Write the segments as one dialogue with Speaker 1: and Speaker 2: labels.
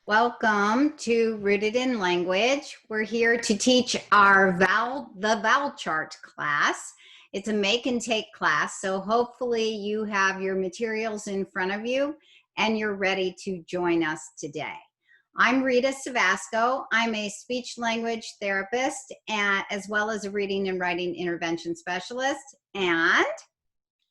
Speaker 1: Welcome to Rooted in Language. We're here to teach our the vowel chart class. It's a make and take class, so hopefully you have your materials in front of you and you're ready to join us today. I'm Rita Savasco. I'm a speech language therapist as well as a reading and writing intervention specialist. And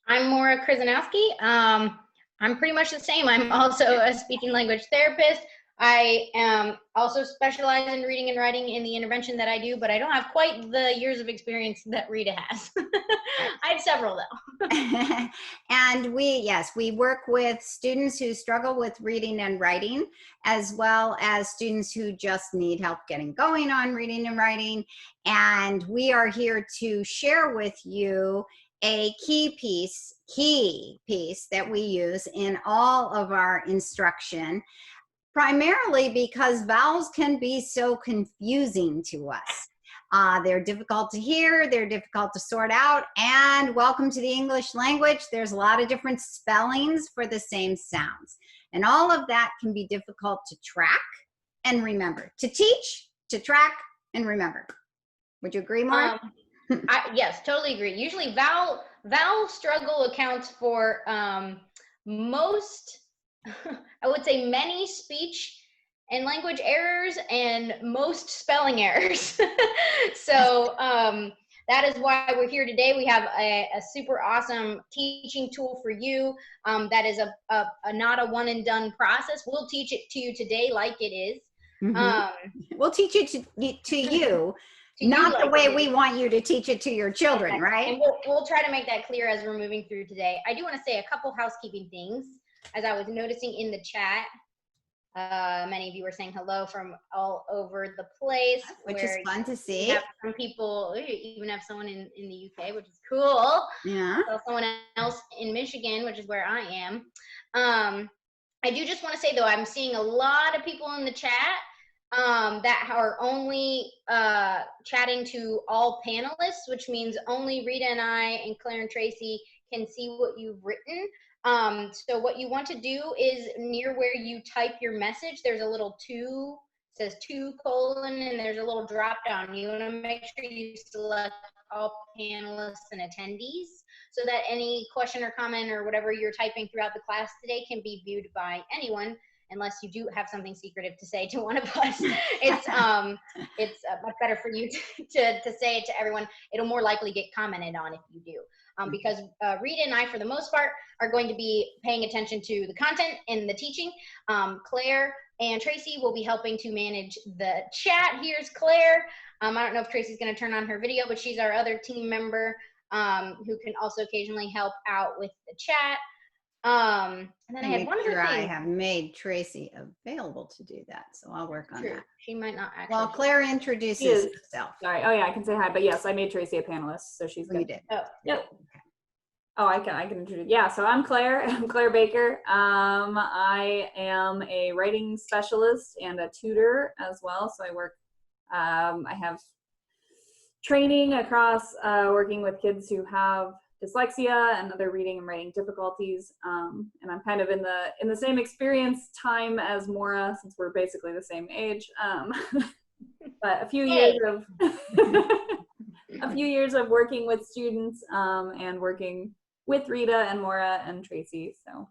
Speaker 2: I'm Maura Krzyzanowski. I'm pretty much the same. I'm also a speech and language therapist. I am also specialized in reading and writing in the intervention that I do, but I don't have quite the years of experience that Rita has. I have several though.
Speaker 1: And we work with students who struggle with reading and writing, as well as students who just need help getting going on reading and writing. And we are here to share with you a key piece that we use in all of our instruction, primarily because vowels can be so confusing to us. They're difficult to hear, they're difficult to sort out, and welcome to the English language. There's a lot of different spellings for the same sounds. And all of that can be difficult to track and remember. To teach, to track, and remember. Would you agree, Mark?
Speaker 2: Yes, totally agree. Usually vowel struggle accounts for most, I would say many speech and language errors and most spelling errors. So that is why we're here today. We have a super awesome teaching tool for you that is not a one and done process. We'll teach it to you today like it is.
Speaker 1: Mm-hmm. We'll teach it to you. Not the way we want you to teach it to your children, right?
Speaker 2: And we'll try to make that clear as we're moving through today. I do want to say a couple housekeeping things. As I was noticing in the chat, many of you were saying hello from all over the place.
Speaker 1: Which is fun to see.
Speaker 2: We have some people, we even have someone in the UK, which is cool.
Speaker 1: Yeah.
Speaker 2: So someone else in Michigan, which is where I am. I do just want to say, though, I'm seeing a lot of people in the chat that are only chatting to all panelists, which means only Rita and I and Claire and Tracy can see what you've written. So what you want to do is near where you type your message, there's a little says to: and there's a little drop down. You want to make sure you select all panelists and attendees so that any question or comment or whatever you're typing throughout the class today can be viewed by anyone, unless you do have something secretive to say to one of us. It's much better for you to say it to everyone. It'll more likely get commented on if you do. Because Rita and I, for the most part, are going to be paying attention to the content and the teaching. Claire and Tracy will be helping to manage the chat. Here's Claire. I don't know if Tracy's going to turn on her video, but she's our other team member who can also occasionally help out with the chat. And then I had one other thing.
Speaker 1: I have made Tracy available to do that, so I'll work on that.
Speaker 2: She might not actually.
Speaker 1: Well, Claire introduces herself.
Speaker 3: Sorry. Oh yeah, I can say hi, but yes, I made Tracy a panelist, so she's good.
Speaker 1: You did.
Speaker 2: Oh.
Speaker 3: Yep. Oh, I can introduce. Yeah, so I'm Claire. I'm Claire Baker. I am a writing specialist and a tutor as well. So I work. I have training across working with kids who have dyslexia and other reading and writing difficulties, and I'm kind of in the same experience time as Maura, since we're basically the same age. But a few years of working with students and working with Rita and Maura and Tracy. So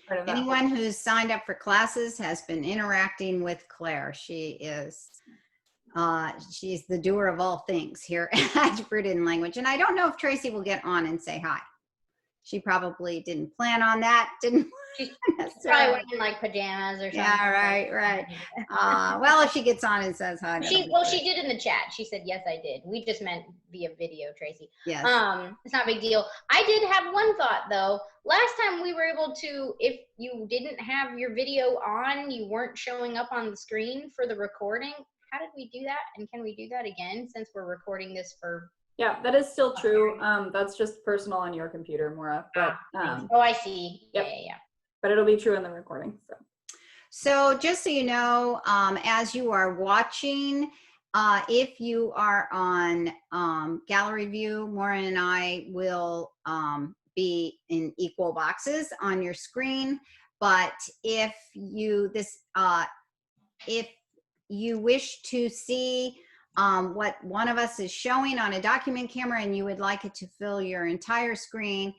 Speaker 3: part of that.
Speaker 1: Anyone who's signed up for classes has been interacting with Claire. She is she's the doer of all things here at Rooted in Language. And I don't know if Tracy will get on and say hi. She probably didn't plan on that.
Speaker 2: She's probably wearing like pajamas or something.
Speaker 1: Yeah, right. Well, if she gets on and says hi.
Speaker 2: She did in the chat. She said, yes, I did. We just meant via video, Tracy.
Speaker 1: Yes.
Speaker 2: It's not a big deal. I did have one thought though. Last time we were able to, if you didn't have your video on, you weren't showing up on the screen for the recording. How did we do that? And can we do that again since we're recording this for?
Speaker 3: Yeah, that is still true. That's just personal on your computer, Maura. But
Speaker 2: oh, I see.
Speaker 3: Yep.
Speaker 2: Yeah.
Speaker 3: But it'll be true in the recording.
Speaker 1: So just so you know, as you are watching, if you are on gallery view, Maura and I will be in equal boxes on your screen. But if you if you wish to see what one of us is showing on a document camera and you would like it to fill your entire screen,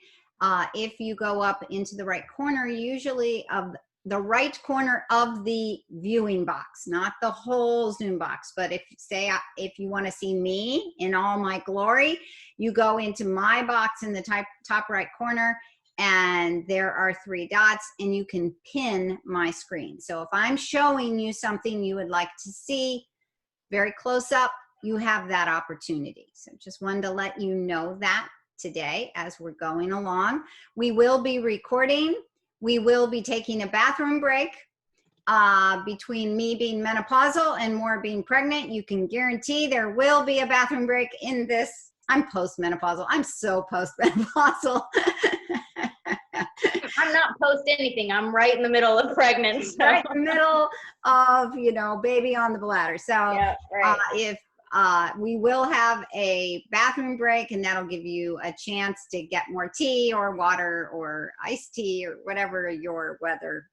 Speaker 1: if you go up into the right corner, usually of the right corner of the viewing box, not the whole Zoom box, but if you want to see me in all my glory, you go into my box in the top right corner, and there are 3 dots, and you can pin my screen. So if I'm showing you something you would like to see very close up, you have that opportunity. So just wanted to let you know that today as we're going along. We will be recording. We will be taking a bathroom break. Between me being menopausal and Maura being pregnant, you can guarantee there will be a bathroom break in this. I'm postmenopausal. I'm so postmenopausal.
Speaker 2: I'm not post anything. I'm right in the middle of pregnancy. So.
Speaker 1: Right in the middle of, you know, baby on the bladder. So
Speaker 2: yeah, right.
Speaker 1: if we will have a bathroom break, and that'll give you a chance to get more tea or water or iced tea or whatever your weather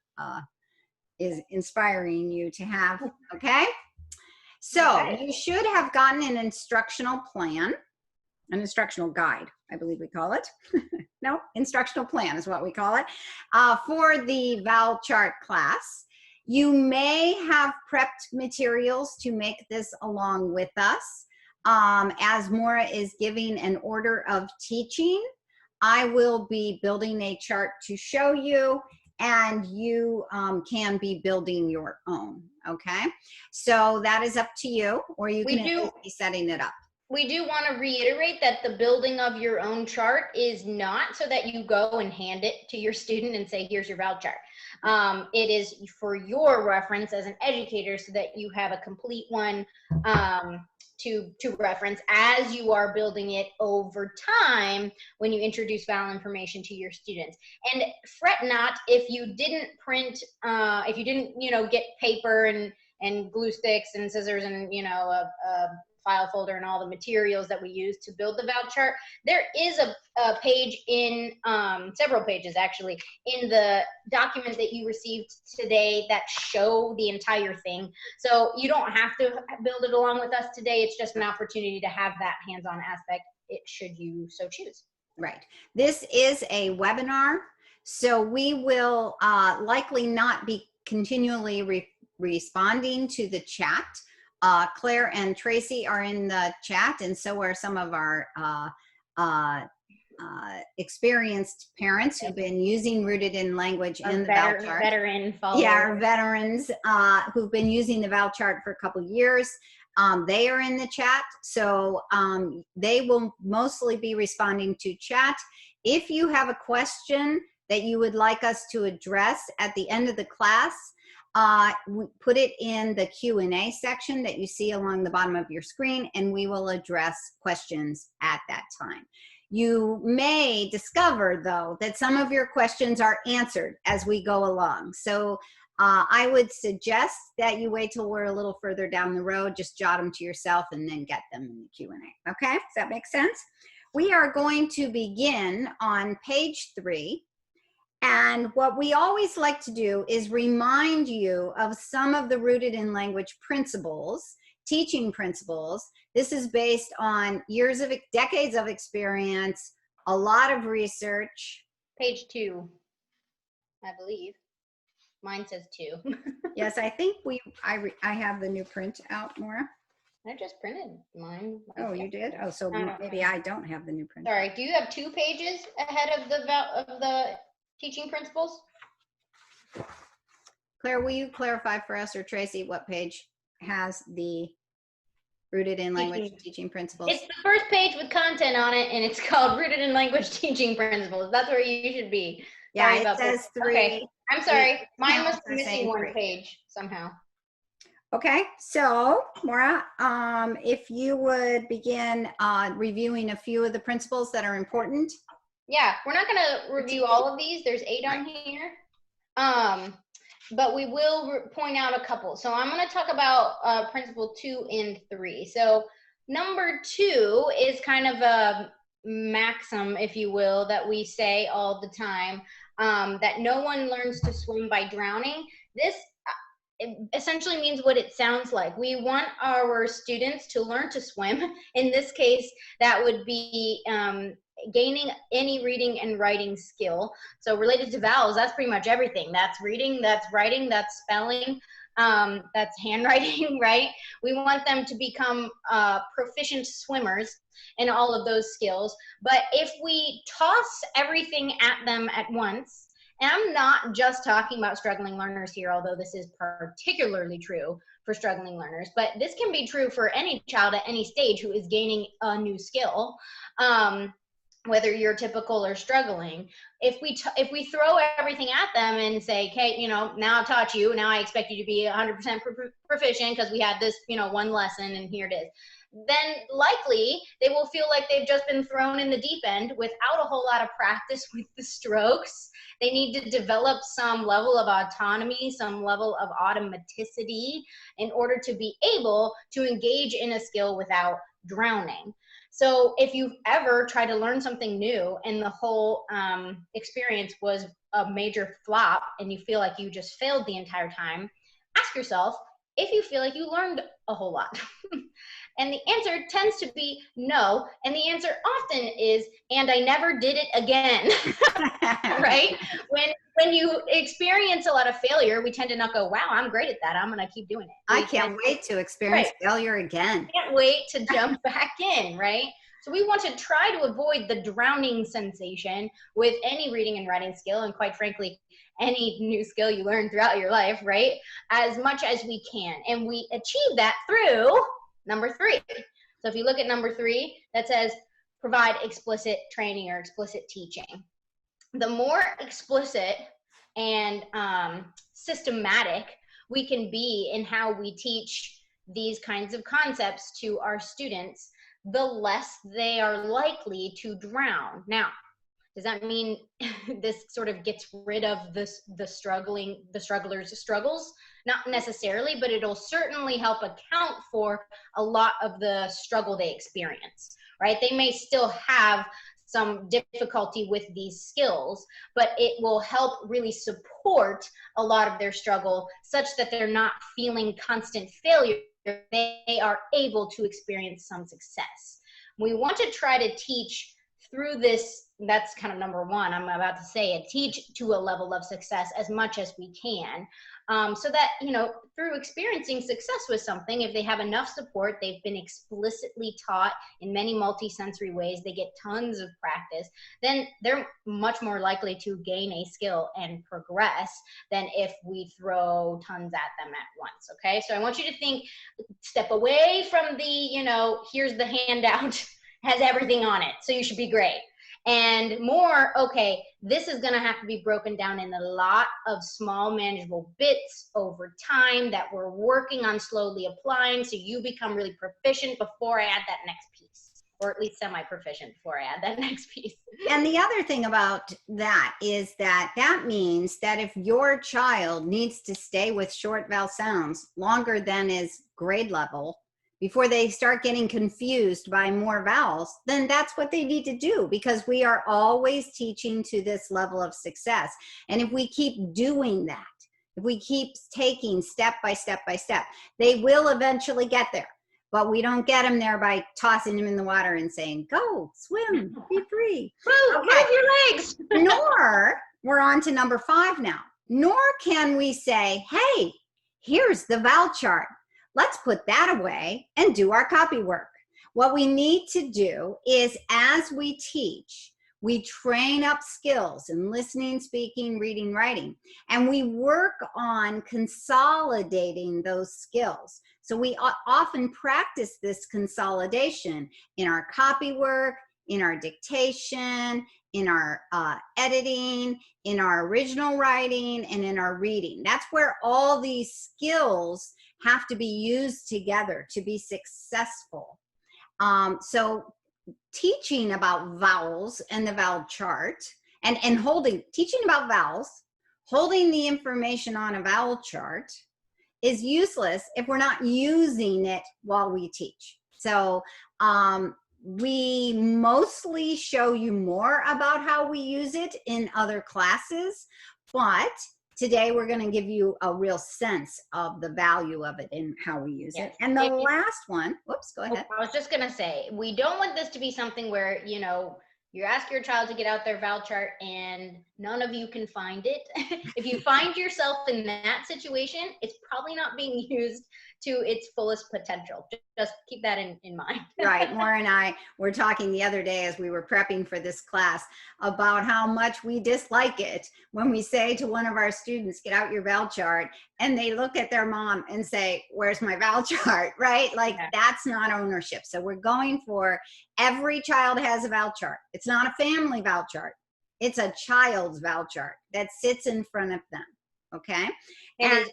Speaker 1: is inspiring you to have. Okay. So you should have gotten an instructional plan, an instructional guide, I believe we call it. No, instructional plan is what we call it, for the vowel chart class. You may have prepped materials to make this along with us. As Maura is giving an order of teaching, I will be building a chart to show you, and you can be building your own, okay? So that is up to you, or you can be setting it up.
Speaker 2: We do want to reiterate that the building of your own chart is not so that you go and hand it to your student and say, here's your vowel chart. It is for your reference as an educator so that you have a complete one to reference as you are building it over time when you introduce vowel information to your students. And fret not if you didn't print, if you didn't, you know, get paper and glue sticks and scissors and, you know, a file folder and all the materials that we use to build the vowel chart. There is a page in, several pages actually, in the document that you received today that show the entire thing. So you don't have to build it along with us today. It's just an opportunity to have that hands-on aspect, should you so choose.
Speaker 1: Right. This is a webinar, so we will likely not be continually responding to the chat. Claire and Tracy are in the chat, and so are some of our experienced parents who've been using Rooted in Language in the vowel chart.
Speaker 2: Veteran followers.
Speaker 1: Yeah, our veterans who've been using the vowel chart for a couple years. They are in the chat, so they will mostly be responding to chat. If you have a question that you would like us to address at the end of the class, put it in the Q&A section that you see along the bottom of your screen, and we will address questions at that time. You may discover, though, that some of your questions are answered as we go along. So I would suggest that you wait till we're a little further down the road, just jot them to yourself and then get them in the Q&A. Okay, does that make sense? We are going to begin on page 3. And what we always like to do is remind you of some of the Rooted in Language principles, teaching principles. This is based on decades of experience, a lot of research.
Speaker 2: Page 2, I believe. Mine says 2.
Speaker 1: Yes, I think I have the new print out, Maura.
Speaker 2: I just printed mine.
Speaker 1: Oh, you did? Oh, so maybe I don't have the new print.
Speaker 2: Sorry, do you have 2 pages ahead of the teaching principles?
Speaker 1: Claire, will you clarify for us, or Tracy, what page has the Rooted in Language teaching principles?
Speaker 2: It's the first page with content on it, and it's called Rooted in Language teaching principles. That's where you should be.
Speaker 1: Yeah, it says 3.
Speaker 2: Okay, I'm sorry. Mine must be missing 1 page somehow.
Speaker 1: Okay, so Maura, if you would begin reviewing a few of the principles that are important.
Speaker 2: Yeah, we're not going to review all of these. There's 8 on here. But we will point out a couple. So I'm going to talk about principle 2 and 3. So number 2 is kind of a maxim, if you will, that we say all the time, that no one learns to swim by drowning. This, it essentially means what it sounds like. We want our students to learn to swim. In this case, that would be gaining any reading and writing skill. So related to vowels, that's pretty much everything. That's reading, that's writing, that's spelling, that's handwriting, right? We want them to become proficient swimmers in all of those skills. But if we toss everything at them at once, and I'm not just talking about struggling learners here, although this is particularly true for struggling learners, but this can be true for any child at any stage who is gaining a new skill, whether you're typical or struggling. If we throw everything at them and say, okay, you know, now I've taught you, now I expect you to be 100% proficient because we had this, you know, one lesson and here it is, then likely they will feel like they've just been thrown in the deep end without a whole lot of practice with the strokes. They need to develop some level of autonomy, some level of automaticity in order to be able to engage in a skill without drowning. So if you've ever tried to learn something new and the whole experience was a major flop and you feel like you just failed the entire time, ask yourself if you feel like you learned a whole lot. And the answer tends to be no. And the answer often is, and I never did it again, right? When you experience a lot of failure, we tend to not go, wow, I'm great at that, I'm gonna keep doing it.
Speaker 1: I can't wait to experience failure again.
Speaker 2: Can't wait to jump back in, right? So we want to try to avoid the drowning sensation with any reading and writing skill, and quite frankly, any new skill you learn throughout your life, right? As much as we can. And we achieve that through number 3. So if you look at number 3, that says provide explicit training or explicit teaching. The more explicit and systematic we can be in how we teach these kinds of concepts to our students, the less they are likely to drown. Now, does that mean this sort of gets rid of the strugglers' struggles? Not necessarily, but it'll certainly help account for a lot of the struggle they experience, right? They may still have some difficulty with these skills, but it will help really support a lot of their struggle such that they're not feeling constant failure. They are able to experience some success. We want to try to teach through this. That's kind of number 1, I'm about to say it, teach to a level of success as much as we can, so that, you know, through experiencing success with something, if they have enough support, they've been explicitly taught in many multi-sensory ways, they get tons of practice, then they're much more likely to gain a skill and progress than if we throw tons at them at once, okay? So I want you to think, step away from the, you know, here's the handout, has everything on it, so you should be great. And more, okay, this is gonna have to be broken down in a lot of small manageable bits over time that we're working on slowly applying so you become really proficient before I add that next piece, or at least semi-proficient before I add that next piece.
Speaker 1: And the other thing about that is that that means that if your child needs to stay with short vowel sounds longer than is grade level, before they start getting confused by more vowels, then that's what they need to do, because we are always teaching to this level of success. And if we keep doing that, if we keep taking step by step by step, they will eventually get there. But we don't get them there by tossing them in the water and saying, go, swim, be free.
Speaker 2: Move your legs.
Speaker 1: Nor, we're on to number 5 now, nor can we say, hey, here's the vowel chart. Let's put that away and do our copy work. What we need to do is, as we teach, we train up skills in listening, speaking, reading, writing, and we work on consolidating those skills. So we often practice this consolidation in our copy work, in our dictation, in our editing, in our original writing, and in our reading. That's where all these skills have to be used together to be successful. So teaching about vowels and the vowel chart, and teaching about vowels, holding the information on a vowel chart is useless if we're not using it while we teach. So we mostly show you more about how we use it in other classes, but today we're going to give you a real sense of the value of it and how we use
Speaker 2: Yes.
Speaker 1: it. And the last one, whoops, go ahead.
Speaker 2: I was just going to say, we don't want this to be something where, you know, you ask your child to get out their vowel chart and none of you can find it. If you find yourself in that situation, it's probably not being used to its fullest potential. Just keep that in mind.
Speaker 1: Right. Maura and I were talking the other day as we were prepping for this class about how much we dislike it when we say to one of our students, get out your vowel chart, and they look at their mom and say, where's my vowel chart, right? Like that's not ownership. So we're going for every child has a vowel chart. It's not a family vowel chart. It's a child's vowel chart that sits in front of them. Okay.
Speaker 2: It is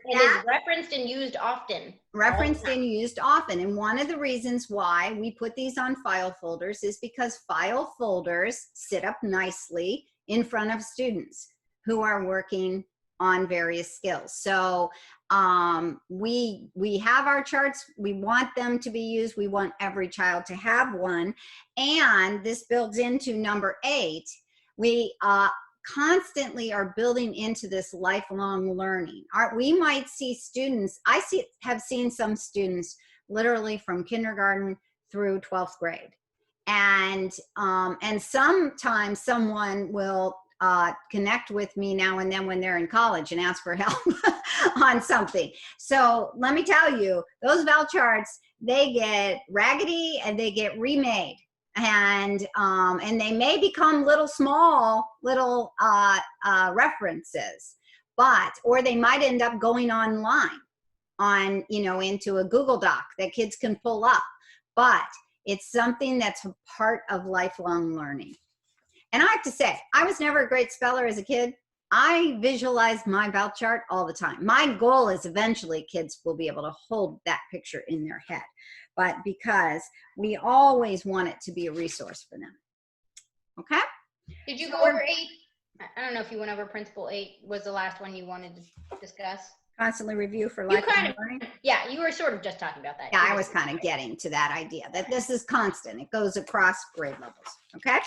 Speaker 2: referenced and used often.
Speaker 1: Referenced and used often. And one of the reasons why we put these on file folders is because file folders sit up nicely in front of students who are working on various skills. So we have our charts. We want them to be used. We want every child to have one. And this builds into number 8. We constantly are building into this lifelong learning. We might see students, have seen some students literally from kindergarten through 12th grade. And sometimes someone will connect with me now and then when they're in college and ask for help on something. So let me tell you, those vowel charts, they get raggedy and they get remade. And they may become little references, or they might end up going online into a Google Doc that kids can pull up, but it's something that's a part of lifelong learning. And I have to say, I was never a great speller as a kid. I visualized my vowel chart all the time. My goal is eventually kids will be able to hold that picture in their head, but because we always want it to be a resource for them. Okay?
Speaker 2: Did you go over 8? I don't know if you went over principle 8 was the last one you wanted to discuss.
Speaker 1: Constantly review for lifelong learning.
Speaker 2: Yeah, you were sort of just talking about that.
Speaker 1: Yeah, I was kind of getting to that idea that this is constant. It goes across grade levels. Okay?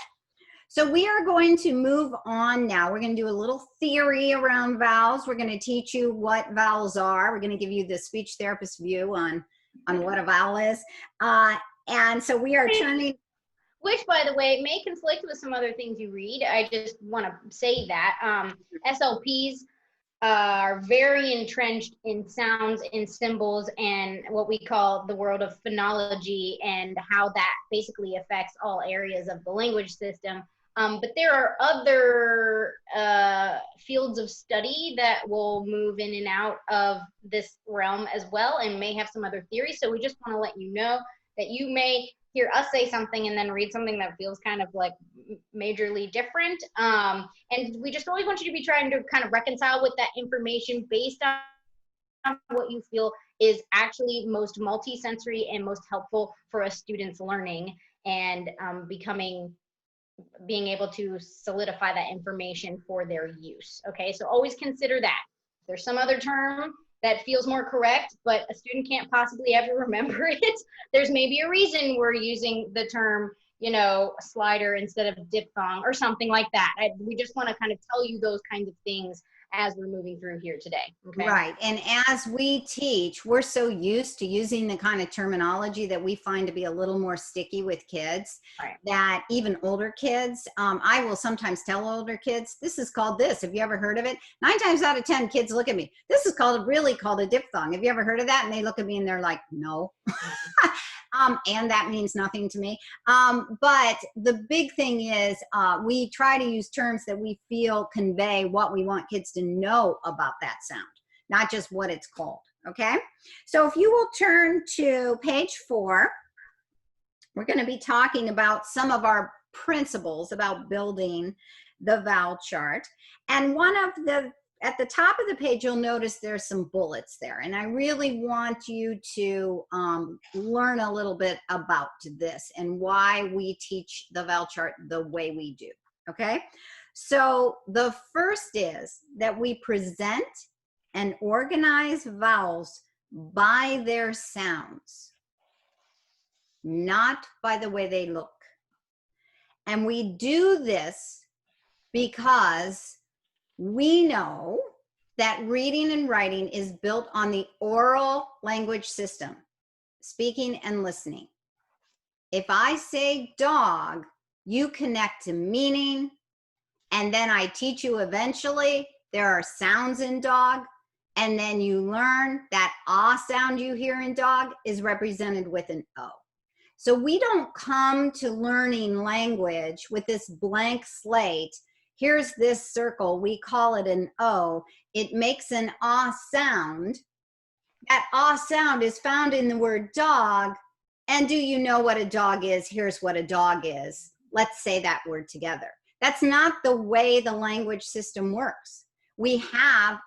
Speaker 1: So we are going to move on now. We're going to do a little theory around vowels. We're going to teach you what vowels are. We're going to give you the speech therapist view on what a vowel is. And so we are turning.
Speaker 2: Which, by the way, may conflict with some other things you read. I just want to say that SLPs are very entrenched in sounds and symbols and what we call the world of phonology and how that basically affects all areas of the language system. But there are other fields of study that will move in and out of this realm as well and may have some other theories. So we just want to let you know that you may hear us say something and then read something that feels kind of like majorly different. And we just always want you to be trying to kind of reconcile with that information based on what you feel is actually most multi-sensory and most helpful for a student's learning and being able to solidify that information for their use. Okay, so always consider that. There's some other term that feels more correct, but a student can't possibly ever remember it. There's maybe a reason we're using the term, slider instead of diphthong or something like that. We just want to kind of tell you those kinds of things as we're moving through here today. Okay?
Speaker 1: Right. And as we teach, we're so used to using the kind of terminology that we find to be a little more sticky with kids, right, that even older kids, I will sometimes tell older kids, this is called this. Have you ever heard of it? 9 times out of 10, kids look at me. This is really called a diphthong. Have you ever heard of that? And they look at me and they're like, no. And that means nothing to me. But the big thing is we try to use terms that we feel convey what we want kids to know about that sound, not just what it's called. Okay. So if you will turn to page 4, we're going to be talking about some of our principles about building the vowel chart. And at the top of the page, you'll notice there's some bullets there. And I really want you to learn a little bit about this and why we teach the vowel chart the way we do, okay? So the first is that we present and organize vowels by their sounds, not by the way they look. And we do this because we know that reading and writing is built on the oral language system, speaking and listening. If I say dog, you connect to meaning, and then I teach you eventually there are sounds in dog, and then you learn that ah sound you hear in dog is represented with an O. So we don't come to learning language with this blank slate. Here's this circle, we call it an O. It makes an ah sound. That ah sound is found in the word dog. And do you know what a dog is? Here's what a dog is. Let's say that word together. That's not the way the language system works. We have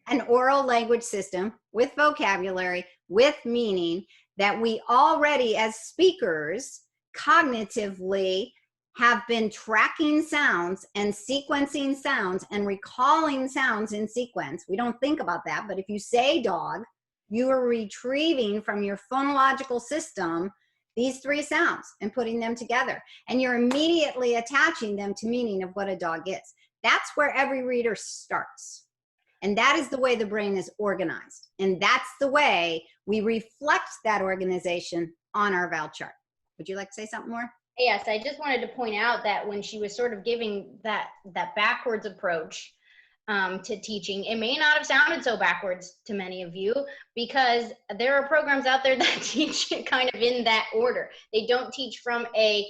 Speaker 1: an oral language system with vocabulary, with meaning, that we already as speakers cognitively have been tracking sounds and sequencing sounds and recalling sounds in sequence. We don't think about that, but if you say dog, you are retrieving from your phonological system these three sounds and putting them together. And you're immediately attaching them to meaning of what a dog is. That's where every reader starts. And that is the way the brain is organized. And that's the way we reflect that organization on our vowel chart. Would you like to say something more?
Speaker 2: Yes, I just wanted to point out that when she was sort of giving that backwards approach to teaching, it may not have sounded so backwards to many of you, because there are programs out there that teach it kind of in that order. They don't teach from a,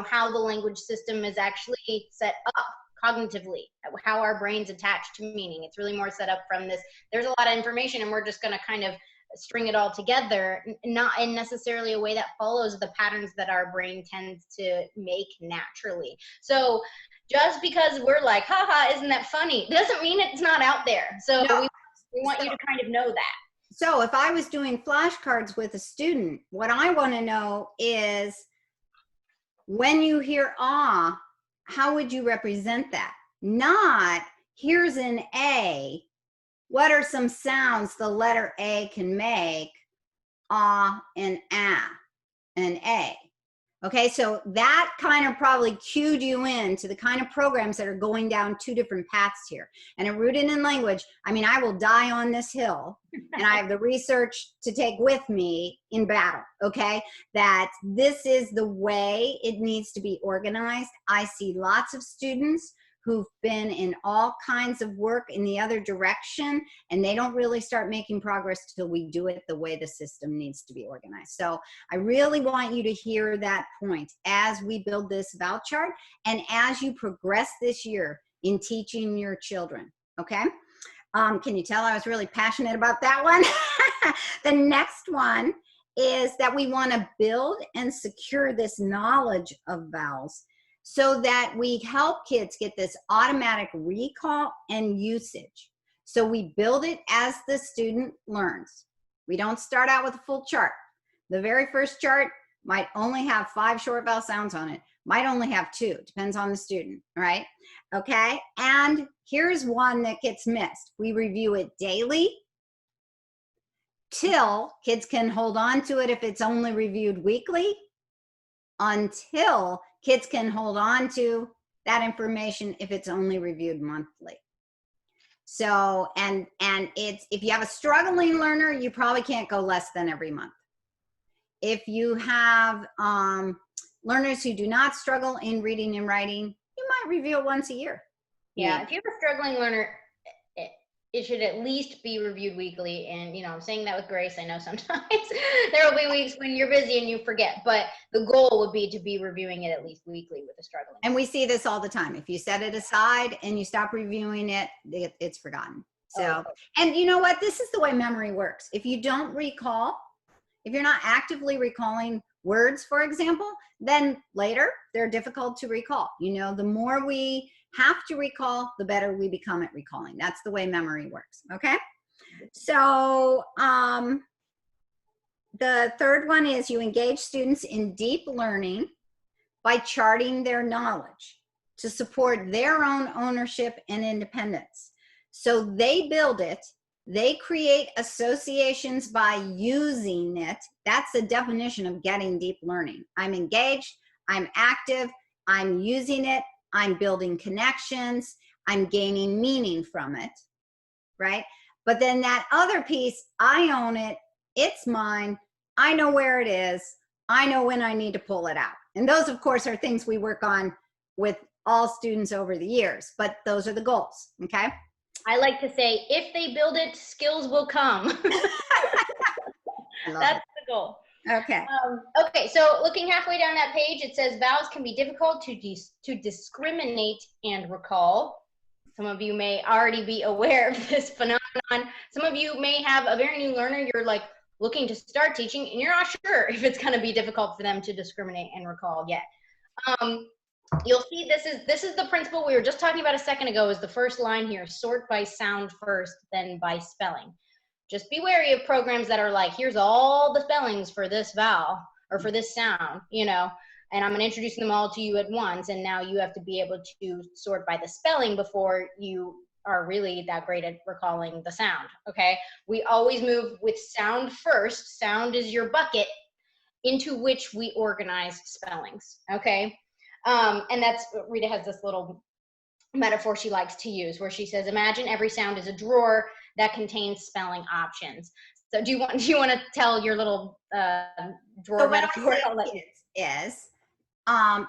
Speaker 2: how the language system is actually set up cognitively, how our brains attach to meaning. It's really more set up from this, there's a lot of information and we're just going to kind of string it all together, not in necessarily a way that follows the patterns that our brain tends to make naturally. So just because we're like, haha, isn't that funny, doesn't mean it's not out there. So no. we want you to kind of know that.
Speaker 1: So if I was doing flashcards with a student, what I want to know is, when you hear ah, how would you represent that? Not, here's an A. What are some sounds the letter A can make? Ah and ah and A. Okay, so that kind of probably cued you in to the kind of programs that are going down two different paths here. And at Rooted in Language, I mean, I will die on this hill, and I have the research to take with me in battle, okay? That this is the way it needs to be organized. I see lots of students who've been in all kinds of work in the other direction, and they don't really start making progress till we do it the way the system needs to be organized. So I really want you to hear that point as we build this vowel chart and as you progress this year in teaching your children, okay? Can you tell I was really passionate about that one? The next one is that we want to build and secure this knowledge of vowels, so that we help kids get this automatic recall and usage. So we build it as the student learns. We don't start out with a full chart. The very first chart might only have 5 short vowel sounds on it, might only have 2, depends on the student, right? Okay, and here's one that gets missed. We review it daily till kids can hold on to it if it's only reviewed weekly, until kids can hold on to that information if it's only reviewed monthly. So, and it's, if you have a struggling learner, you probably can't go less than every month. If you have learners who do not struggle in reading and writing, you might review it once a year.
Speaker 2: Yeah, if you have a struggling learner, it should at least be reviewed weekly. And, I'm saying that with grace. I know sometimes there will be weeks when you're busy and you forget, but the goal would be to be reviewing it at least weekly with a struggling.
Speaker 1: And we see this all the time. If you set it aside and you stop reviewing it, it's forgotten. So, and you know what? This is the way memory works. If you don't recall, if you're not actively recalling words, for example, then later they're difficult to recall. The more we have to recall, the better we become at recalling. That's the way memory works, okay? So the third one is you engage students in deep learning by charting their knowledge to support their own ownership and independence. So they build it, they create associations by using it. That's the definition of getting deep learning. I'm engaged, I'm active, I'm using it, I'm building connections, I'm gaining meaning from it. right? But then that other piece, I own it. It's mine. I know where it is. I know when I need to pull it out. And those, of course, are things we work on with all students over the years, but those are the goals, okay?
Speaker 2: I like to say, if they build it, skills will come. That's the goal.
Speaker 1: Okay.
Speaker 2: Okay, so looking halfway down that page, it says vowels can be difficult to discriminate and recall. Some of you may already be aware of this phenomenon. Some of you may have a very new learner. You're like looking to start teaching and you're not sure if it's going to be difficult for them to discriminate and recall yet. You'll see this is the principle we were just talking about a second ago, is the first line here: sort by sound first, then by spelling. Just be wary of programs that are like, here's all the spellings for this vowel or for this sound, you know, and I'm going to introduce them all to you at once. And now you have to be able to sort by the spelling before you are really that great at recalling the sound. Okay. We always move with sound first. Sound is your bucket into which we organize spellings. Okay. And that's, Rita has this little metaphor she likes to use where she says, imagine every sound is a drawer that contains spelling options. So do you want to tell your little drawer metaphor?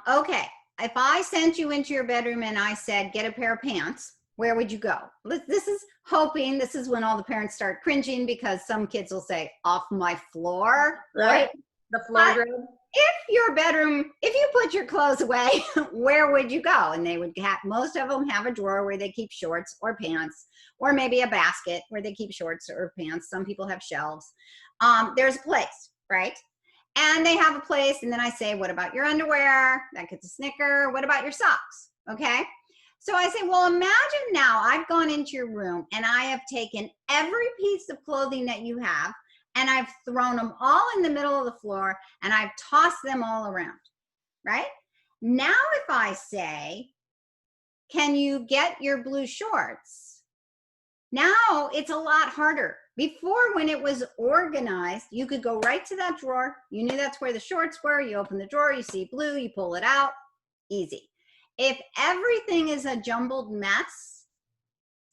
Speaker 1: Okay, if I sent you into your bedroom and I said, get a pair of pants, where would you go? This is hoping, this is when all the parents start cringing, because some kids will say, off my floor, right?
Speaker 2: The floor drawer.
Speaker 1: If your bedroom, if you put your clothes away, where would you go? And they would have, most of them have a drawer where they keep shorts or pants, or maybe a basket where they keep shorts or pants. Some people have shelves. There's a place, right? And they have a place, and then I say, what about your underwear? That gets a snicker. What about your socks? Okay. So I say, well, imagine now I've gone into your room and I have taken every piece of clothing that you have, and I've thrown them all in the middle of the floor, and I've tossed them all around, right? Now if I say, can you get your blue shorts? Now it's a lot harder. Before, when it was organized, you could go right to that drawer. You knew that's where the shorts were. You open the drawer, you see blue, you pull it out, easy. If everything is a jumbled mess,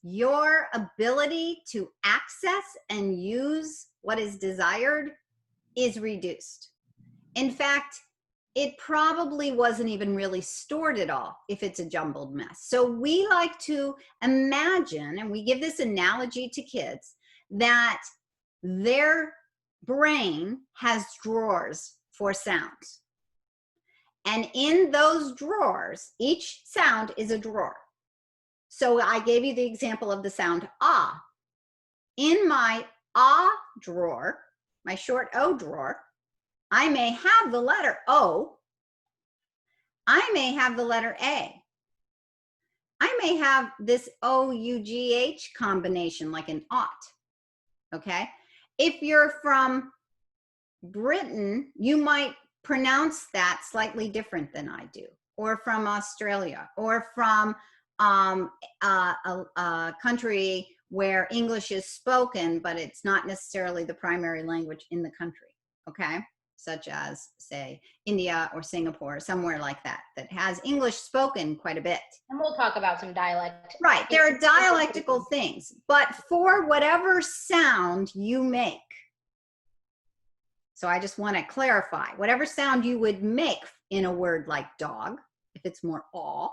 Speaker 1: your ability to access and use what is desired is reduced. In fact, it probably wasn't even really stored at all if it's a jumbled mess. So we like to imagine, and we give this analogy to kids, that their brain has drawers for sounds. And in those drawers, each sound is a drawer. So I gave you the example of the sound ah. In my ah drawer, my short O drawer, I may have the letter O. I may have the letter A. I may have this O-U-G-H combination, like an ought. Okay. If you're from Britain, you might pronounce that slightly different than I do, or from Australia, or from a country where English is spoken, but it's not necessarily the primary language in the country, okay? Such as, say, India or Singapore, somewhere like that, that has English spoken quite a bit.
Speaker 2: And we'll talk about some dialect.
Speaker 1: Right, there are dialectical things, but for whatever sound you make, so I just want to clarify, whatever sound you would make in a word like dog, if it's more aw,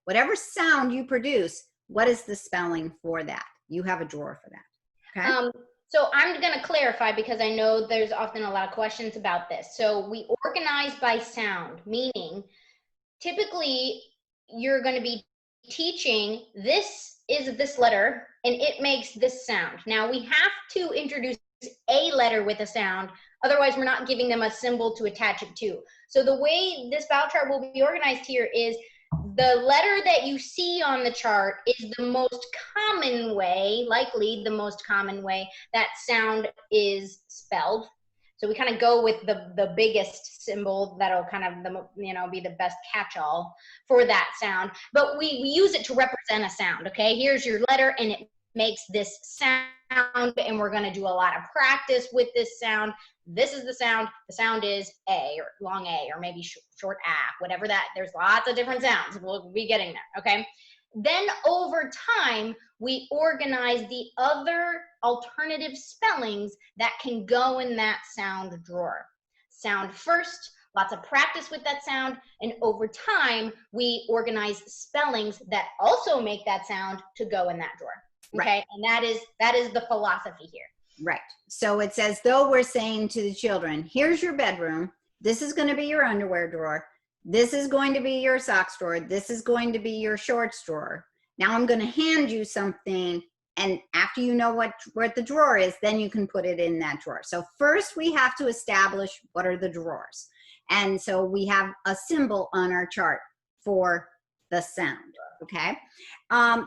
Speaker 1: whatever sound you produce, what is the spelling for that? You have a drawer for that. Okay.
Speaker 2: So I'm going to clarify, because I know there's often a lot of questions about this. So we organize by sound, meaning typically you're going to be teaching, this is this letter and it makes this sound. Now we have to introduce a letter with a sound, otherwise we're not giving them a symbol to attach it to. So the way this vowel chart will be organized here is the letter that you see on the chart is the most common way, likely the most common way that sound is spelled. So we kind of go with the biggest symbol that'll kind of be the best catch-all for that sound. But we use it to represent a sound. Okay, here's your letter and it makes this sound, and we're going to do a lot of practice with this sound. This is the sound. The sound is A, or long A, or maybe short A, whatever that. There's lots of different sounds. We'll be getting there. Okay. Then over time, we organize the other alternative spellings that can go in that sound drawer. Sound first, lots of practice with that sound, and over time, we organize spellings that also make that sound to go in that drawer. Okay, right. And that is the philosophy here.
Speaker 1: Right. So it's as though we're saying to the children, here's your bedroom. This is going to be your underwear drawer. This is going to be your socks drawer. This is going to be your shorts drawer. Now I'm going to hand you something, and after you know what the drawer is, then you can put it in that drawer. So first we have to establish what are the drawers. And so we have a symbol on our chart for the sound, okay?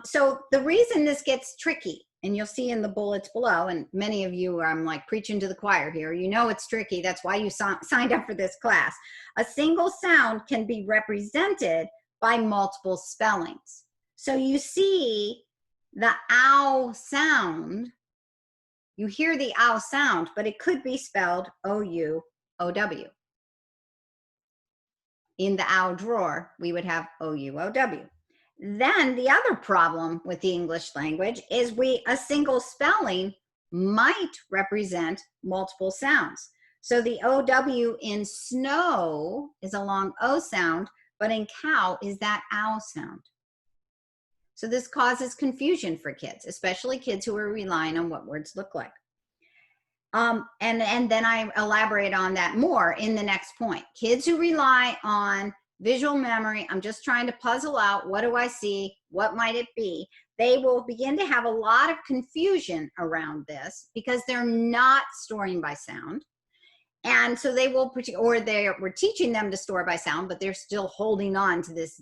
Speaker 1: So the reason this gets tricky, and you'll see in the bullets below, and many of you, I'm like preaching to the choir here, you know it's tricky, that's why you signed up for this class. A single sound can be represented by multiple spellings. So you see the ow sound, you hear the ow sound, but it could be spelled O-U-O-W. In the ow drawer, we would have O-U-O-W. Then the other problem with the English language is a single spelling might represent multiple sounds. So the O-W in snow is a long O sound, but in cow is that ow sound. So this causes confusion for kids, especially kids who are relying on what words look like. And then I elaborate on that more in the next point. Kids who rely on visual memory, I'm just trying to puzzle out, what do I see? What might it be? They will begin to have a lot of confusion around this because they're not storing by sound. And so they will, or we're teaching them to store by sound, but they're still holding on to this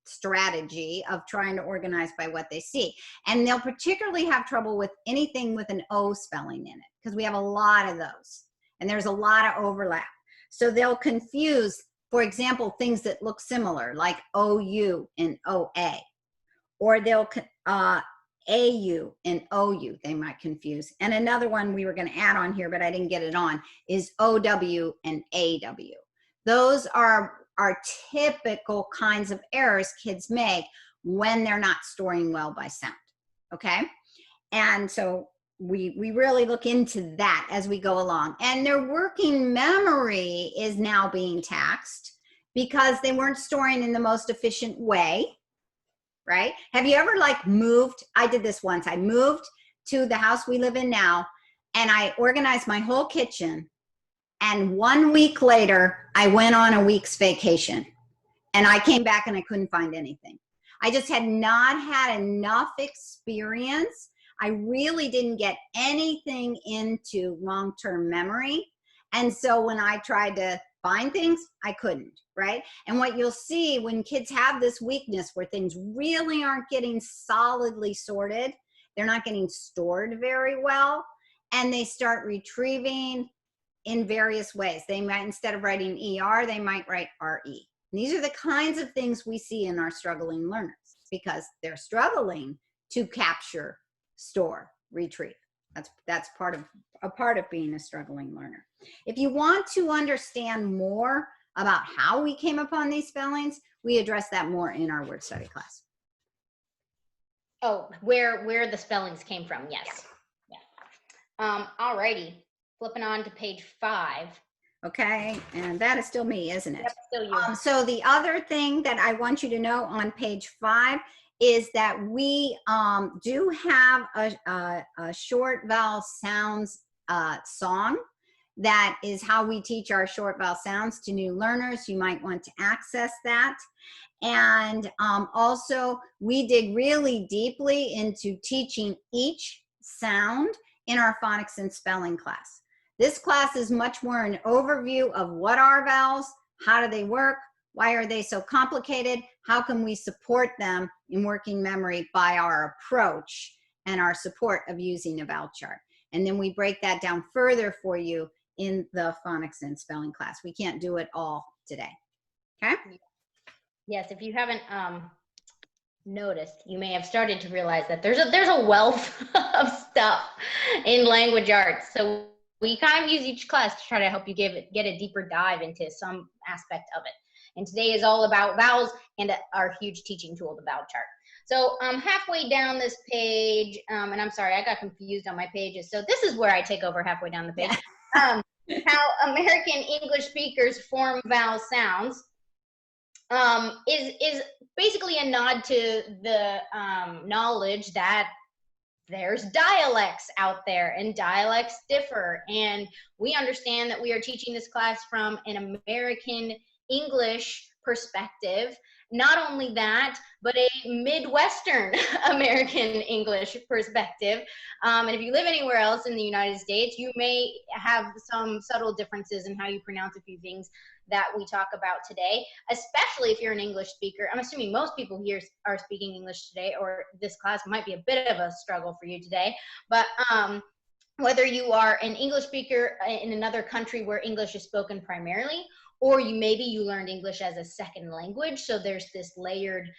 Speaker 1: strategy of trying to organize by what they see. And they'll particularly have trouble with anything with an O spelling in it because we have a lot of those and there's a lot of overlap. So they'll confuse, for example, things that look similar like OU and OA, or they'll AU and OU, they might confuse. And another one we were going to add on here, but I didn't get it on, is OW and AW. Those are typical kinds of errors kids make when they're not storing well by sound, okay? And so we really look into that as we go along. And their working memory is now being taxed because they weren't storing in the most efficient way, right? Have you ever like moved? I did this once. I moved to the house we live in now and I organized my whole kitchen. And 1 week later, I went on a week's vacation and I came back and I couldn't find anything. I just had not had enough experience. I really didn't get anything into long-term memory. And so when I tried to find things, I couldn't, right? And what you'll see when kids have this weakness where things really aren't getting solidly sorted, they're not getting stored very well, and they start retrieving in various ways. They might, instead of writing ER, they might write RE. And these are the kinds of things we see in our struggling learners because they're struggling to capture, store, retrieve. That's part of being a struggling learner. If you want to understand more about how we came upon these spellings, we address that more in our word study class.
Speaker 2: Oh, where the spellings came from, yes. Yeah. Alrighty. Flipping on to page 5.
Speaker 1: Okay, and that is still me, isn't it?
Speaker 2: Yep, still you.
Speaker 1: So the other thing that I want you to know on page 5 is that we do have a short vowel sounds song. That is how we teach our short vowel sounds to new learners. You might want to access that. And also, we dig really deeply into teaching each sound in our phonics and spelling class. This class is much more an overview of what are vowels, how do they work, why are they so complicated, how can we support them in working memory by our approach and our support of using a vowel chart. And then we break that down further for you in the phonics and spelling class. We can't do it all today, okay?
Speaker 2: Yes, if you haven't noticed, you may have started to realize that there's a wealth of stuff in language arts. So we kind of use each class to try to help you get a deeper dive into some aspect of it. And today is all about vowels and our huge teaching tool, the vowel chart. So I'm halfway down this page, and I'm sorry, I got confused on my pages. So this is where I take over halfway down the page. How American English speakers form vowel sounds is basically a nod to the knowledge that there's dialects out there, and dialects differ. And we understand that we are teaching this class from an American English perspective. Not only that, but a Midwestern American English perspective. And if you live anywhere else in the United States, you may have some subtle differences in how you pronounce a few things that we talk about today, especially if you're an English speaker. I'm assuming most people here are speaking English today, or this class might be a bit of a struggle for you today. But whether you are an English speaker in another country where English is spoken primarily, or maybe you learned English as a second language, so there's this layered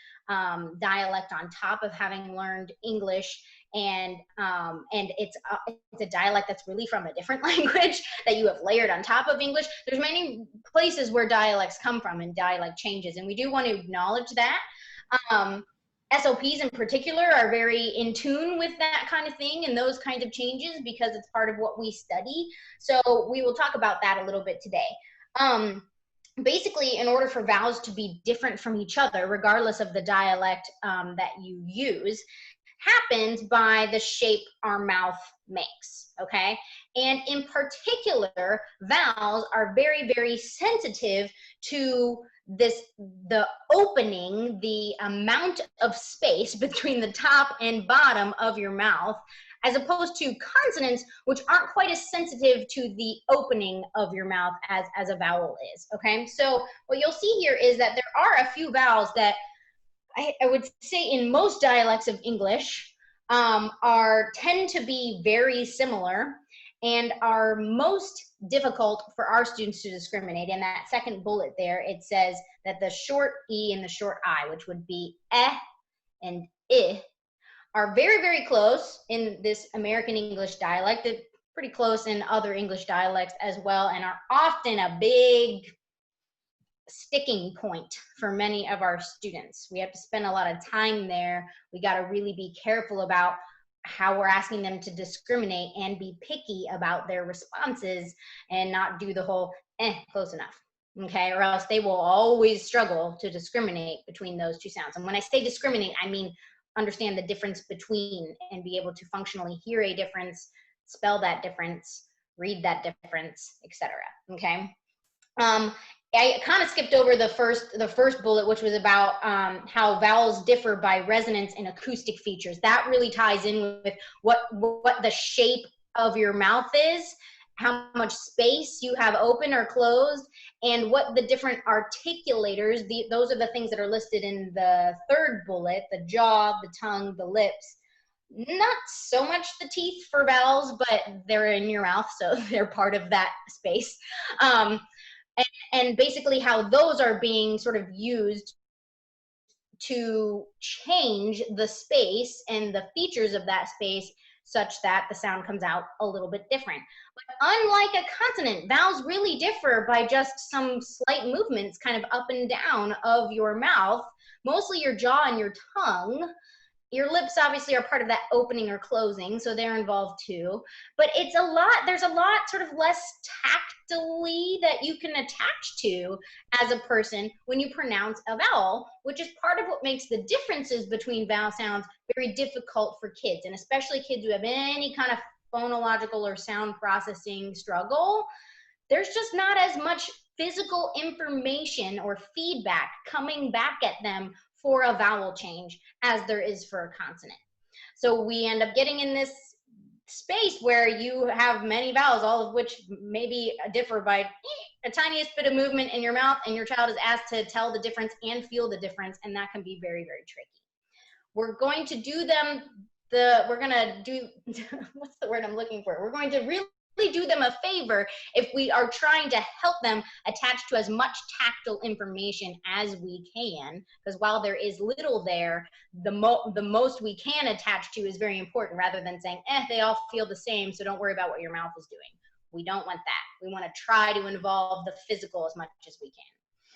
Speaker 2: dialect on top of having learned English, and it's a dialect that's really from a different language that you have layered on top of English. There's many places where dialects come from and dialect changes, and we do want to acknowledge that. SOPs in particular are very in tune with that kind of thing and those kinds of changes because it's part of what we study. So we will talk about that a little bit today. Basically, in order for vowels to be different from each other, regardless of the dialect that you use, happens by the shape our mouth makes, okay? And in particular, vowels are very, very sensitive to the opening, the amount of space between the top and bottom of your mouth, as opposed to consonants, which aren't quite as sensitive to the opening of your mouth as a vowel is, okay? So what you'll see here is that there are a few vowels that I would say in most dialects of English tend to be very similar and are most difficult for our students to discriminate. In that second bullet there, it says that the short E and the short I, which would be eh and I, are very, very close in this American English dialect. They're pretty close in other English dialects as well, and are often a big sticking point for many of our students. We have to spend a lot of time there. We got to really be careful about how we're asking them to discriminate and be picky about their responses and not do the whole close enough, okay? Or else they will always struggle to discriminate between those two sounds. And when I say discriminate, I mean understand the difference between and be able to functionally hear a difference, spell that difference, read that difference, etc. Okay. I kind of skipped over the first bullet, which was about how vowels differ by resonance and acoustic features. That really ties in with what the shape of your mouth is, how much space you have open or closed, and what the different articulators, those are the things that are listed in the third bullet, the jaw, the tongue, the lips. Not so much the teeth for vowels, but they're in your mouth, so they're part of that space. And basically how those are being sort of used to change the space and the features of that space such that the sound comes out a little bit different. But unlike a consonant, vowels really differ by just some slight movements kind of up and down of your mouth, mostly your jaw and your tongue. Your lips obviously are part of that opening or closing, so they're involved too. But there's a lot sort of less tactily that you can attach to as a person when you pronounce a vowel, which is part of what makes the differences between vowel sounds very difficult for kids, and especially kids who have any kind of phonological or sound processing struggle. There's just not as much physical information or feedback coming back at them for a vowel change as there is for a consonant. So we end up getting in this space where you have many vowels, all of which maybe differ by a tiniest bit of movement in your mouth, and your child is asked to tell the difference and feel the difference, and that can be very, very tricky. We're going to do what's the word I'm looking for? We're going to really do them a favor if we are trying to help them attach to as much tactile information as we can, because while there is little there, the most we can attach to is very important, rather than saying, they all feel the same, so don't worry about what your mouth is doing. We don't want that. We want to try to involve the physical as much as we can.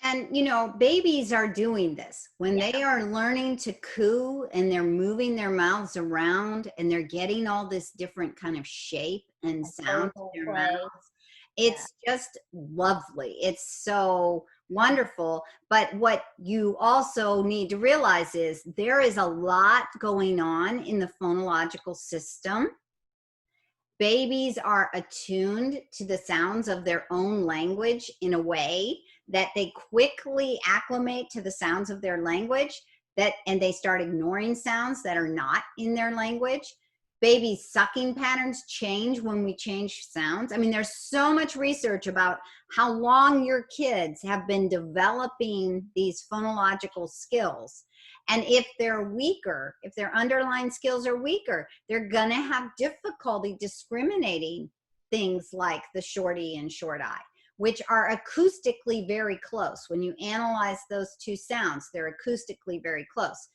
Speaker 1: And you know, babies are doing this when
Speaker 2: Yeah.
Speaker 1: they are learning to coo and they're moving their mouths around and they're getting all this different kind of shape and
Speaker 2: And
Speaker 1: sound to
Speaker 2: vocal
Speaker 1: their
Speaker 2: play.
Speaker 1: mouths.
Speaker 2: Yeah.
Speaker 1: It's just lovely. It's so wonderful. But what you also need to realize is there is a lot going on in the phonological system. Babies are attuned to the sounds of their own language in a way that they quickly acclimate to the sounds of their language, and they start ignoring sounds that are not in their language. Babies' sucking patterns change when we change sounds. I mean, there's so much research about how long your kids have been developing these phonological skills. And if they're weaker, if their underlying skills are weaker, they're going to have difficulty discriminating things like the short E and short I, which are acoustically very close. When you analyze those two sounds, they're acoustically very close.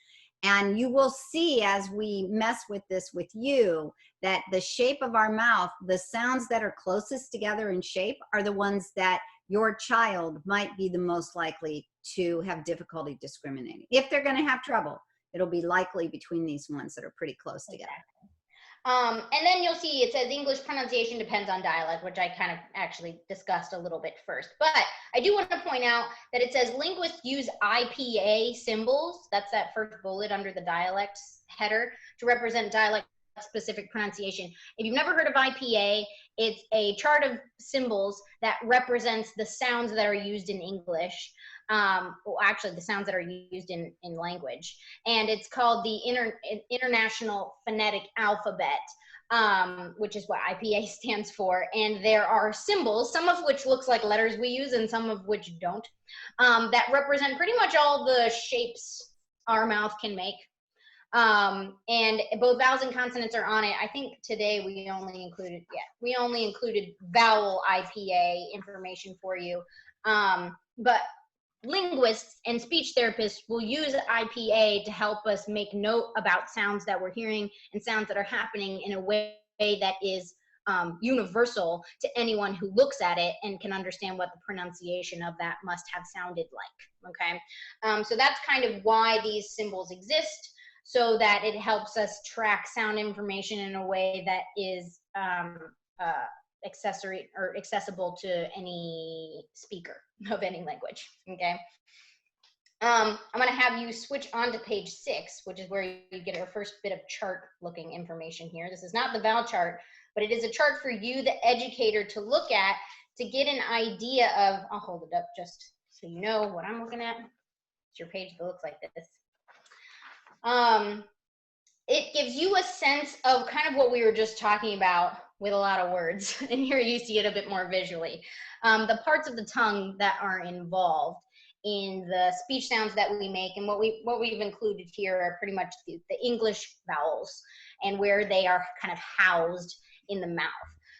Speaker 1: And you will see as we mess with this with you that the shape of our mouth, the sounds that are closest together in shape are the ones that your child might be the most likely to have difficulty discriminating. If they're going to have trouble, it'll be likely between these ones that are pretty close together.
Speaker 2: And then you'll see it says English pronunciation depends on dialect, which I kind of actually discussed a little bit first. But I do want to point out that it says linguists use IPA symbols, that's that first bullet under the dialects header, to represent dialect specific pronunciation. If you've never heard of IPA, it's a chart of symbols that represents the sounds that are used in English. Well, actually the sounds that are used in language. And it's called the International Phonetic Alphabet, which is what IPA stands for. And there are symbols, some of which looks like letters we use and some of which don't, that represent pretty much all the shapes our mouth can make. And both vowels and consonants are on it. I think today we only included vowel IPA information for you. But linguists and speech therapists will use IPA to help us make note about sounds that we're hearing and sounds that are happening in a way that is universal to anyone who looks at it and can understand what the pronunciation of that must have sounded like. Okay, so that's kind of why these symbols exist, so that it helps us track sound information in a way that is accessible to any speaker of any language. Okay. I'm going to have you switch on to page 6, which is where you get our first bit of chart looking information here. This is not the vowel chart, but it is a chart for you, the educator, to look at to get an idea of, I'll hold it up just so you know what I'm looking at. It's your page that looks like this. It gives you a sense of kind of what we were just talking about with a lot of words, and here you see it a bit more visually. The parts of the tongue that are involved in the speech sounds that we make, and what we've included here are pretty much the English vowels and where they are kind of housed in the mouth.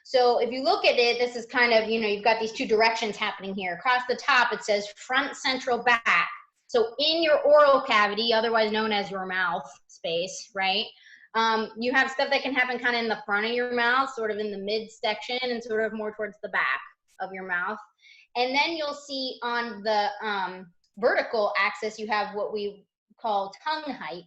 Speaker 2: So if you look at it, this is kind of, you've got these two directions happening here. Across the top, it says front, central, back. So in your oral cavity, otherwise known as your mouth space, right? You have stuff that can happen kind of in the front of your mouth, sort of in the midsection, and sort of more towards the back of your mouth. And then you'll see on the vertical axis, you have what we call tongue height.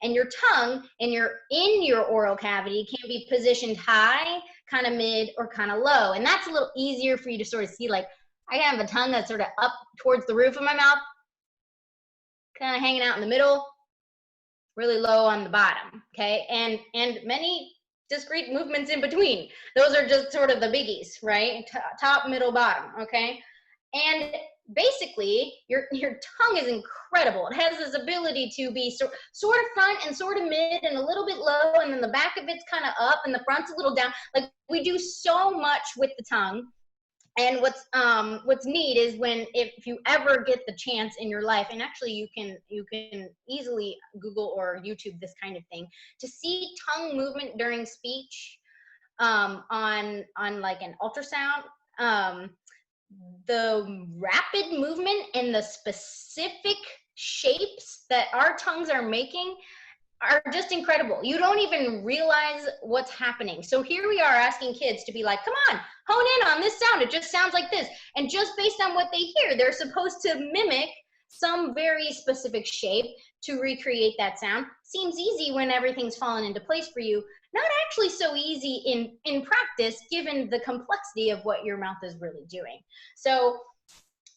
Speaker 2: And your tongue in your oral cavity can be positioned high, kind of mid, or kind of low. And that's a little easier for you to sort of see. Like, I have a tongue that's sort of up towards the roof of my mouth, kind of hanging out in the middle, really low on the bottom, okay? And many discrete movements in between. Those are just sort of the biggies, right? Top, middle, bottom, okay? And basically, your tongue is incredible. It has this ability to be sort of front and sort of mid and a little bit low, and then the back of it's kind of up and the front's a little down. Like, we do so much with the tongue. And what's neat is if you ever get the chance in your life, and actually you can easily Google or YouTube this kind of thing, to see tongue movement during speech on like an ultrasound, the rapid movement and the specific shapes that our tongues are making are just incredible. You don't even realize what's happening. So here we are asking kids to be like, come on, hone in on this sound. It just sounds like this. And just based on what they hear, they're supposed to mimic some very specific shape to recreate that sound. Seems easy when everything's fallen into place for you. Not actually so easy in practice, given the complexity of what your mouth is really doing. So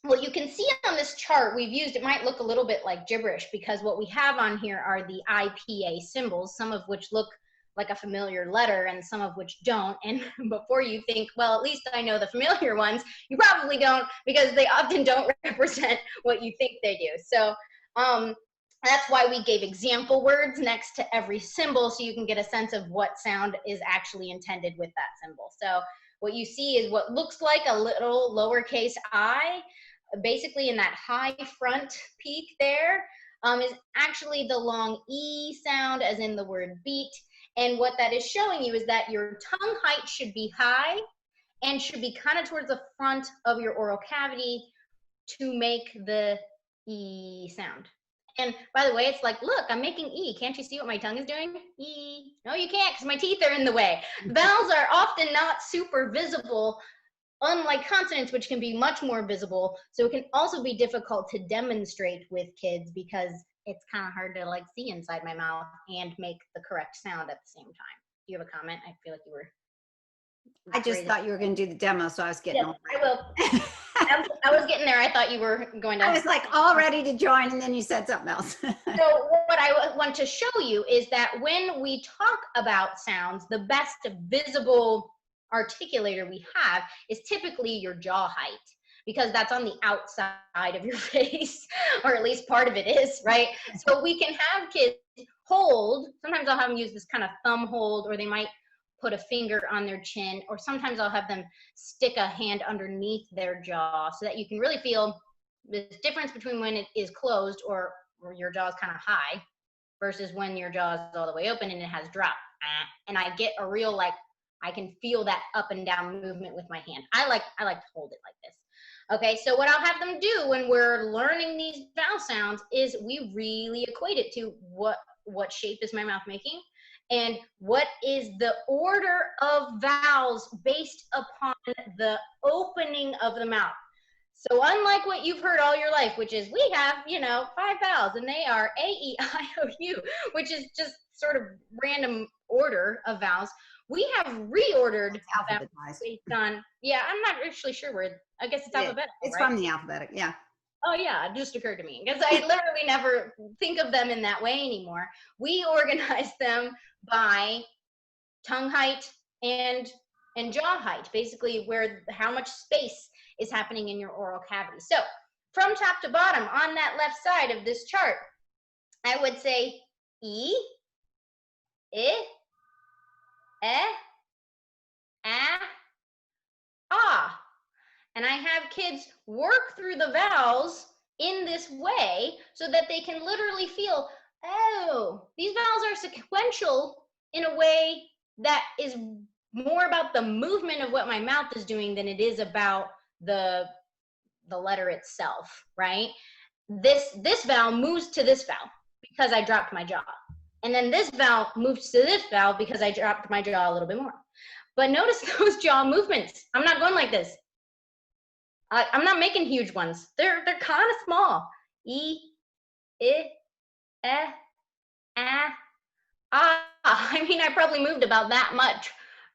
Speaker 2: what you can see on this chart we've used, it might look a little bit like gibberish because what we have on here are the IPA symbols, some of which look like a familiar letter and some of which don't. And before you think, well, at least I know the familiar ones, you probably don't, because they often don't represent what you think they do. So that's why we gave example words next to every symbol so you can get a sense of what sound is actually intended with that symbol. So what you see is what looks like a little lowercase I, basically in that high front peak there, is actually the long E sound, as in the word beat. And what that is showing you is that your tongue height should be high and should be kind of towards the front of your oral cavity to make the E sound. And by the way, it's like, look, I'm making E. Can't you see what my tongue is doing? E. No, you can't, because my teeth are in the way. Vowels are often not super visible, unlike consonants, which can be much more visible. So it can also be difficult to demonstrate with kids because it's kind of hard to like see inside my mouth and make the correct sound at the same time. Do you have a comment? I feel like you were.
Speaker 1: I just thought you were going to do the demo, so I was getting.
Speaker 2: Yes, I will. I was getting there. I thought you were going to.
Speaker 1: I was like all ready to join, and then you said something else.
Speaker 2: So what I want to show you is that when we talk about sounds, the best visible articulator we have is typically your jaw height, because that's on the outside of your face, or at least part of it is, right? So we can have kids hold, sometimes I'll have them use this kind of thumb hold, or they might put a finger on their chin, or sometimes I'll have them stick a hand underneath their jaw so that you can really feel the difference between when it is closed or your jaw is kind of high versus when your jaw is all the way open and it has drop. And I get a real, like, I can feel that up and down movement with my hand. I like to hold it like this. Okay, so what I'll have them do when we're learning these vowel sounds is we really equate it to what shape is my mouth making and what is the order of vowels based upon the opening of the mouth. So unlike what you've heard all your life, which is we have, 5 vowels and they are A, E, I, O, U, which is just sort of random order of vowels. We have reordered vowels based on, I'm not actually sure where, I guess it's alphabetical,
Speaker 1: It's
Speaker 2: right?
Speaker 1: from the alphabetic, yeah.
Speaker 2: Oh yeah, it just occurred to me because I literally never think of them in that way anymore. We organize them by tongue height and jaw height, basically how much space is happening in your oral cavity. So from top to bottom on that left side of this chart, I would say E, I, ah. And I have kids work through the vowels in this way so that they can literally feel, oh, these vowels are sequential in a way that is more about the movement of what my mouth is doing than it is about the letter itself, right? This vowel moves to this vowel because I dropped my jaw. And then this vowel moves to this vowel because I dropped my jaw a little bit more. But notice those jaw movements. I'm not going like this. I'm not making huge ones. They're kind of small. E, I, ah. I mean, I probably moved about that much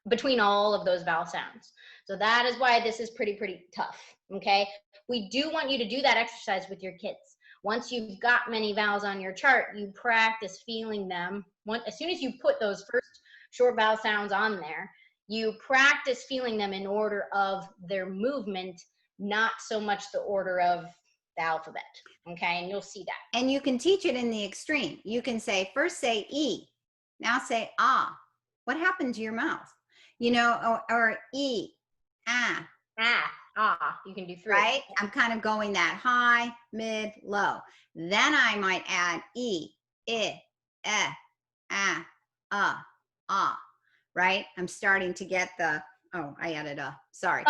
Speaker 2: between all of those vowel sounds. So that is why this is pretty tough, okay? We do want you to do that exercise with your kids. Once you've got many vowels on your chart, you practice feeling them. As soon as you put those first short vowel sounds on there, you practice feeling them in order of their movement, not so much the order of the alphabet, okay? And you'll see that.
Speaker 1: And you can teach it in the extreme. You can first say E, now say ah. What happened to your mouth? Or E, ah.
Speaker 2: You can do 3.
Speaker 1: Right? I'm kind of going that high, mid, low. Then I might add E, I, ah, right? I'm starting to get the Oh, I added a, sorry.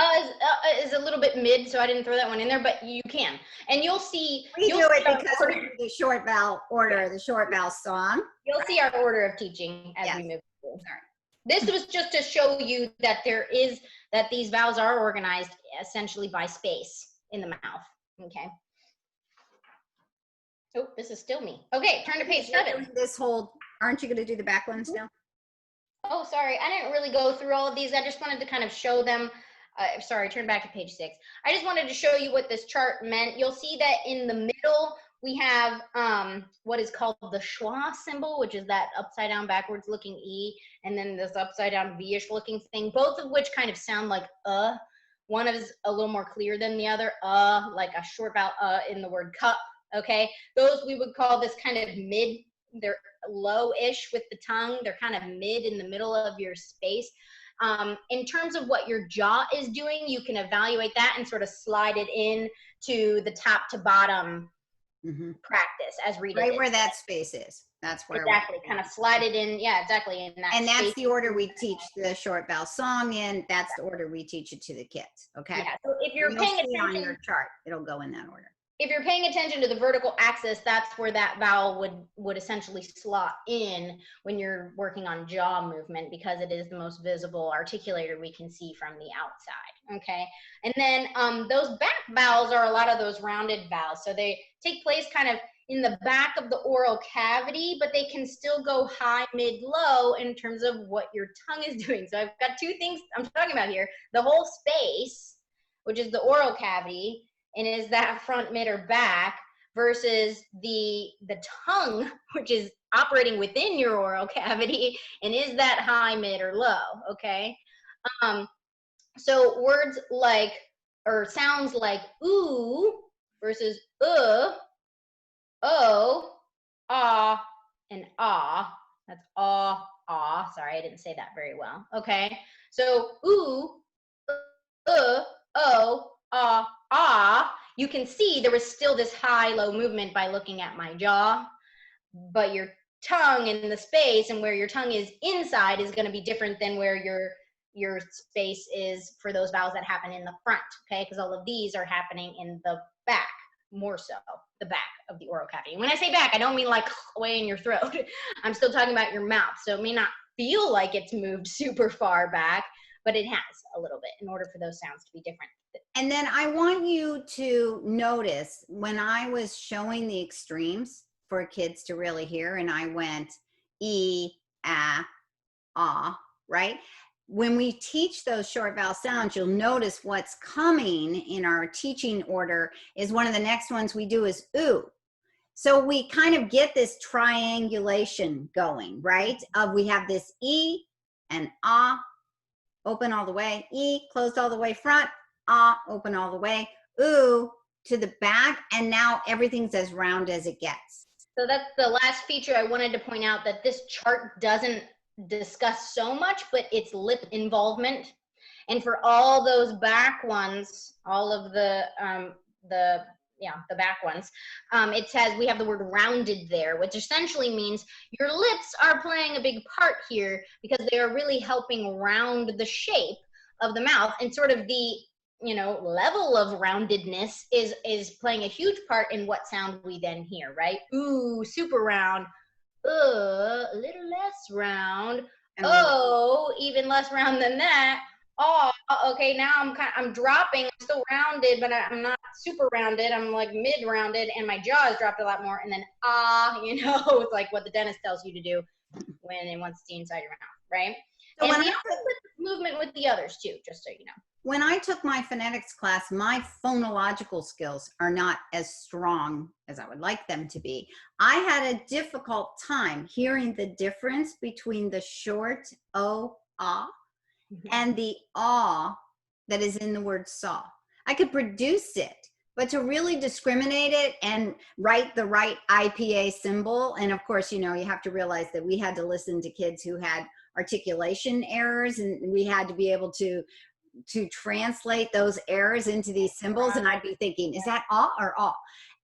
Speaker 2: Is a little bit mid, so I didn't throw that one in there, but you can. And you'll see.
Speaker 1: We do it because
Speaker 2: order,
Speaker 1: we do the short vowel order, the short vowel song.
Speaker 2: You'll see our order of teaching as we move through.
Speaker 1: Sorry.
Speaker 2: This was just to show you that that these vowels are organized essentially by space in the mouth. Okay. Oh, this is still me. Okay, turn to page 7.
Speaker 1: This whole, aren't you going to do the back ones now?
Speaker 2: Oh, sorry. I didn't really go through all of these. I just wanted to kind of show them. Sorry, turn back to page 6. I just wanted to show you what this chart meant. You'll see that in the middle, we have what is called the schwa symbol, which is that upside down backwards looking E, and then this upside down V-ish looking thing, both of which kind of sound like One is a little more clear than the other, like a short vowel in the word cup, okay? Those we would call this kind of mid, they're low-ish with the tongue. They're kind of mid in the middle of your space. In terms of what your jaw is doing, you can evaluate that and sort of slide it in to the top to bottom practice as Rita
Speaker 1: right
Speaker 2: did.
Speaker 1: Where that space is. That's where
Speaker 2: exactly kind of slide it in. Yeah, exactly. In that
Speaker 1: and that's
Speaker 2: space.
Speaker 1: the order we teach the short vowel song in. That's the order we teach it to the kids. Okay.
Speaker 2: Yeah. So if you're paying attention
Speaker 1: on your chart, it'll go in that order.
Speaker 2: If you're paying attention to the vertical axis, that's where that vowel would essentially slot in when you're working on jaw movement, because it is the most visible articulator we can see from the outside, okay? And then those back vowels are a lot of those rounded vowels. So they take place kind of in the back of the oral cavity, but they can still go high, mid, low in terms of what your tongue is doing. So I've got two things I'm talking about here. The whole space, which is the oral cavity, and is that front, mid, or back, versus the tongue, which is operating within your oral cavity, and is that high, mid, or low, okay? So words like, or sounds like ooh versus oh, ah, and ah. That's ah. Sorry, I didn't say that very well, okay? So ooh, oh, ah, you can see there was still this high-low movement by looking at my jaw, but your tongue in the space and where your tongue is inside is going to be different than where your space is for those vowels that happen in the front, okay? Because all of these are happening in the back, more so, the back of the oral cavity. And when I say back, I don't mean like way in your throat. I'm still talking about your mouth, so it may not feel like it's moved super far back, but it has a little bit in order for those sounds to be different.
Speaker 1: And then I want you to notice when I was showing the extremes for kids to really hear, and I went E, ah, right? When we teach those short vowel sounds, you'll notice what's coming in our teaching order is one of the next ones we do is ooh. So we kind of get this triangulation going, right? We have this E and ah, open all the way, E, closed all the way front, ah, open all the way, ooh, to the back, and now everything's as round as it gets.
Speaker 2: So that's the last feature I wanted to point out, that this chart doesn't discuss so much, but it's lip involvement. And for all those back ones, all of the back ones, it says we have the word rounded there, which essentially means your lips are playing a big part here because they are really helping round the shape of the mouth, and sort of the level of roundedness is playing a huge part in what sound we then hear, right? Ooh, super round. A little less round. Oh, even less round than that. Oh, okay, now I'm dropping. I'm still rounded, but I'm not super rounded. I'm like mid-rounded, and my jaw is dropped a lot more. And then it's like what the dentist tells you to do when it wants to see inside your mouth, right? So and the movement with the others too, just so you know.
Speaker 1: When I took my phonetics class, my phonological skills are not as strong as I would like them to be. I had a difficult time hearing the difference between the short O, ah, and the ah that is in the word saw. I could produce it, but to really discriminate it and write the right IPA symbol, and of course, you have to realize that we had to listen to kids who had articulation errors, and we had to be able to translate those errors into these symbols, and I'd be thinking, is that ah or ah?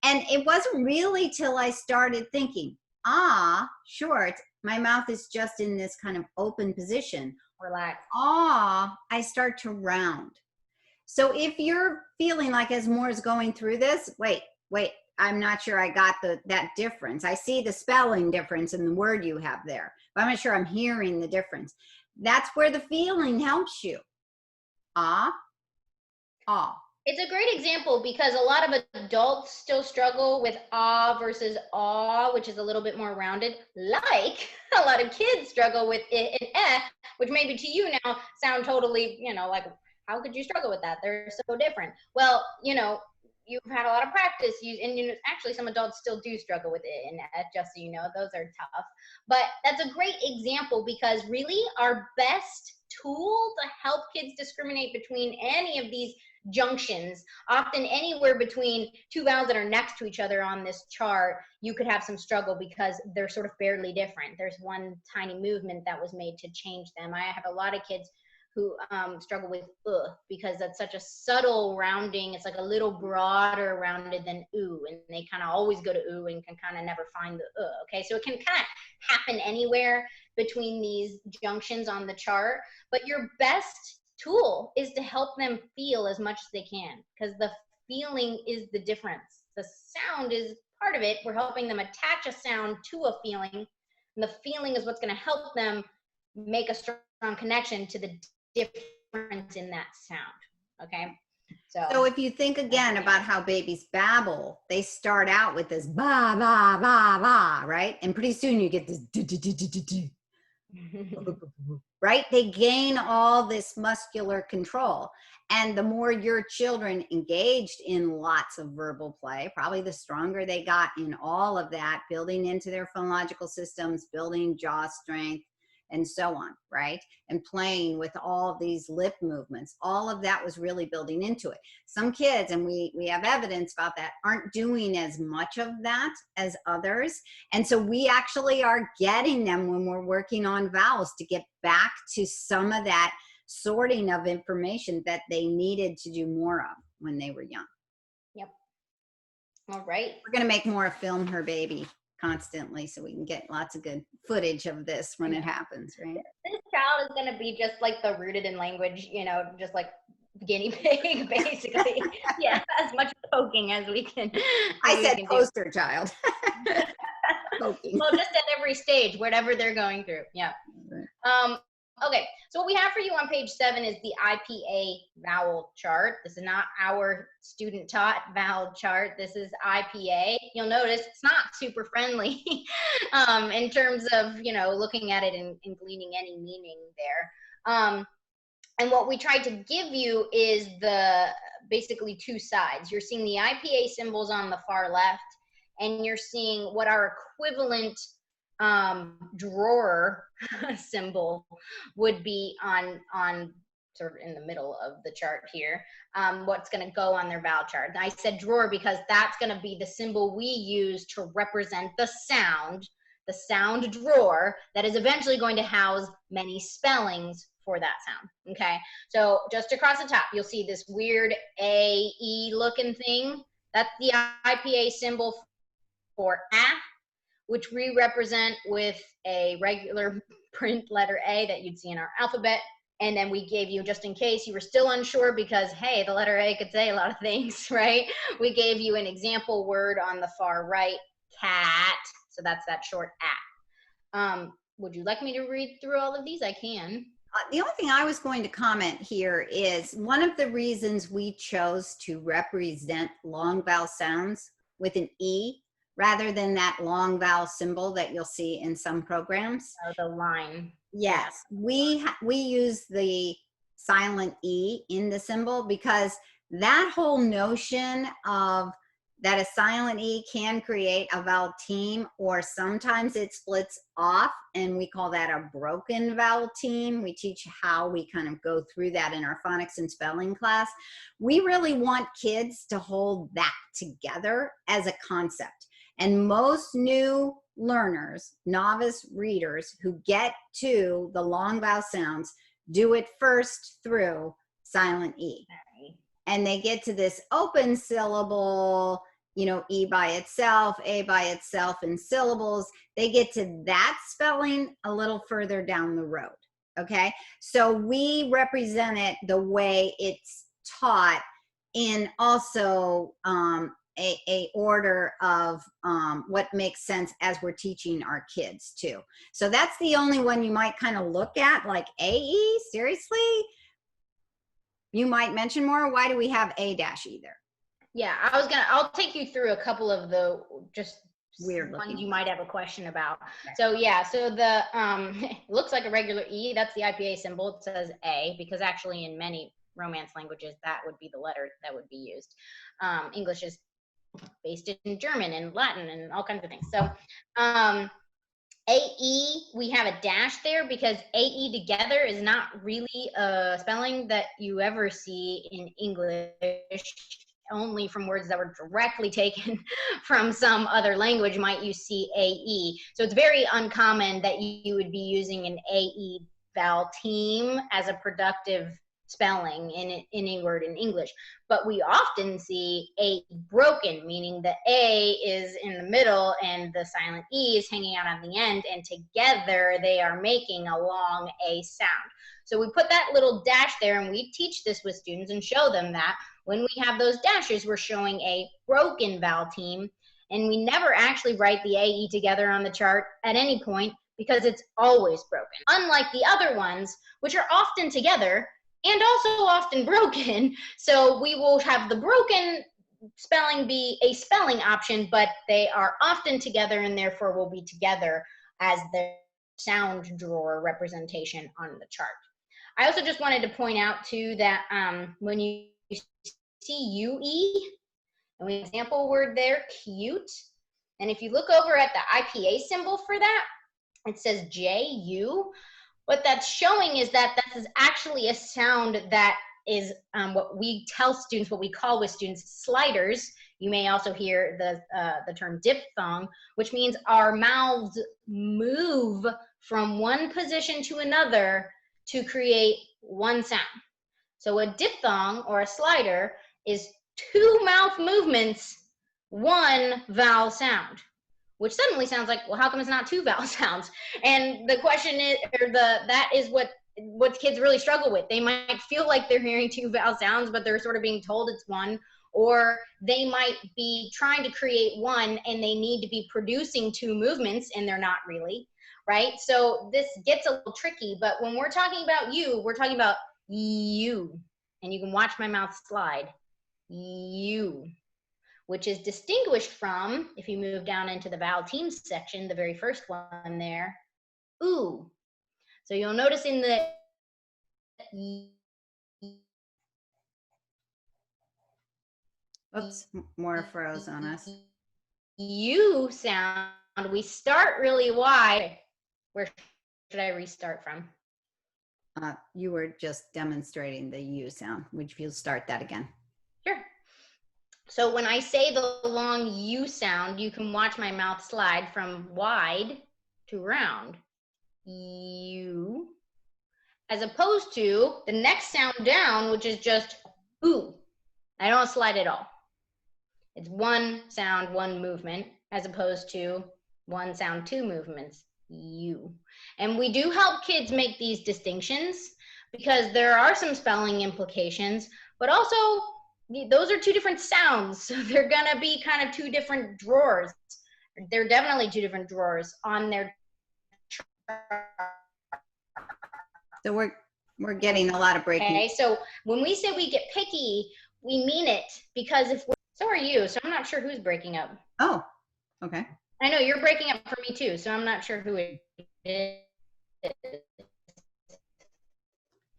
Speaker 1: And it wasn't really till I started thinking, ah, short, my mouth is just in this kind of open position.
Speaker 2: Relax.
Speaker 1: Ah, I start to round. So if you're feeling like as more is going through this, wait, I'm not sure I got that difference. I see the spelling difference in the word you have there, but I'm not sure I'm hearing the difference. That's where the feeling helps you. Ah, ah.
Speaker 2: It's a great example because a lot of adults still struggle with ah versus ah, which is a little bit more rounded, like a lot of kids struggle with it and eh, which maybe to you now sound totally, like, how could you struggle with that? They're so different. Well, you've had a lot of practice, and actually some adults still do struggle with it and eh, just so you know, those are tough. But that's a great example because really our best tool to help kids discriminate between any of these junctions, often anywhere between two vowels that are next to each other on this chart, you could have some struggle because they're sort of barely different. There's one tiny movement that was made to change them. I have a lot of kids who struggle with because that's such a subtle rounding. It's like a little broader rounded than ooh, and they kind of always go to ooh and can kind of never find the okay, so it can kind of happen anywhere between these junctions on the chart, but your best tool is to help them feel as much as they can, because the feeling is the difference. The sound is part of it. We're helping them attach a sound to a feeling, and the feeling is what's going to help them make a strong connection to the difference in that sound. Okay,
Speaker 1: so if you think again about how babies babble, they start out with this ba ba ba ba, right? And pretty soon you get this do, do, do, do, do, do. Right? They gain all this muscular control. And the more your children engaged in lots of verbal play, probably the stronger they got in all of that, building into their phonological systems, building jaw strength, and so on, right? And playing with all of these lip movements. All of that was really building into it. Some kids, and we have evidence about that, aren't doing as much of that as others. And so we actually are getting them when we're working on vowels to get back to some of that sorting of information that they needed to do more of when they were young.
Speaker 2: Yep. All right.
Speaker 1: We're going to make more of Film Her Baby constantly so we can get lots of good footage of this when it happens, right?
Speaker 2: This child is going to be just like the rooted in language, just like guinea pig, basically. Yeah, as much poking as we can.
Speaker 1: I said poster child. Poking.
Speaker 2: Well, just at every stage, whatever they're going through. Yeah. Okay, so what we have for you on page 7 is the IPA vowel chart. This is not our student taught vowel chart. This is IPA. You'll notice it's not super friendly in terms of, looking at it and gleaning any meaning there. And what we tried to give you is the basically two sides. You're seeing the IPA symbols on the far left, and you're seeing what our equivalent drawer symbol would be on sort of in the middle of the chart here, what's going to go on their vowel chart. And I said drawer because that's going to be the symbol we use to represent the sound drawer that is eventually going to house many spellings for that sound. Okay, so just across the top you'll see this weird A-E looking thing. That's the IPA symbol for A, which we represent with a regular print letter A that you'd see in our alphabet. And then we gave you, just in case you were still unsure, because, hey, the letter A could say a lot of things, right? We gave you an example word on the far right, cat. So that's that short A. Would you like me to read through all of these? I can.
Speaker 1: The only thing I was going to comment here is one of the reasons we chose to represent long vowel sounds with an E rather than that long vowel symbol that you'll see in some programs.
Speaker 2: Oh, the line.
Speaker 1: Yes, we use the silent E in the symbol because that whole notion of that a silent E can create a vowel team, or sometimes it splits off, and we call that a broken vowel team. We teach how we kind of go through that in our phonics and spelling class. We really want kids to hold that together as a concept. And most new learners, novice readers who get to the long vowel sounds do it first through silent E. And they get to this open syllable you know, E by itself, A by itself in syllables. They get to that spelling a little further down the road. Okay. So we represent it the way it's taught in also a order of what makes sense as we're teaching our kids too. So that's the only one you might kind of look at, like AE, seriously? You might mention more. Why do we have A dash either?
Speaker 2: Yeah, I'll take you through a couple of the just
Speaker 1: Weird
Speaker 2: ones
Speaker 1: looking
Speaker 2: you might have a question about.
Speaker 1: Right.
Speaker 2: So yeah, so the it looks like a regular E, that's the IPA symbol. It says A because actually in many Romance languages that would be the letter that would be used. English is based in German and Latin and all kinds of things. So AE, we have a dash there because AE together is not really a spelling that you ever see in English, only from words that were directly taken from some other language might you see AE. So it's very uncommon that you would be using an AE vowel team as a productive spelling in a word in English. But we often see A broken, meaning the A is in the middle and the silent E is hanging out on the end, and together they are making a long A sound. So we put that little dash there, and we teach this with students and show them that when we have those dashes, we're showing a broken vowel team, and we never actually write the AE together on the chart at any point because it's always broken. Unlike the other ones, which are often together, and also often broken. So we will have the broken spelling be a spelling option, but they are often together and therefore will be together as their sound drawer representation on the chart. I also just wanted to point out too that when you see UE, and we have an example word there, cute. And if you look over at the IPA symbol for that, it says JU. What that's showing is that this is actually a sound that is what we tell students, what we call with students sliders. You may also hear the term diphthong, which means our mouths move from one position to another to create one sound. So a diphthong or a slider is two mouth movements, one vowel sound, which suddenly sounds like, well, how come it's not two vowel sounds? And the question is, or that is what kids really struggle with. They might feel like they're hearing two vowel sounds, but they're sort of being told it's one, or they might be trying to create one and they need to be producing two movements and they're not really, right? So this gets a little tricky, but when we're talking about you, we're talking about you, and you can watch my mouth slide, you, which is distinguished from, if you move down into the vowel teams section, the very first one there, ooh. So you'll notice in the
Speaker 1: Oops, more froze on us.
Speaker 2: U sound, we start really wide. Where should I restart from?
Speaker 1: You were just demonstrating the U sound. Would you start that again?
Speaker 2: Sure. So when I say the long U sound, you can watch my mouth slide from wide to round. U. As opposed to the next sound down, which is just ooh. I don't slide at all. It's one sound, one movement, as opposed to one sound, two movements, you. And we do help kids make these distinctions because there are some spelling implications, but also those are two different sounds. So they're gonna be kind of two different drawers. They're definitely two different drawers on their
Speaker 1: So we're getting a lot of breaking.
Speaker 2: Okay, so when we say we get picky, we mean it, because if we're, so are you, so I'm not sure who's breaking up.
Speaker 1: Oh, okay.
Speaker 2: I know you're breaking up for me too, so I'm not sure who it is.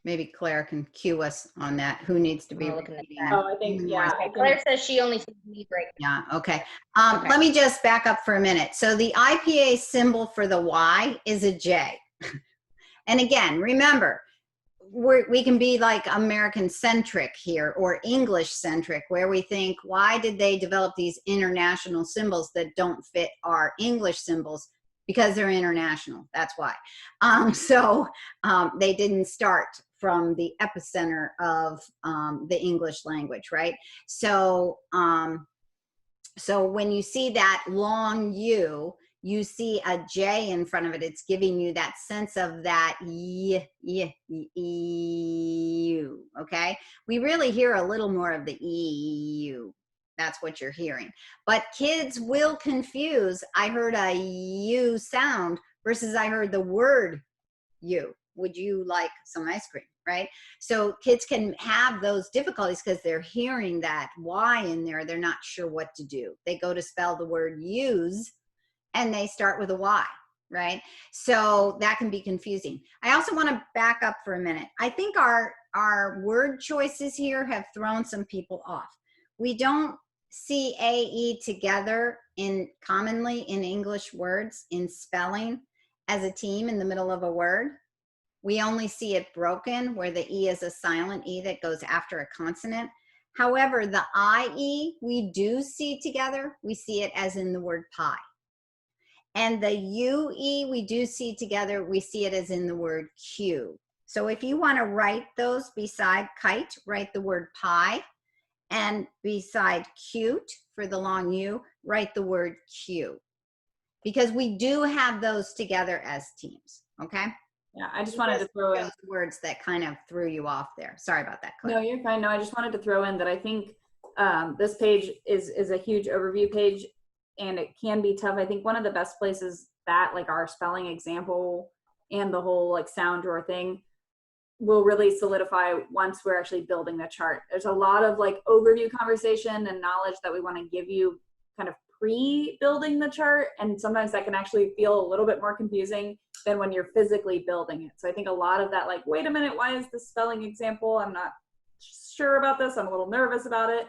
Speaker 1: Maybe Claire can cue us on that. Who needs to be?
Speaker 3: Oh, I think, yeah.
Speaker 2: Claire says she only sees me break.
Speaker 1: Yeah, okay.
Speaker 2: Okay.
Speaker 1: Let me just back up for a minute. So the IPA symbol for the Y is a J. And again, remember, we can be like American centric here or English centric, where we think, why did they develop these international symbols that don't fit our English symbols? Because they're international, that's why. They didn't start from the epicenter of the English language, right? So So when you see that long U, you see a J in front of it. It's giving you that sense of that U, okay? We really hear a little more of the EU. That's what you're hearing. But kids will confuse, I heard a U sound versus I heard the word you. Would you like some ice cream, right? So kids can have those difficulties because they're hearing that Y in there. They're not sure what to do. They go to spell the word use and they start with a Y, right? So that can be confusing. I also want to back up for a minute. I think our word choices here have thrown some people off. We don't see A, E together commonly in English words in spelling as a team in the middle of a word. We only see it broken where the E is a silent E that goes after a consonant. However, the IE we do see together. We see it as in the word pie. And the UE we do see together. We see it as in the word Q. So if you want to write those beside kite, write the word pie. And beside cute for the long U, write the word Q. Because we do have those together as teams, okay?
Speaker 3: Yeah, I just wanted to throw in
Speaker 1: words that kind of threw you off there. Sorry about that, Claire.
Speaker 3: No, you're fine. No, I just wanted to throw in that I think this page is a huge overview page, and it can be tough. I think one of the best places that like our spelling example and the whole like sound drawer thing will really solidify once we're actually building the chart. There's a lot of like overview conversation and knowledge that we want to give you kind of pre-building the chart, and sometimes that can actually feel a little bit more confusing than when you're physically building it. So I think a lot of that, like, wait a minute, why is this spelling example? I'm not sure about this. I'm a little nervous about it.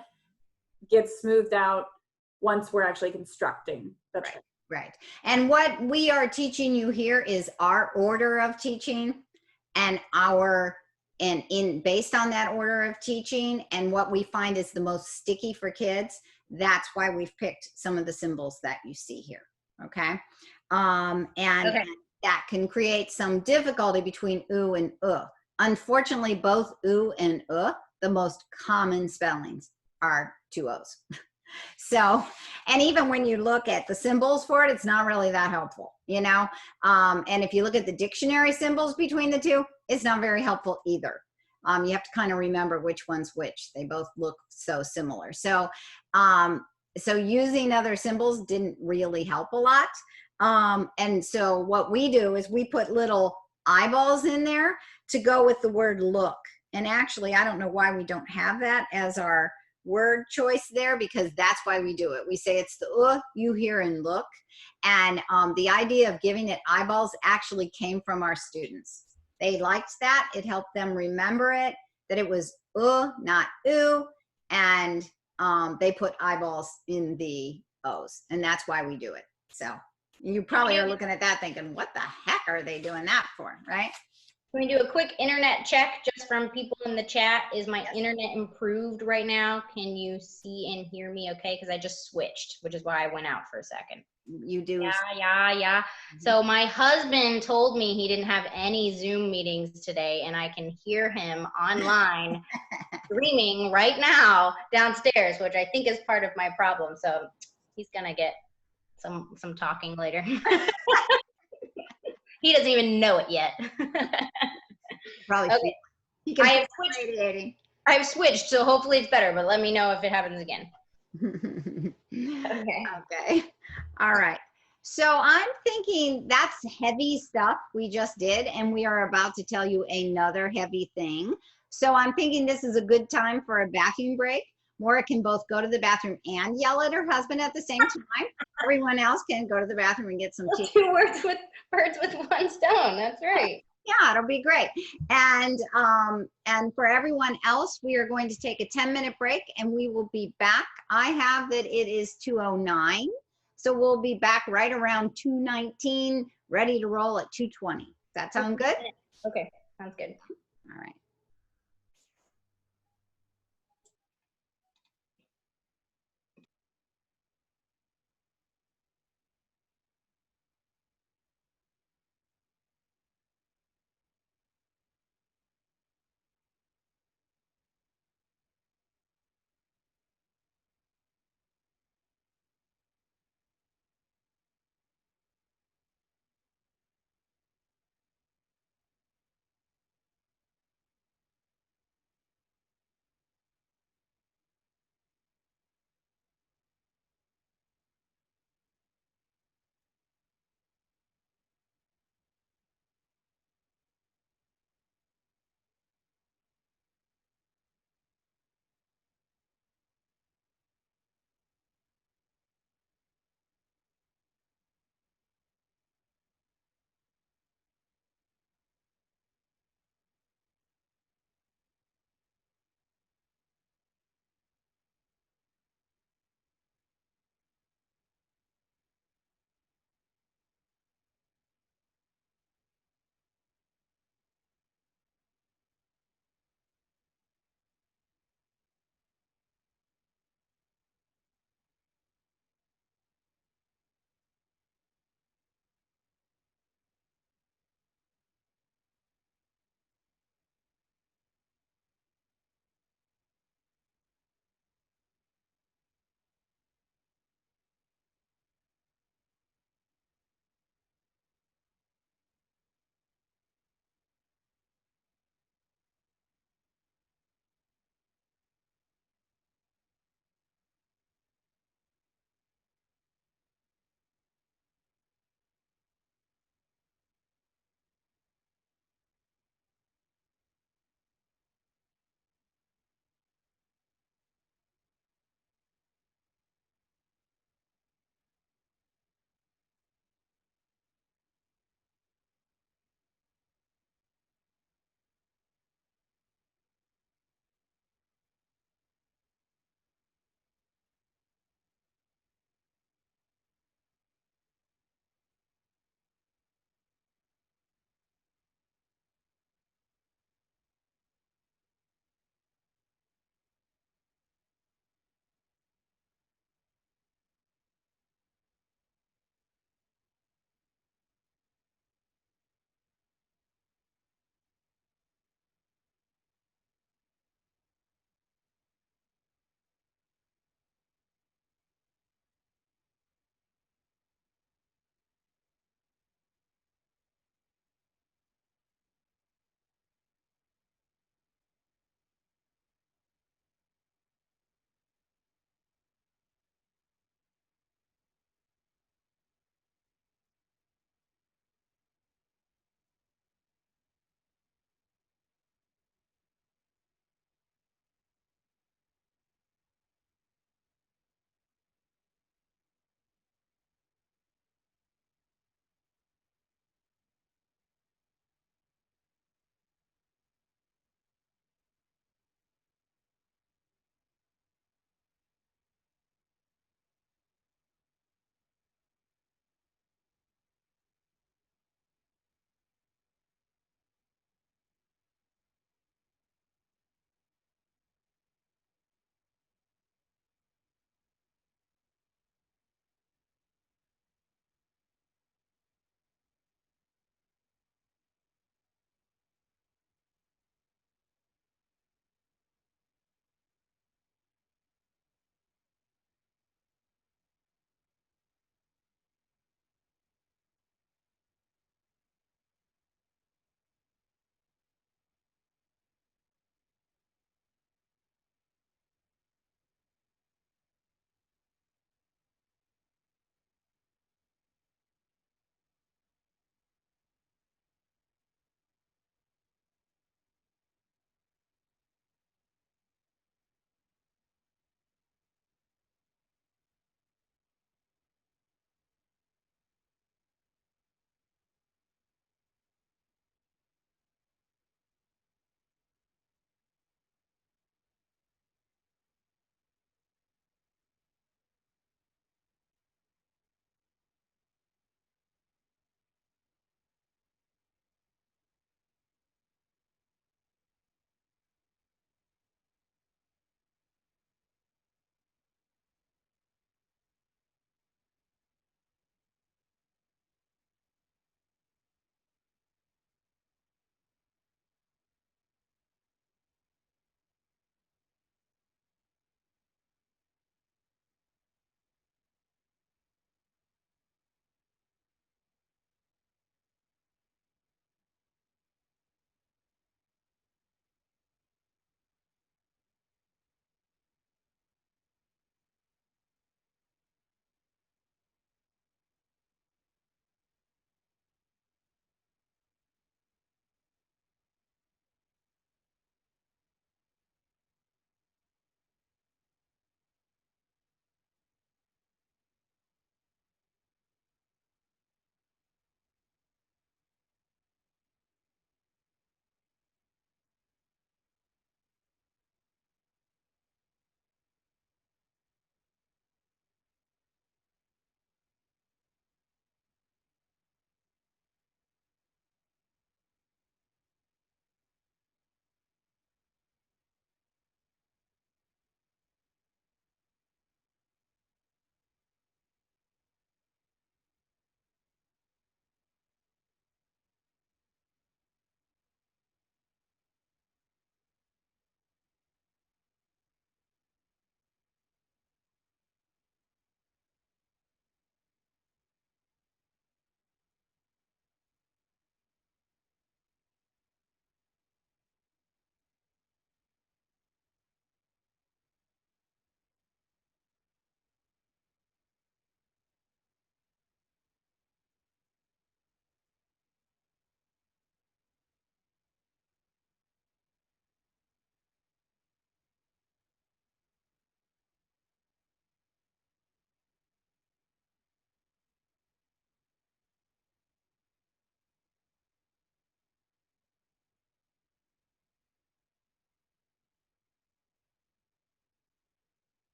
Speaker 3: Gets smoothed out once we're actually constructing the chart.
Speaker 1: Right. And what we are teaching you here is our order of teaching and based on that order of teaching and what we find is the most sticky for kids. That's why we've picked some of the symbols that you see here. Okay. And that can create some difficulty between oo and Unfortunately, both oo and the most common spellings are two O's. So, and even when you look at the symbols for it, it's not really that helpful, you know? And if you look at the dictionary symbols between the two, it's not very helpful either. You have to kind of remember which one's which. They both look so similar. So, so using other symbols didn't really help a lot. And so what we do is we put little eyeballs in there to go with the word look. And actually, I don't know why we don't have that as our word choice there, because that's why we do it. We say it's the you hear and look. And the idea of giving it eyeballs actually came from our students. They liked that. It helped them remember it, that it was not oo. And they put eyeballs in the O's. And that's why we do it. So you probably are looking at that thinking, what the heck are they doing that for, right?
Speaker 2: Can we do a quick internet check just from people in the chat? Is my internet improved right now? Can you see and hear me okay? Because I just switched, which is why I went out for a second.
Speaker 1: You do.
Speaker 2: Yeah. Mm-hmm. So my husband told me he didn't have any Zoom meetings today, and I can hear him online screaming right now downstairs, which I think is part of my problem. So he's gonna get some talking later. He doesn't even know it yet.
Speaker 1: Probably.
Speaker 2: Okay. I have switched, so hopefully it's better, but let me know if it happens again.
Speaker 1: Okay. All right. So I'm thinking that's heavy stuff we just did, and we are about to tell you another heavy thing. So I'm thinking this is a good time for a bathroom break. Maura can both go to the bathroom and yell at her husband at the same time. Everyone else can go to the bathroom and get some tea.
Speaker 2: Two birds with one stone. That's right.
Speaker 1: Yeah, it'll be great. And for everyone else, we are going to take a 10-minute break and we will be back. I have that it is 2:09. So we'll be back right around 2:19, ready to roll at 2:20. Does that sound good?
Speaker 2: Okay, sounds good.
Speaker 1: All right.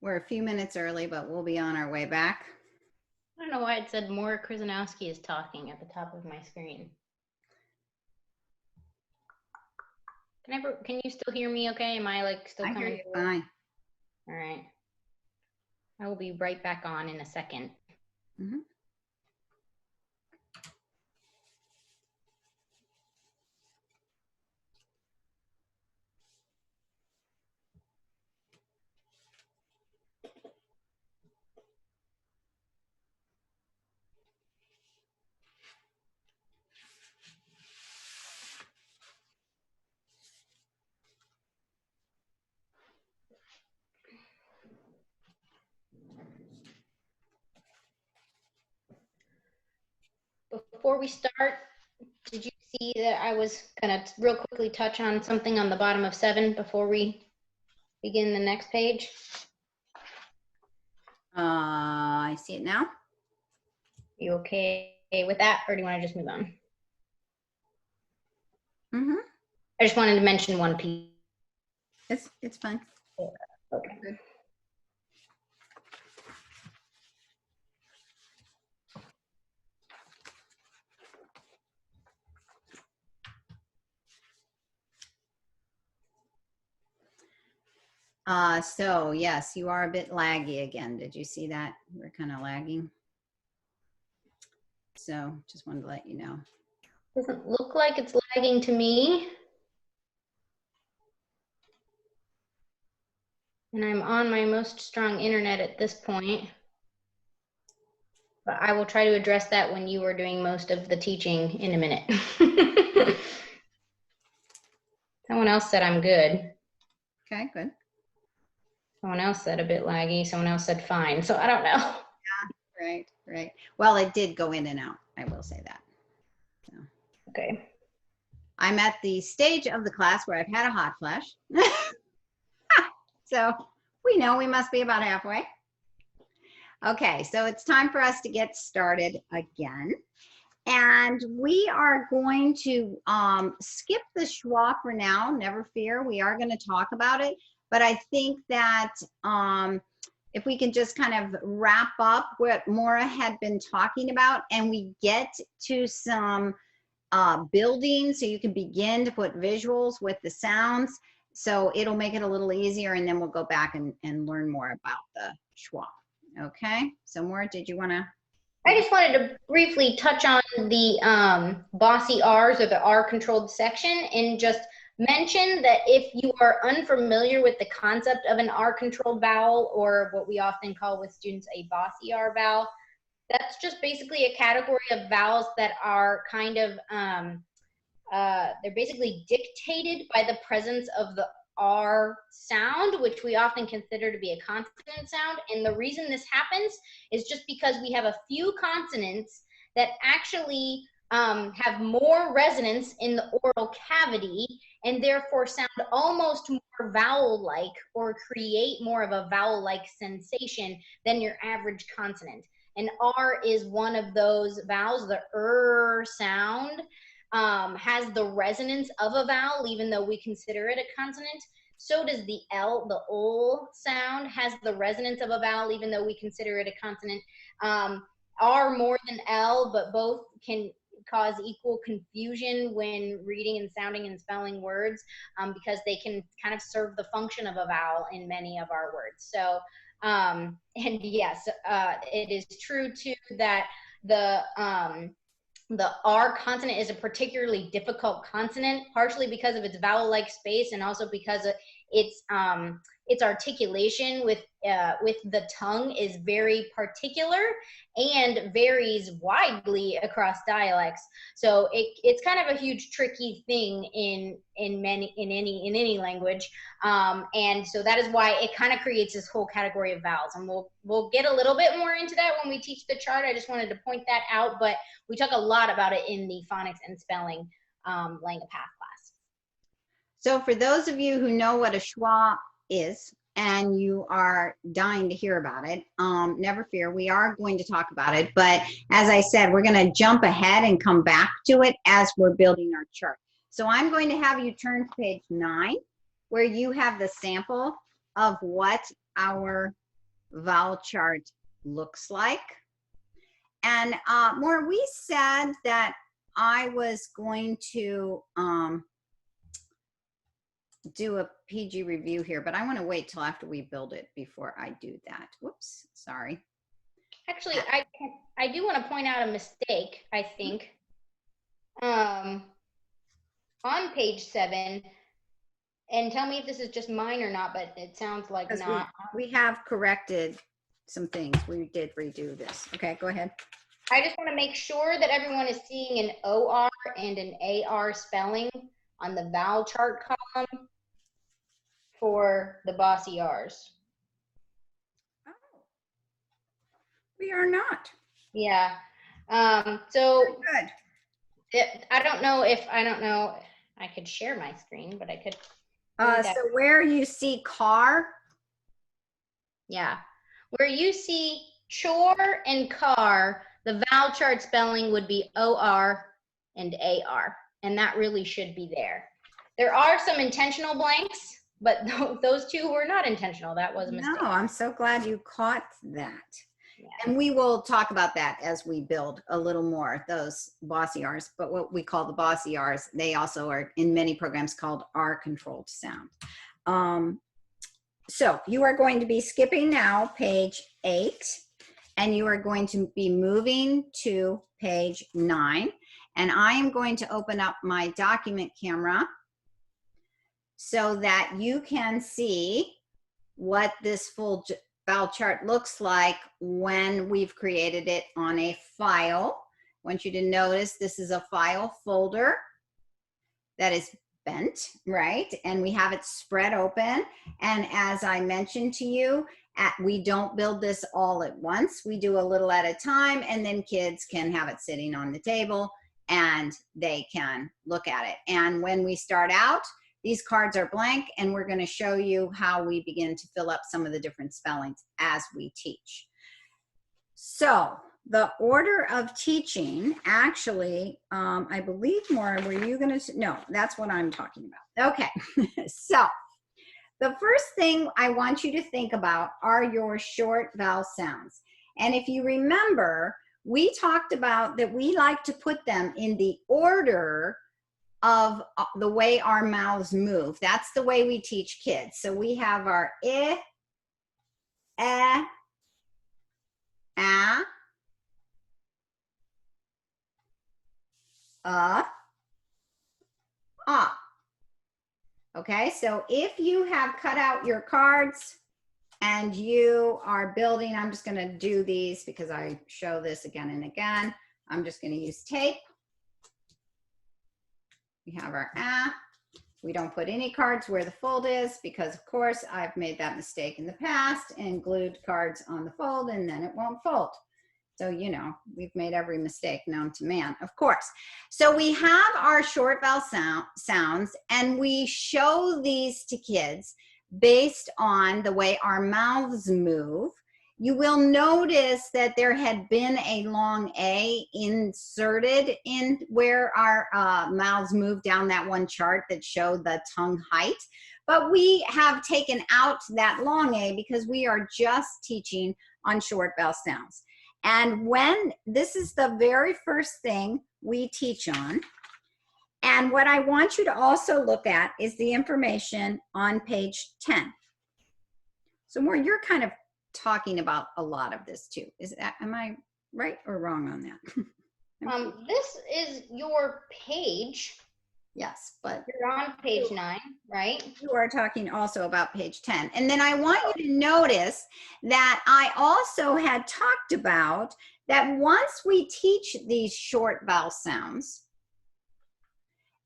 Speaker 1: We're a few minutes early, but we'll be on our way back.
Speaker 2: I don't know why it said Maura Krzyzanowski is talking at the top of my screen. Can you still hear me okay? Am I like still
Speaker 1: I hear
Speaker 2: coming
Speaker 1: you
Speaker 2: through?
Speaker 1: fine.
Speaker 2: All right. I will be right back on in a second.
Speaker 1: Mm-hmm.
Speaker 2: Before we start, did you see that I was gonna real quickly touch on something on the bottom of 7 before we begin the next page?
Speaker 1: I see it now.
Speaker 2: You okay with that, or do you want to just move on?
Speaker 1: Mm-hmm.
Speaker 2: I just wanted to mention one piece.
Speaker 1: It's fine.
Speaker 2: Okay.
Speaker 1: Good. So yes, you are a bit laggy again. Did you see that? We're kind of lagging. So just wanted to let you know.
Speaker 2: Doesn't look like it's lagging to me. And I'm on my most strong internet at this point. But I will try to address that when you are doing most of the teaching in a minute. Someone else said I'm good.
Speaker 1: Okay, good.
Speaker 2: Someone else said a bit laggy. Someone else said fine. So I don't know.
Speaker 1: Right, right. Well, it did go in and out. I will say that. So.
Speaker 2: Okay.
Speaker 1: I'm at the stage of the class where I've had a hot flash. So we know we must be about halfway. Okay, so it's time for us to get started again. And we are going to skip the schwa for now. Never fear, we are going to talk about it. But I think that if we can just kind of wrap up what Maura had been talking about and we get to some building so you can begin to put visuals with the sounds. So it'll make it a little easier, and then we'll go back and learn more about the schwa. Okay, so Maura, did you want to?
Speaker 2: I just wanted to briefly touch on the bossy R's, or the R-controlled section, and just mention that if you are unfamiliar with the concept of an R-controlled vowel, or what we often call with students a bossy R vowel, that's just basically a category of vowels that are kind of, they're basically dictated by the presence of the R sound, which we often consider to be a consonant sound. And the reason this happens is just because we have a few consonants that actually have more resonance in the oral cavity and therefore sound almost more vowel-like, or create more of a vowel-like sensation than your average consonant. And R is one of those vowels. The sound has the resonance of a vowel, even though we consider it a consonant. So does the L, the ol sound, has the resonance of a vowel, even though we consider it a consonant. R more than L, but both can cause equal confusion when reading and sounding and spelling words, because they can kind of serve the function of a vowel in many of our words. So, and yes, it is true too that the R consonant is a particularly difficult consonant, partially because of its vowel-like space, and also because of its articulation with the tongue is very particular and varies widely across dialects. So it's kind of a huge tricky thing in any language, and so that is why it kind of creates this whole category of vowels. And we'll get a little bit more into that when we teach the chart. I just wanted to point that out, but we talk a lot about it in the phonics and spelling Lang Path class.
Speaker 1: So for those of you who know what a schwa is and you are dying to hear about it, never fear, we are going to talk about it. But as I said, we're going to jump ahead and come back to it as we're building our chart. So I'm going to have you turn to page 9, where you have the sample of what our vowel chart looks like. And Maura, we said that I was going to do a PG review here, but I want to wait till after we build it before I do that. Whoops, sorry.
Speaker 2: Actually, I do want to point out a mistake, I think. On page 7, and tell me if this is just mine or not, but it sounds like not.
Speaker 1: We have corrected some things. We did redo this. Okay, go ahead.
Speaker 2: I just want to make sure that everyone is seeing an OR and an AR spelling on the vowel chart column for the bossy R's.
Speaker 1: Oh, we are not.
Speaker 2: Yeah. So
Speaker 1: good.
Speaker 2: I don't know. I could share my screen, but I could.
Speaker 1: So where you see car.
Speaker 2: Yeah. Where you see chore and car, the vowel chart spelling would be OR and AR, and that really should be there. There are some intentional blanks, but those two were not intentional. That was a mistake.
Speaker 1: No, I'm so glad you caught that.
Speaker 2: Yeah.
Speaker 1: And we will talk about that as we build a little more, those bossy R's, but what we call the bossy R's, they also are in many programs called R-controlled sound. So you are going to be skipping now page 8, and you are going to be moving to page 9. And I am going to open up my document camera so that you can see what this full vowel chart looks like when we've created it on a file. I want you to notice this is a file folder that is bent, right? And we have it spread open. And as I mentioned to you, we don't build this all at once. We do a little at a time, and then kids can have it sitting on the table and they can look at it. And when we start out, these cards are blank, and we're going to show you how we begin to fill up some of the different spellings as we teach. So the order of teaching, actually, I believe, Maura, were you going to? No, that's what I'm talking about. Okay. So the first thing I want you to think about are your short vowel sounds. And if you remember, we talked about that we like to put them in the order of the way our mouths move. That's the way we teach kids. So we have our I, a, ah. Okay, so if you have cut out your cards and you are building, I'm just going to do these because I show this again and again. I'm just going to use tape. We have our ah. We don't put any cards where the fold is because, of course, I've made that mistake in the past and glued cards on the fold, and then it won't fold. So, you know, we've made every mistake known to man, of course. So we have our short vowel sounds, and we show these to kids based on the way our mouths move. You will notice that there had been a long A inserted in where our mouths moved down that one chart that showed the tongue height. But we have taken out that long A because we are just teaching on short vowel sounds. And when this is the very first thing we teach on. And what I want you to also look at is the information on page 10. So Maura, you're kind of talking about a lot of this too. Am I right or wrong on that?
Speaker 2: This is your page.
Speaker 1: Yes, but
Speaker 2: you're on page 9, right?
Speaker 1: You are talking also about page 10. And then I want you to notice that I also had talked about that once we teach these short vowel sounds,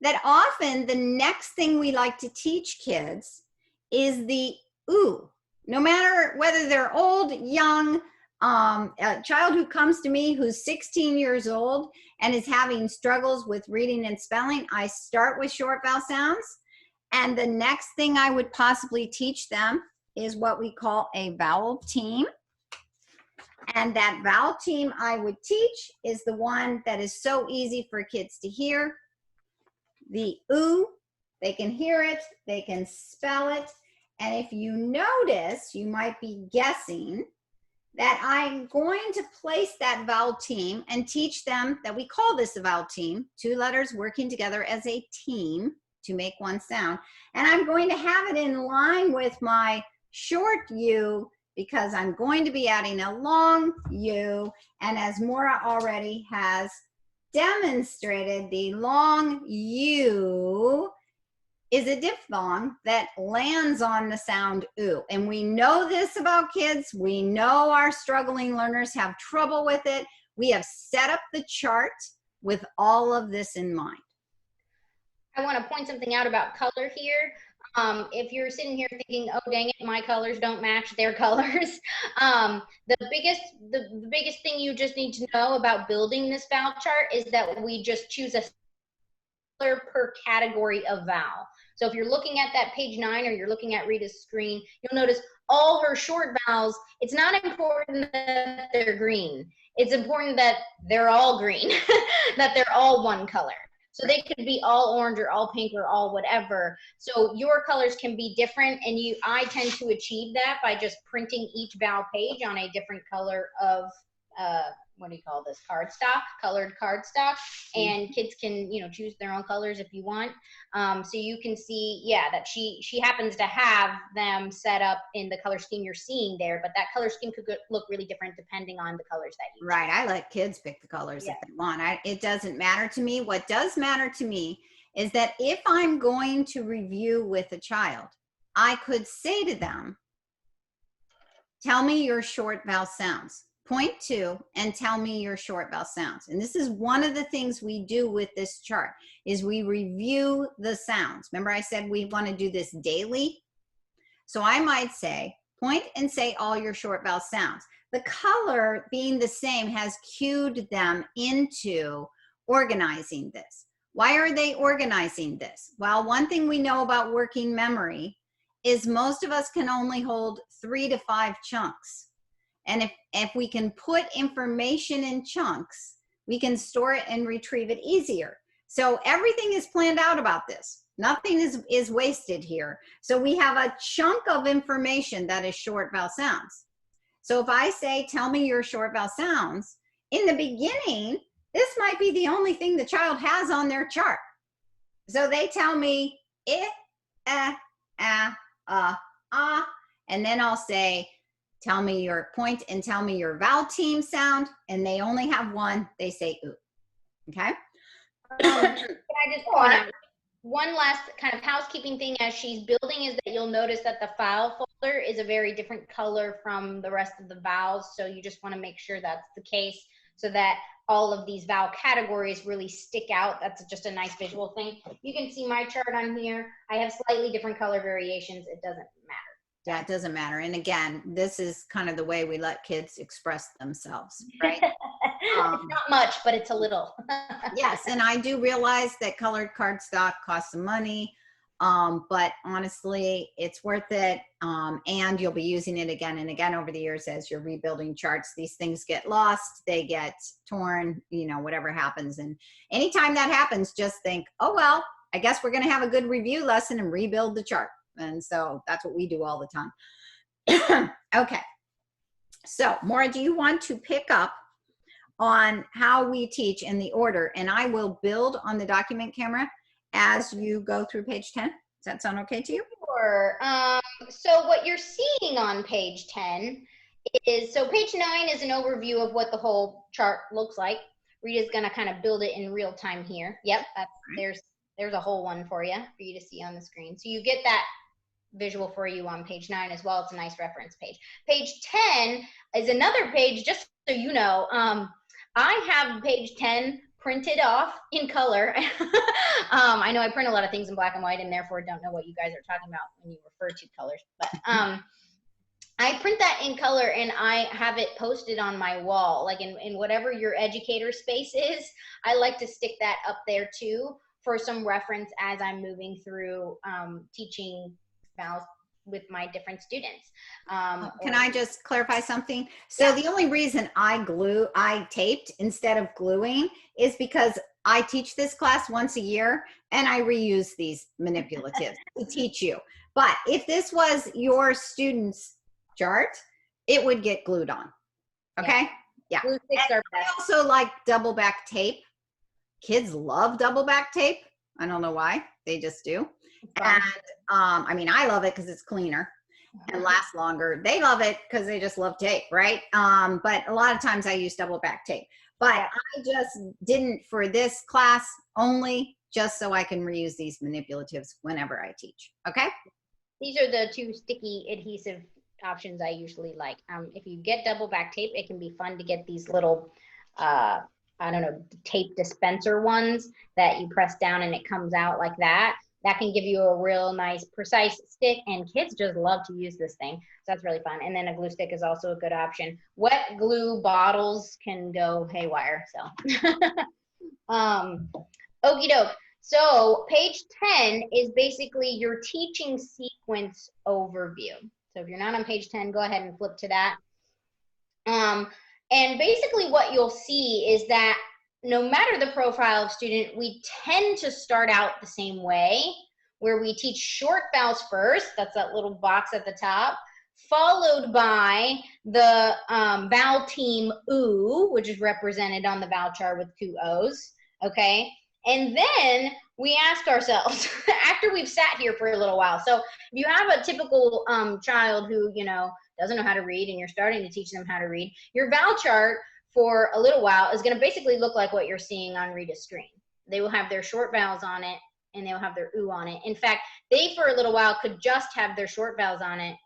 Speaker 1: that often the next thing we like to teach kids is the ooh. No matter whether they're old, young, a child who comes to me who's 16 years old and is having struggles with reading and spelling, I start with short vowel sounds. And the next thing I would possibly teach them is what we call a vowel team. And that vowel team I would teach is the one that is so easy for kids to hear. The ooh, they can hear it, they can spell it. And if you notice, you might be guessing that I'm going to place that vowel team and teach them that we call this a vowel team, 2 letters working together as a team to make one sound. And I'm going to have it in line with my short U because I'm going to be adding a long U. And as Maura already has demonstrated, the long U is a diphthong that lands on the sound oo. And we know this about kids. We know our struggling learners have trouble with it. We have set up the chart with all of this in mind.
Speaker 2: I want to point something out about color here. If you're sitting here thinking, oh, dang it, my colors don't match their colors. The biggest thing you just need to know about building this vowel chart is that we just choose a color per category of vowel. So if you're looking at that page 9 or you're looking at Rita's screen, you'll notice all her short vowels, it's not important that they're green. It's important that they're all green, that they're all one color. So they could be all orange or all pink or all whatever. So your colors can be different, and I tend to achieve that by just printing each vowel page on a different color of what do you call this, cardstock, colored cardstock, and kids can, you know, choose their own colors if you want. So you can see, yeah, that she happens to have them set up in the color scheme you're seeing there, but that color scheme could look really different depending on the colors that you
Speaker 1: Right, I let kids pick the colors if they want. It doesn't matter to me. What does matter to me is that if I'm going to review with a child, I could say to them, tell me your short vowel sounds. Point to and tell me your short vowel sounds. And this is one of the things we do with this chart is we review the sounds. Remember I said we want to do this daily? So I might say, point and say all your short vowel sounds. The color being the same has cued them into organizing this. Why are they organizing this? Well, one thing we know about working memory is most of us can only hold 3 to 5 chunks. And if we can put information in chunks, we can store it and retrieve it easier. So everything is planned out about this. Nothing is wasted here. So we have a chunk of information that is short vowel sounds. So if I say, tell me your short vowel sounds, in the beginning, this might be the only thing the child has on their chart. So they tell me, and then I'll say, tell me your point and tell me your vowel team sound, and they only have one, they say oo. Okay?
Speaker 2: Can I just point out one last kind of housekeeping thing as she's building is that you'll notice that the file folder is a very different color from the rest of the vowels, so you just want to make sure that's the case so that all of these vowel categories really stick out. That's just a nice visual thing. You can see my chart on here. I have slightly different color variations. It doesn't matter.
Speaker 1: Yeah, it doesn't matter. And again, this is kind of the way we let kids express themselves, right?
Speaker 2: It's not much, but it's a little.
Speaker 1: Yes, and I do realize that colored cardstock costs some money, but honestly, it's worth it. And you'll be using it again and again over the years as you're rebuilding charts. These things get lost, they get torn, you know, whatever happens. And anytime that happens, just think, oh, well, I guess we're going to have a good review lesson and rebuild the chart. And so that's what we do all the time. Okay. So Maura, do you want to pick up on how we teach in the order? And I will build on the document camera as you go through page 10. Does that sound okay to you?
Speaker 2: Sure. So what you're seeing on page 10 is, so page 9 is an overview of what the whole chart looks like. Rita's going to kind of build it in real time here. Yep, there's a whole one for you to see on the screen. So you get that visual for you on page 9 as well. It's a nice reference page. Page 10 is another page, just so you know. I have page 10 printed off in color. I know I print a lot of things in black and white and therefore don't know what you guys are talking about when you refer to colors, but I print that in color and I have it posted on my wall, like in whatever your educator space is. I like to stick that up there too for some reference as I'm moving through teaching vowels with my different students.
Speaker 1: Can I just clarify something? So the only reason I taped instead of gluing is because I teach this class once a year and I reuse these manipulatives to teach you. But if this was your student's chart, it would get glued on. Okay. Yeah.
Speaker 2: Glue sticks are
Speaker 1: I
Speaker 2: best.
Speaker 1: also like double back tape. Kids love double back tape. I don't know why. They just do.
Speaker 2: Fun.
Speaker 1: And I mean, I love it because it's cleaner and lasts longer. They love it because they just love tape, right? But a lot of times I use double back tape. But
Speaker 2: Yeah.
Speaker 1: I just didn't for this class only, just so I can reuse these manipulatives whenever I teach. Okay?
Speaker 2: These are the two sticky adhesive options I usually like. If you get double back tape, it can be fun to get these little, I don't know, tape dispenser ones that you press down and it comes out like that. That can give you a real nice, precise stick, and kids just love to use this thing. So that's really fun. And then a glue stick is also a good option. Wet glue bottles can go haywire. So, okie doke. So page 10 is basically your teaching sequence overview. So if you're not on page 10, go ahead and flip to that. And basically what you'll see is that no matter the profile of student, we tend to start out the same way, where we teach short vowels first. That's that little box at the top, followed by the vowel team OO, which is represented on the vowel chart with 2 O's, okay? And then we ask ourselves, after we've sat here for a little while, so if you have a typical child who, you know, doesn't know how to read and you're starting to teach them how to read, your vowel chart for a little while is going to basically look like what you're seeing on Rita's screen. They will have their short vowels on it and they'll have their OO on it. In fact, they for a little while could just have their short vowels on it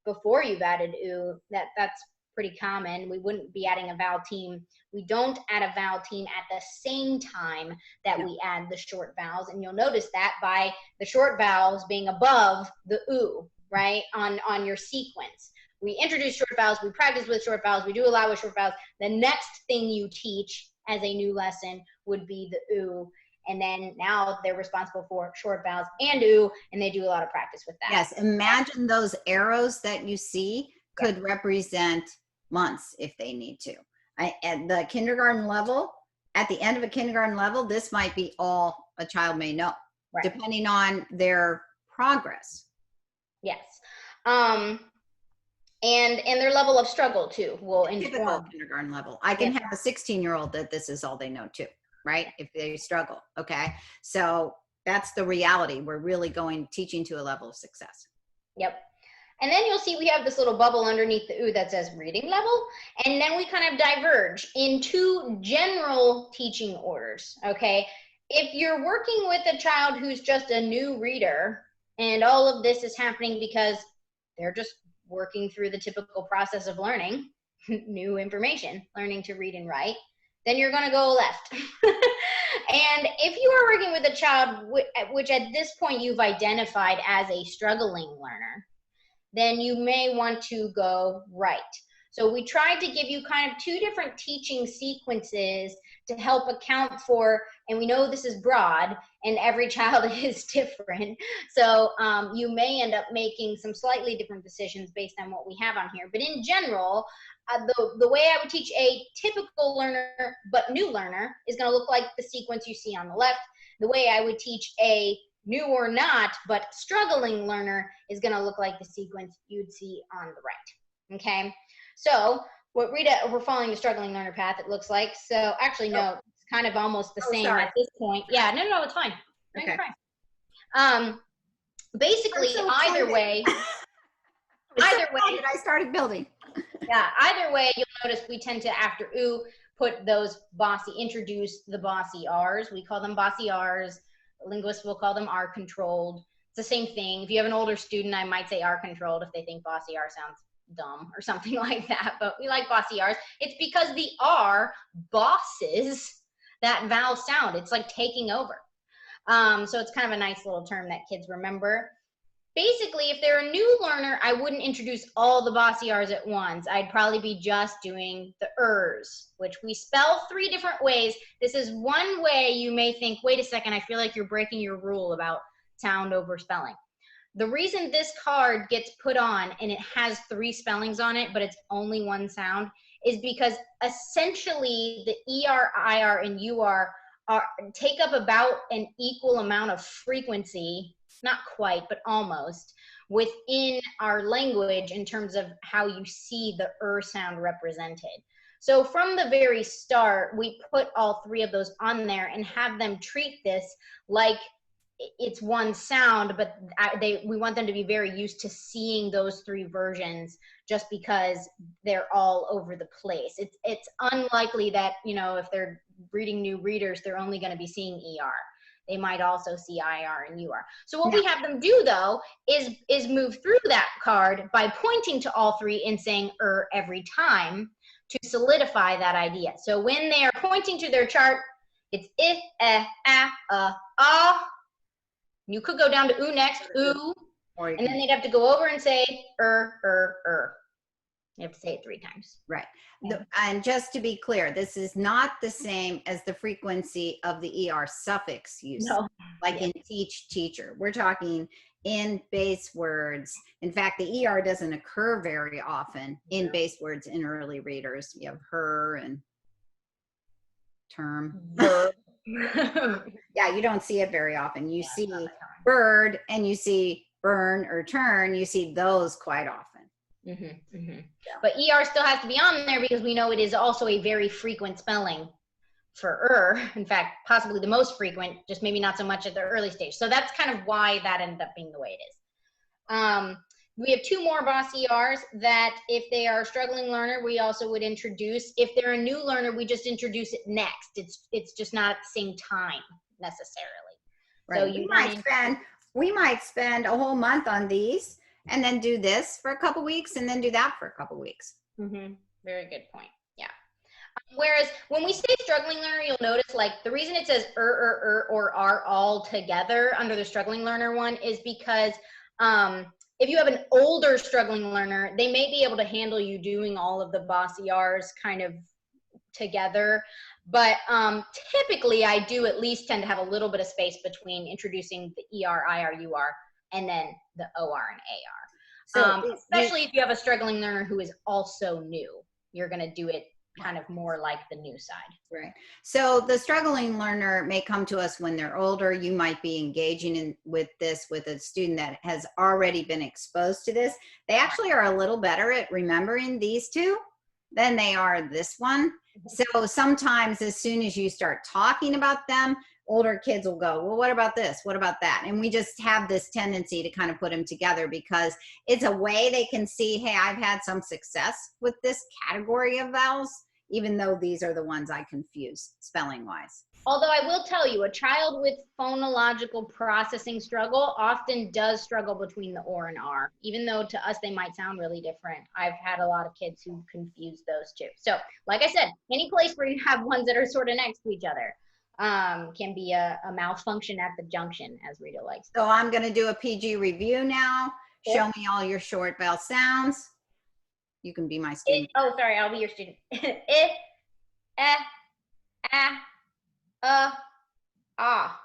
Speaker 2: before you've added OO. That's pretty common. We wouldn't be adding a vowel team. We don't add a vowel team at the same time that we add the short vowels. And you'll notice that by the short vowels being above the OO, right, on your sequence. We introduce short vowels, we practice with short vowels, we do a lot with short vowels. The next thing you teach as a new lesson would be the OO. And then now they're responsible for short vowels and OO, and they do a lot of practice with that.
Speaker 1: Yes. Imagine those arrows that you see could represent months if they need to. At the kindergarten level, at the end of a kindergarten level, this might be all a child may know, depending on their progress.
Speaker 2: Yes. And their level of struggle too will inform.
Speaker 1: Typical kindergarten level. I can have a 16-year-old that this is all they know too, right? If they struggle, okay? So that's the reality. We're really teaching to a level of success.
Speaker 2: Yep. And then you'll see we have this little bubble underneath the OO that says reading level. And then we kind of diverge into general teaching orders, okay? If you're working with a child who's just a new reader and all of this is happening because they're just working through the typical process of learning new information, learning to read and write, then you're going to go left. And if you are working with a child which at this point you've identified as a struggling learner, then you may want to go right. So we tried to give you kind of 2 different teaching sequences to help account for, and we know this is broad and every child is different. So you may end up making some slightly different decisions based on what we have on here. But in general, the way I would teach a typical learner but new learner is going to look like the sequence you see on the left. The way I would teach a new or not but struggling learner is going to look like the sequence you'd see on the right. Okay, so what Rita, we're following the struggling learner path, it looks like. So actually, no, it's kind of almost the same at this point. Yeah, no, it's fine. No,
Speaker 1: Okay.
Speaker 2: fine. Basically, either way,
Speaker 1: I started building.
Speaker 2: Yeah, either way, you'll notice we tend to, after OO, put those introduce the bossy R's. We call them bossy R's. Linguists will call them R-controlled. It's the same thing. If you have an older student, I might say R-controlled if they think bossy R sounds dumb or something like that, but we like bossy R's. It's because the R bosses that vowel sound. It's like taking over. So it's kind of a nice little term that kids remember. Basically, if they're a new learner, I wouldn't introduce all the bossy R's at once. I'd probably be just doing the ers, which we spell 3 different ways. This is one way you may think, wait a second, I feel like you're breaking your rule about sound over spelling. The reason this card gets put on and it has 3 spellings on it, but it's only one sound, is because essentially the ER, IR, and UR take up about an equal amount of frequency not quite, but almost, within our language in terms of how you see the sound represented. So from the very start, we put all three of those on there and have them treat this like it's one sound, but we want them to be very used to seeing those three versions just because they're all over the place. It's unlikely that, you know, if they're reading new readers, they're only going to be seeing ER. They might also see IR and UR. So what we have them do, though, is move through that card by pointing to all three and saying every time to solidify that idea. So when they are pointing to their chart, it's ah. You could go down to next, and then they'd have to go over and say You have to say it 3 times.
Speaker 1: Right. And just to be clear, this is not the same as the frequency of the ER suffix use, like in teach, teacher. We're talking in base words. In fact, the ER doesn't occur very often in base words in early readers. You have her and term. Yeah, you don't see it very often. You see bird and you see burn or turn. You see those quite often.
Speaker 2: But ER still has to be on there because we know it is also a very frequent spelling for In fact, possibly the most frequent, just maybe not so much at the early stage. So that's kind of why that ended up being the way it is. We have 2 more boss ERs that if they are a struggling learner, we also would introduce. If they're a new learner, we just introduce it next. It's just not at the same time necessarily.
Speaker 1: Right. So we might spend a whole month on these and then do this for a couple weeks and then do that for a couple weeks.
Speaker 2: Very good point. Yeah. Whereas when we say struggling learner, you'll notice like the reason it says or are all together under the struggling learner one is because if you have an older struggling learner, they may be able to handle you doing all of the boss ERs kind of together. But typically I do at least tend to have a little bit of space between introducing the ER, IR, UR, and then the OR and AR. So especially if you have a struggling learner who is also new, you're going to do it kind of more like the new side.
Speaker 1: Right. So the struggling learner may come to us when they're older. You might be engaging with a student that has already been exposed to this. They actually are a little better at remembering these two than they are this one. So sometimes as soon as you start talking about them, older kids will go, well, what about this? What about that? And we just have this tendency to kind of put them together because it's a way they can see, hey, I've had some success with this category of vowels, even though these are the ones I confuse spelling wise.
Speaker 2: Although I will tell you, a child with phonological processing struggle often does struggle between the OR and R, even though to us they might sound really different. I've had a lot of kids who confuse those two. So like I said, any place where you have ones that are sort of next to each other can be a malfunction at the junction, as Rita likes.
Speaker 1: So I'm going to do a PG review now. Show me all your short vowel sounds. You can be my student.
Speaker 2: Sorry, I'll be your student. Ah.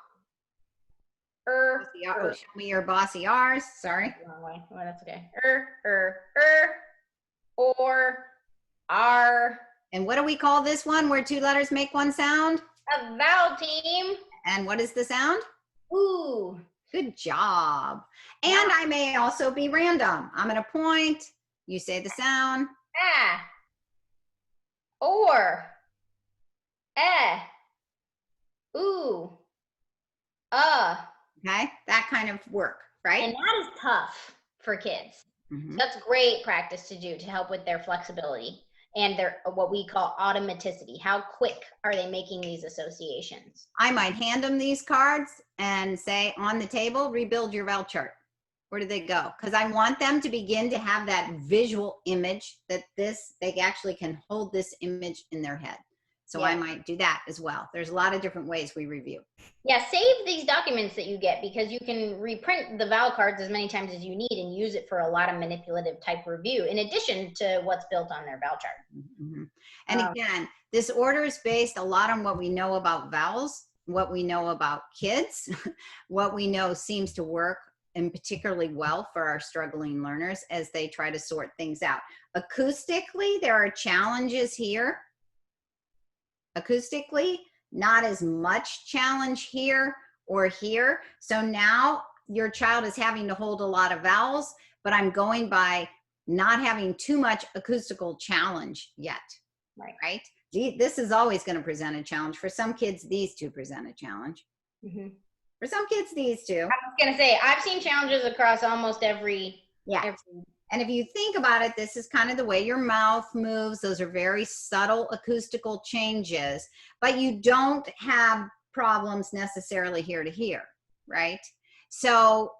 Speaker 1: Show me your bossy R's. Sorry.
Speaker 2: Wrong way. Oh, that's okay. Or, R.
Speaker 1: And what do we call this one where 2 letters make one sound?
Speaker 2: A vowel team.
Speaker 1: And what is the sound?
Speaker 2: Ooh.
Speaker 1: Good job. And I may also be random. I'm going to point. You say the sound.
Speaker 2: Or. Ooh.
Speaker 1: Okay, that kind of work, right?
Speaker 2: And that is tough for kids. That's great practice to do to help with their flexibility and their what we call automaticity. How quick are they making these associations?
Speaker 1: I might hand them these cards and say on the table, rebuild your vowel chart. Where do they go? Because I want them to begin to have that visual image that they actually can hold this image in their head. So I might do that as well. There's a lot of different ways we review.
Speaker 2: Yeah, save these documents that you get because you can reprint the vowel cards as many times as you need and use it for a lot of manipulative type review in addition to what's built on their vowel chart.
Speaker 1: And again, this order is based a lot on what we know about vowels, what we know about kids, what we know seems to work and particularly well for our struggling learners as they try to sort things out. Acoustically, there are challenges here. Acoustically, not as much challenge here or here. So now your child is having to hold a lot of vowels, but I'm going by not having too much acoustical challenge yet, right? This is always going to present a challenge. For some kids, these two present a challenge.
Speaker 2: Mm-hmm.
Speaker 1: For some kids, these two.
Speaker 2: I was going to say, I've seen challenges across almost every.
Speaker 1: And if you think about it, this is kind of the way your mouth moves. Those are very subtle acoustical changes, but you don't have problems necessarily here to here, right? So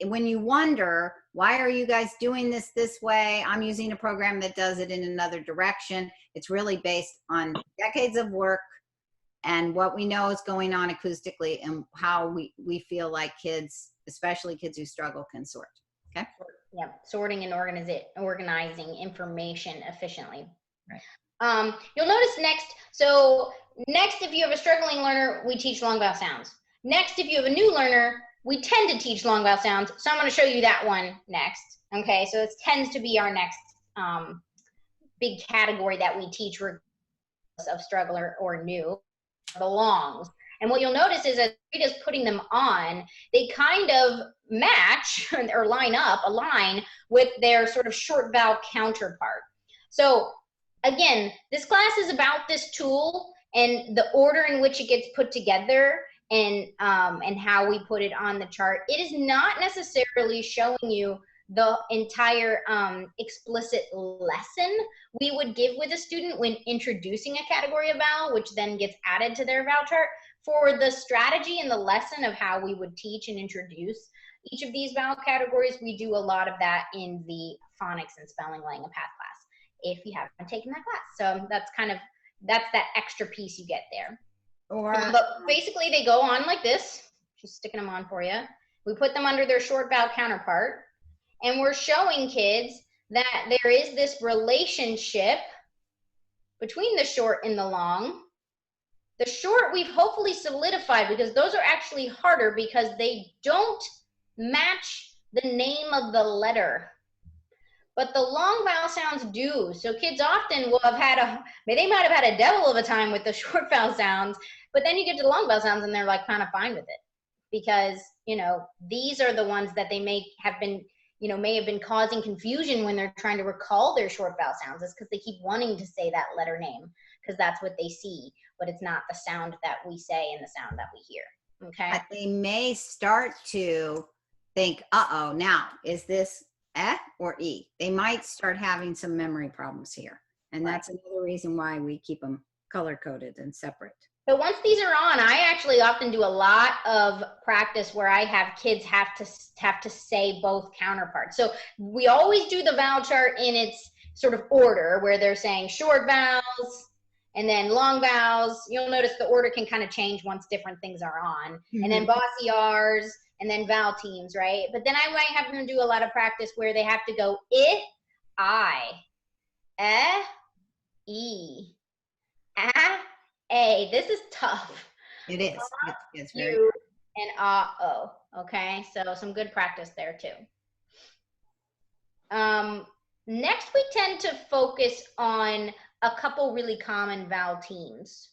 Speaker 1: when you wonder, why are you guys doing this way? I'm using a program that does it in another direction. It's really based on decades of work and what we know is going on acoustically and how we feel like kids, especially kids who struggle, can sort. Okay.
Speaker 2: Yeah, sorting and organizing information efficiently.
Speaker 1: Right.
Speaker 2: You'll notice next, if you have a struggling learner, we teach long vowel sounds. Next, if you have a new learner, we tend to teach long vowel sounds. So I'm going to show you that one next. Okay, so it tends to be our next big category that we teach regardless of struggler or new, the longs. And what you'll notice is as Rita's putting them on, they kind of match or align with their sort of short vowel counterpart. So again, this class is about this tool and the order in which it gets put together and how we put it on the chart. It is not necessarily showing you the entire explicit lesson we would give with a student when introducing a category of vowel, which then gets added to their vowel chart. For the strategy and the lesson of how we would teach and introduce each of these vowel categories, we do a lot of that in the phonics and spelling laying a path class, if you haven't taken that class. So that's that extra piece you get there. But basically they go on like this. She's sticking them on for you. We put them under their short vowel counterpart, and we're showing kids that there is this relationship between the short and the long. The short we've hopefully solidified because those are actually harder because they don't match the name of the letter. But the long vowel sounds do. So kids often will have they might have had a devil of a time with the short vowel sounds, but then you get to the long vowel sounds and they're like kind of fine with it. Because, these are the ones that they may have been causing confusion when they're trying to recall their short vowel sounds. It's because they keep wanting to say that letter name because that's what they see, but it's not the sound that we say and the sound that we hear. Okay.
Speaker 1: But they may start to think, uh-oh, now is this eh or e? They might start having some memory problems here. And that's another reason why we keep them color-coded and separate.
Speaker 2: So once these are on, I actually often do a lot of practice where I have kids have to say both counterparts. So we always do the vowel chart in its sort of order where they're saying short vowels and then long vowels. You'll notice the order can kind of change once different things are on. Mm-hmm. And then bossy R's and then vowel teams, right? But then I might have them do a lot of practice where they have to go I, e, a. This is tough.
Speaker 1: It is. It's very
Speaker 2: U, and o. Okay, so some good practice there too. Next, we tend to focus on a couple really common vowel teams.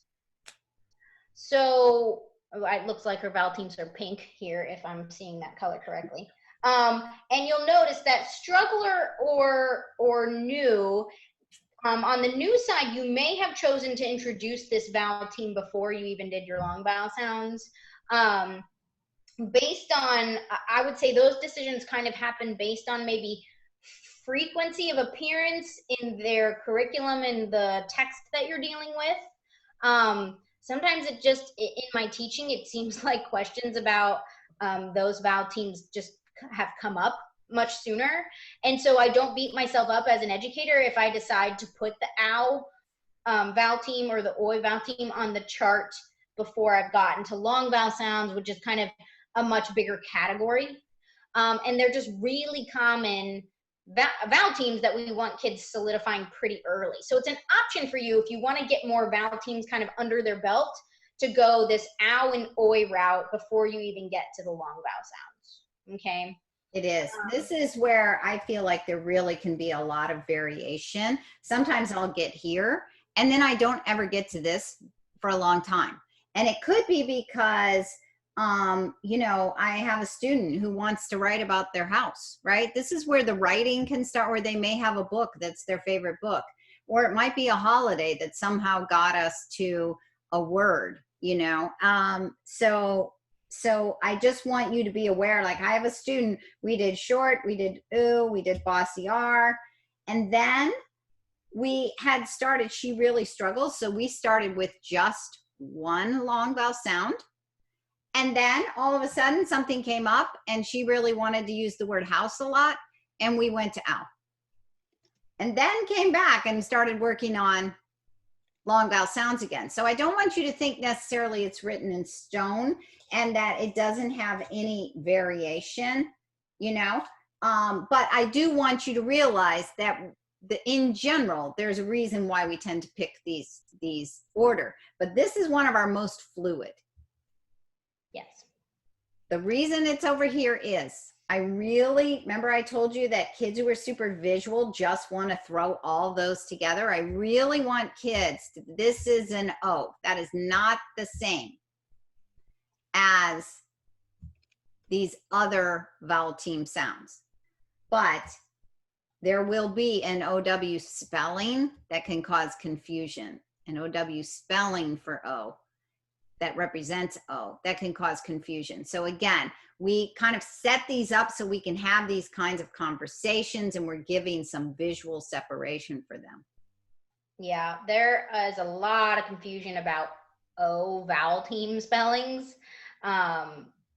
Speaker 2: So it looks like her vowel teams are pink here, if I'm seeing that color correctly. And you'll notice that struggler or new. On the new side, you may have chosen to introduce this vowel team before you even did your long vowel sounds. Based on, I would say those decisions kind of happen based on maybe frequency of appearance in their curriculum and the text that you're dealing with. Sometimes it just, in my teaching, it seems like questions about those vowel teams just have come up much sooner. And so I don't beat myself up as an educator if I decide to put the ow vowel team or the oi vowel team on the chart before I've gotten to long vowel sounds, which is kind of a much bigger category. And they're just really common vowel teams that we want kids solidifying pretty early. So it's an option for you if you want to get more vowel teams kind of under their belt to go this ow and oi route before you even get to the long vowel sounds. Okay.
Speaker 1: It is. This is where I feel like there really can be a lot of variation. Sometimes I'll get here and then I don't ever get to this for a long time. And it could be because you know, I have a student who wants to write about their house, right? This is where the writing can start, or they may have a book that's their favorite book, or it might be a holiday that somehow got us to a word, you know. So I just want you to be aware, like I have a student, we did short, we did ooh, we did bossy R, and then we had started, she really struggles, so we started with just one long vowel sound. And then all of a sudden something came up and she really wanted to use the word house a lot, and we went to ow. And then came back and started working on long vowel sounds again. So I don't want you to think necessarily it's written in stone and that it doesn't have any variation, you know. But I do want you to realize that in general, there's a reason why we tend to pick these order. But this is one of our most fluid.
Speaker 2: Yes.
Speaker 1: The reason it's over here is I really, remember I told you that kids who are super visual just want to throw all those together. I really want kids to, this is an O. That is not the same as these other vowel team sounds. But there will be an OW spelling that can cause confusion. An OW spelling for O that represents O, that can cause confusion. So again, we kind of set these up so we can have these kinds of conversations, and we're giving some visual separation for them.
Speaker 2: Yeah, there is a lot of confusion about O vowel team spellings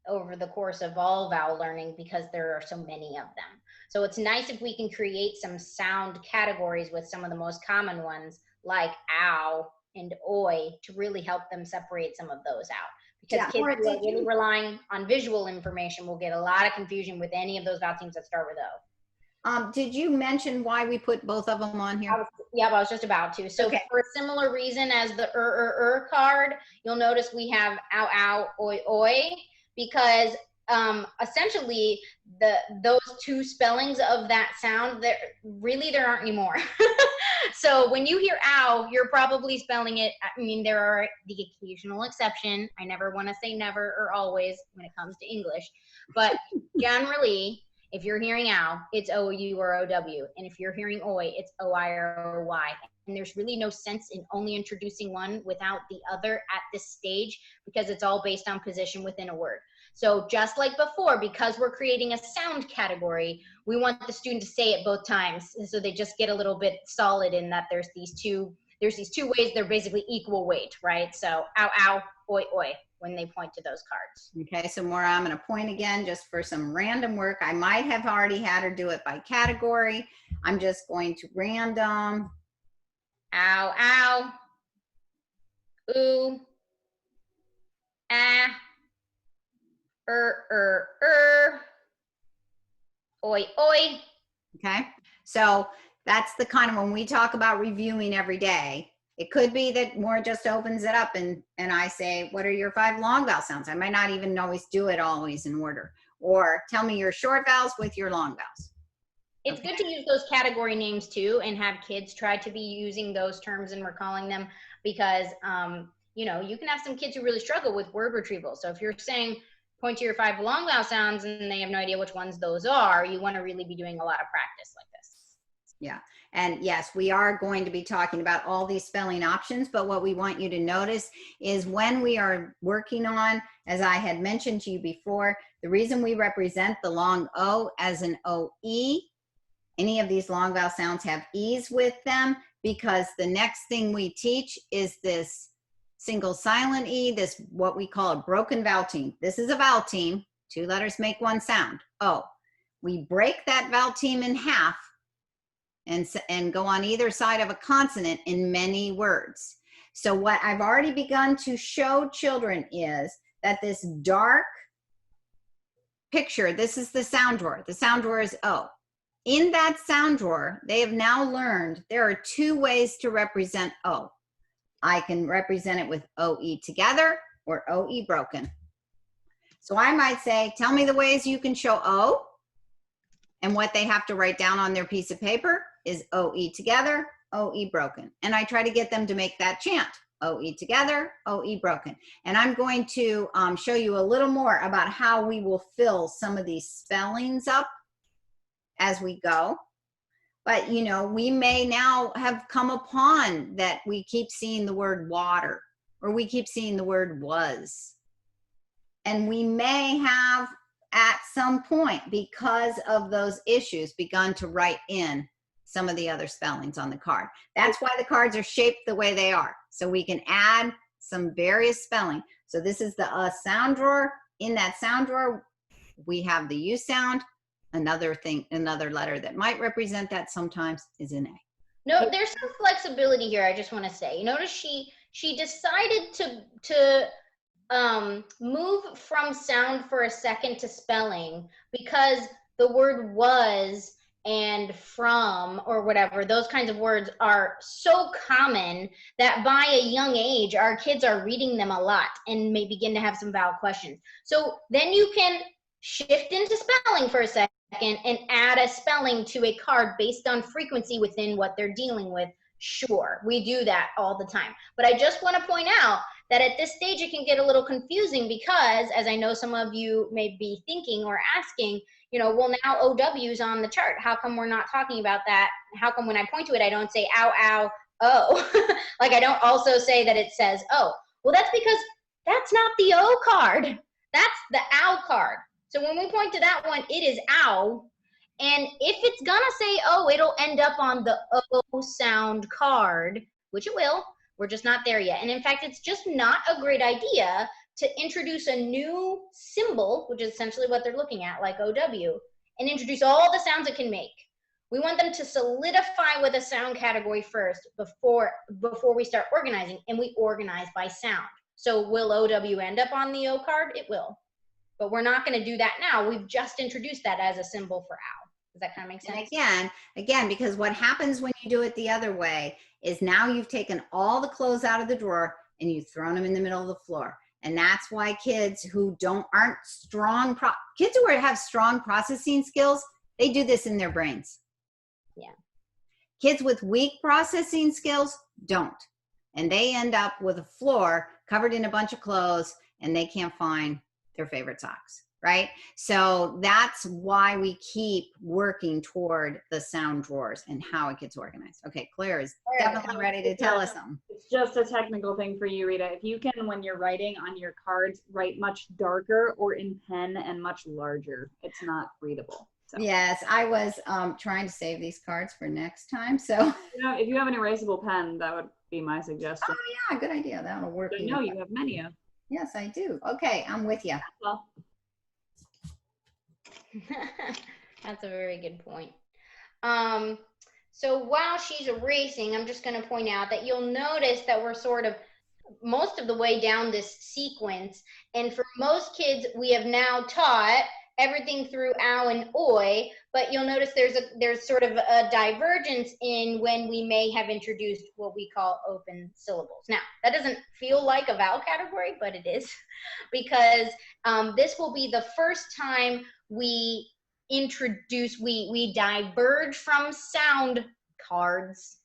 Speaker 2: over the course of all vowel learning because there are so many of them. So it's nice if we can create some sound categories with some of the most common ones like ow and oi to really help them separate some of those out. Because kids who are really relying on visual information will get a lot of confusion with any of those vowel teams that start with O.
Speaker 1: Did you mention why we put both of them on here?
Speaker 2: I was just about to. So okay. For a similar reason as the card, you'll notice we have ow, ow, oi, oi, because essentially those two spellings of that sound, there aren't anymore. So when you hear ow, you're probably spelling it, I mean, there are the occasional exception. I never want to say never or always when it comes to English, but generally, if you're hearing ow, it's O-U or O-W. And if you're hearing oi, it's O-I or O-Y. And there's really no sense in only introducing one without the other at this stage because it's all based on position within a word. So just like before, because we're creating a sound category, we want the student to say it both times. So they just get a little bit solid in that there's these two ways, they're basically equal weight, right? So ow, ow, oi, oi, when they point to those cards.
Speaker 1: Okay, so Maura, I'm going to point again just for some random work. I might have already had her do it by category. I'm just going to random.
Speaker 2: Ow, ow. Ooh. Ah. Oi, oi.
Speaker 1: Okay, so that's the kind of, when we talk about reviewing every day, it could be that Maura just opens it up and I say, what are your 5 long vowel sounds? I might not even always do it always in order. Or tell me your short vowels with your long vowels.
Speaker 2: It's good to use those category names too and have kids try to be using those terms and recalling them because, you know, you can have some kids who really struggle with word retrieval. So if you're saying, point to your 5 long vowel sounds and they have no idea which ones those are, you want to really be doing a lot of practice like this.
Speaker 1: Yeah. And yes, we are going to be talking about all these spelling options, but what we want you to notice is when we are working on, as I had mentioned to you before, the reason we represent the long O as an OE, any of these long vowel sounds have E's with them because the next thing we teach is this single silent E, this what we call a broken vowel team. This is a vowel team, 2 letters make 1 sound, O. We break that vowel team in half and go on either side of a consonant in many words. So what I've already begun to show children is that this dark picture, this is the sound drawer. The sound drawer is O. In that sound drawer, they have now learned there are 2 ways to represent O. I can represent it with OE together or OE broken. So I might say, tell me the ways you can show O, and what they have to write down on their piece of paper is OE together, OE broken. And I try to get them to make that chant, OE together, OE broken. And I'm going to show you a little more about how we will fill some of these spellings up as we go. But, you know, we may now have come upon that we keep seeing the word water, or we keep seeing the word was. And we may have at some point, because of those issues, begun to write in some of the other spellings on the card. That's why the cards are shaped the way they are. So we can add some various spelling. So this is the sound drawer. In that sound drawer, we have the U sound. Another thing, another letter that might represent that sometimes is an A.
Speaker 2: No, there's some flexibility here. I just want to say. You notice she decided to move from sound for a second to spelling because the word was and from or whatever, those kinds of words are so common that by a young age, our kids are reading them a lot and may begin to have some vowel questions. So then you can shift into spelling for a second and add a spelling to a card based on frequency within what they're dealing with. Sure, we do that all the time. But I just want to point out that at this stage it can get a little confusing because, as I know some of you may be thinking or asking, you know, well, now OW is on the chart. How come we're not talking about that? How come when I point to it, I don't say ow, ow, oh? Like I don't also say that it says oh. Well, that's because that's not the O card. That's the ow card. So when we point to that one, it is ow. And if it's gonna say oh, it'll end up on the O sound card, which it will. We're just not there yet. And in fact, it's just not a great idea to introduce a new symbol, which is essentially what they're looking at, like OW, and introduce all the sounds it can make. We want them to solidify with a sound category first before we start organizing, and we organize by sound. So will OW end up on the O card? It will. But we're not going to do that now. We've just introduced that as a symbol for ow. Does that kind of make sense?
Speaker 1: And again, because what happens when you do it the other way is now you've taken all the clothes out of the drawer and you've thrown them in the middle of the floor. And that's why kids who aren't strong, kids who have strong processing skills, they do this in their brains.
Speaker 2: Yeah.
Speaker 1: Kids with weak processing skills don't. And they end up with a floor covered in a bunch of clothes and they can't find their favorite socks, right? So that's why we keep working toward the sound drawers and how it gets organized. Okay, Claire is definitely ready to tell us something.
Speaker 3: It's just a technical thing for you, Rita. If you can, when you're writing on your cards, write much darker or in pen and much larger. It's not readable. So.
Speaker 1: Yes, I was trying to save these cards for next time. So
Speaker 3: if you have an erasable pen, that would be my suggestion.
Speaker 1: Oh yeah, good idea. That'll work.
Speaker 3: I know you have many of.
Speaker 1: Yes, I do. Okay, I'm with you.
Speaker 3: Well.
Speaker 2: That's a very good point. So while she's erasing, I'm just going to point out that you'll notice that we're sort of most of the way down this sequence. And for most kids, we have now taught everything through ow and oi, but you'll notice there's sort of a divergence in when we may have introduced what we call open syllables. Now, that doesn't feel like a vowel category, but it is, because this will be the first time we diverge from sound cards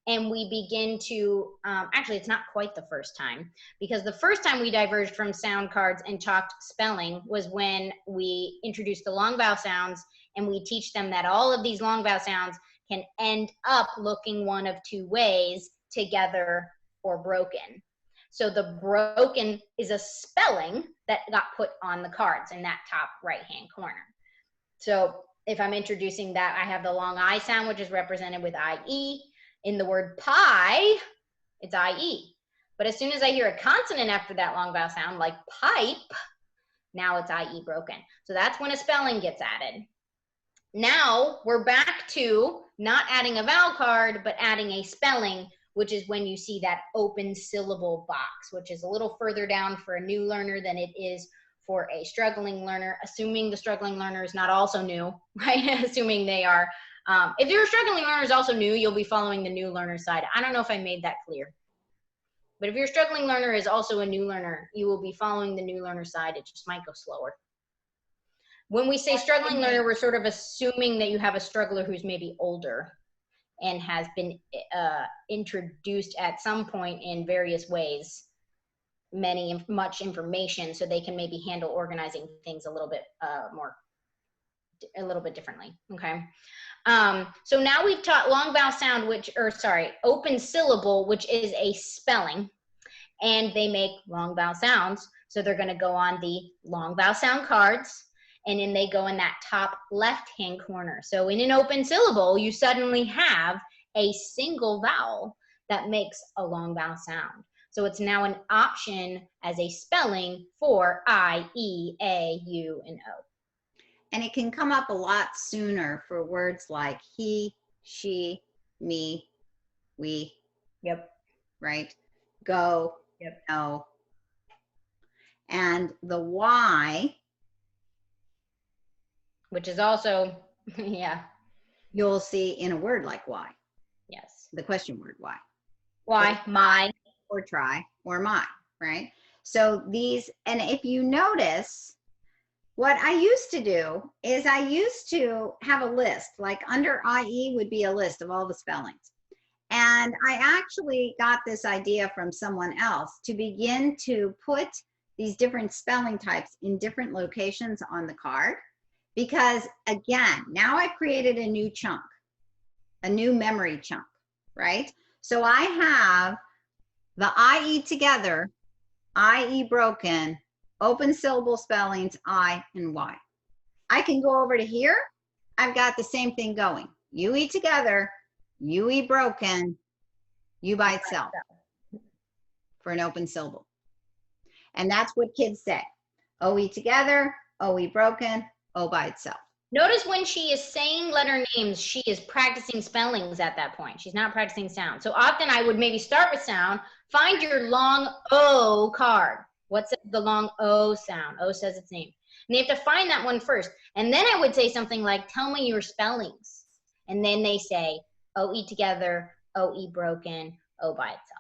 Speaker 2: and we begin to, actually it's not quite the first time, because the first time we diverged from sound cards and talked spelling was when we introduced the long vowel sounds and we teach them that all of these long vowel sounds can end up looking one of two ways, together or broken. So the broken is a spelling that got put on the cards in that top right-hand corner. So if I'm introducing that, I have the long I sound, which is represented with IE. In the word pie, it's IE. But as soon as I hear a consonant after that long vowel sound, like pipe, now it's IE broken. So that's when a spelling gets added. Now we're back to not adding a vowel card, but adding a spelling, which is when you see that open syllable box, which is a little further down for a new learner than it is for a struggling learner, assuming the struggling learner is not also new, right? Assuming they are. If your struggling learner is also new, you'll be following the new learner side. I don't know if I made that clear. But if your struggling learner is also a new learner, you will be following the new learner side. It just might go slower. When we say struggling learner, we're sort of assuming that you have a struggler who's maybe older. and has been introduced at some point in various ways, much information, so they can maybe handle organizing things a little bit differently. Okay. So now we've taught long vowel sound, open syllable, which is a spelling, and they make long vowel sounds. So they're going to go on the long vowel sound cards, and then they go in that top left-hand corner. So in an open syllable, you suddenly have a single vowel that makes a long vowel sound. So it's now an option as a spelling for I, E, A, U, and O.
Speaker 1: And it can come up a lot sooner for words like he, she, me, we.
Speaker 2: Yep.
Speaker 1: Right? Go.
Speaker 2: Yep.
Speaker 1: No. And the Y,
Speaker 2: which is also, yeah.
Speaker 1: You'll see in a word like why.
Speaker 2: Yes.
Speaker 1: The question word why.
Speaker 2: Why, my.
Speaker 1: Or try, or my, right? So these, and if you notice, what I used to do is I used to have a list, like under IE would be a list of all the spellings. And I actually got this idea from someone else to begin to put these different spelling types in different locations on the card. Because again, now I've created a new chunk, a new memory chunk, right? So I have the IE together, IE broken, open syllable spellings, I and Y. I can go over to here. I've got the same thing going. UE together, UE broken, U by itself for an open syllable. And that's what kids say. OE together, OE broken, O by itself.
Speaker 2: Notice when she is saying letter names, she is practicing spellings at that point. She's not practicing sound. So often I would maybe start with sound, find your long O card. What's the long O sound? O says its name. And they have to find that one first. And then I would say something like, tell me your spellings. And then they say OE together, OE broken, O by itself.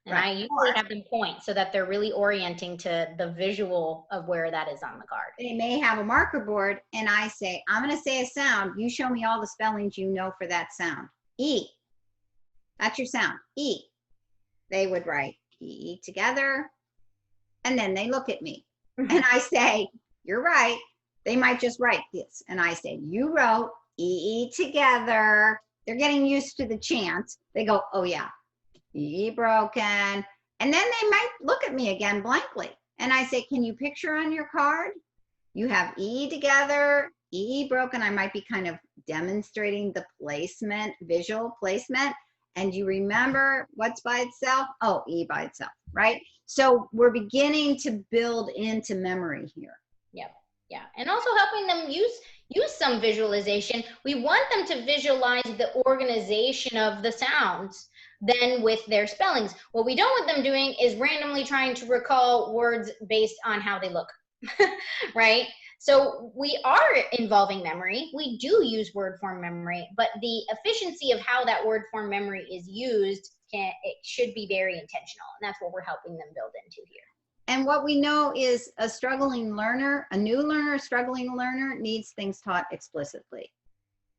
Speaker 2: And right. I usually have them point so that they're really orienting to the visual of where that is on the card.
Speaker 1: They may have a marker board and I say, I'm going to say a sound. You show me all the spellings you know for that sound. E. That's your sound. E. They would write E together. And then they look at me and I say, you're right. They might just write this. And I say, you wrote E together. They're getting used to the chant. They go, oh yeah. E broken. And then they might look at me again blankly. And I say, can you picture on your card? You have E together, E broken. I might be kind of demonstrating the placement, visual placement. And you remember what's by itself? Oh, E by itself, right? So we're beginning to build into memory here.
Speaker 2: Yep. Yeah. And also helping them use some visualization. We want them to visualize the organization of the sounds then with their spellings. What we don't want them doing is randomly trying to recall words based on how they look, right? So we are involving memory. We do use word form memory, but the efficiency of how that word form memory is used, it should be very intentional. And that's what we're helping them build into here.
Speaker 1: And what we know is a struggling learner, a new learner, a struggling learner needs things taught explicitly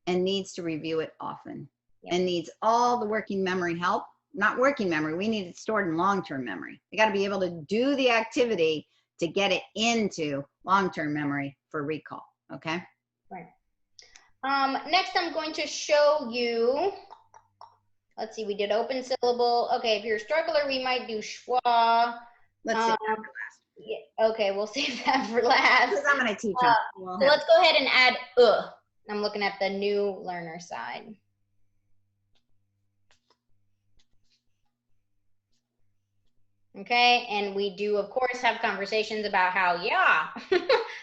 Speaker 1: and needs to review it often. Yep. And needs all the working memory help, not working memory. We need it stored in long-term memory. You got to be able to do the activity to get it into long-term memory for recall. Okay.
Speaker 2: Right. Next, I'm going to show you. Let's see. We did open syllable. Okay. If you're a struggler, we might do schwa.
Speaker 1: Let's save that for last.
Speaker 2: Yeah, okay, we'll save that for last.
Speaker 1: Because I'm going to teach them.
Speaker 2: So let's go ahead and add I'm looking at the new learner side. Okay, and we do, of course, have conversations about how, yeah,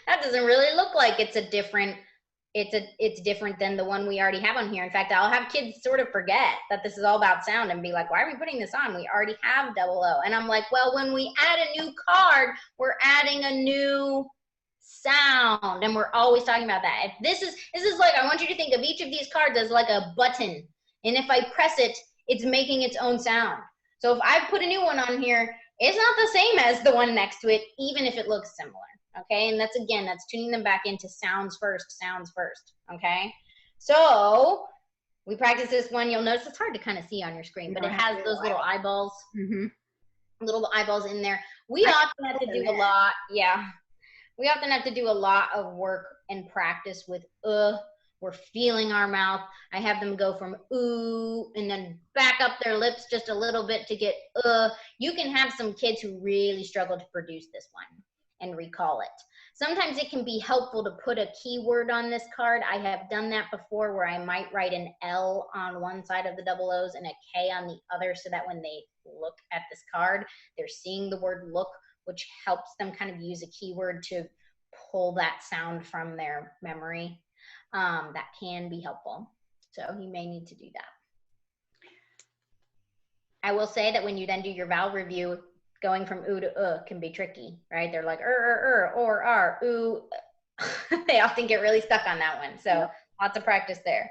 Speaker 2: that doesn't really look like it's different than the one we already have on here. In fact, I'll have kids sort of forget that this is all about sound and be like, why are we putting this on? We already have double O. And I'm like, well, when we add a new card, we're adding a new sound. And we're always talking about that. If this is like, I want you to think of each of these cards as like a button. And if I press it, it's making its own sound. So if I put a new one on here, it's not the same as the one next to it, even if it looks similar. Okay, and that's tuning them back into sounds first, okay? So We practice this one. You'll notice it's hard to kind of see on your screen, but it has those little eyeballs, little eyeballs in there. We often have to do a lot. Yeah. We often have to do a lot of work and practice with we're feeling our mouth. I have them go from ooh and then back up their lips just a little bit to get You can have some kids who really struggle to produce this one and recall it. Sometimes it can be helpful to put a keyword on this card. I have done that before where I might write an L on one side of the double O's and a K on the other so that when they look at this card, they're seeing the word look, which helps them kind of use a keyword to pull that sound from their memory. That can be helpful. So you may need to do that. I will say that when you then do your vowel review, going from oo to can be tricky, right? They're like or r, ooh. They often get really stuck on that one. So lots of practice there.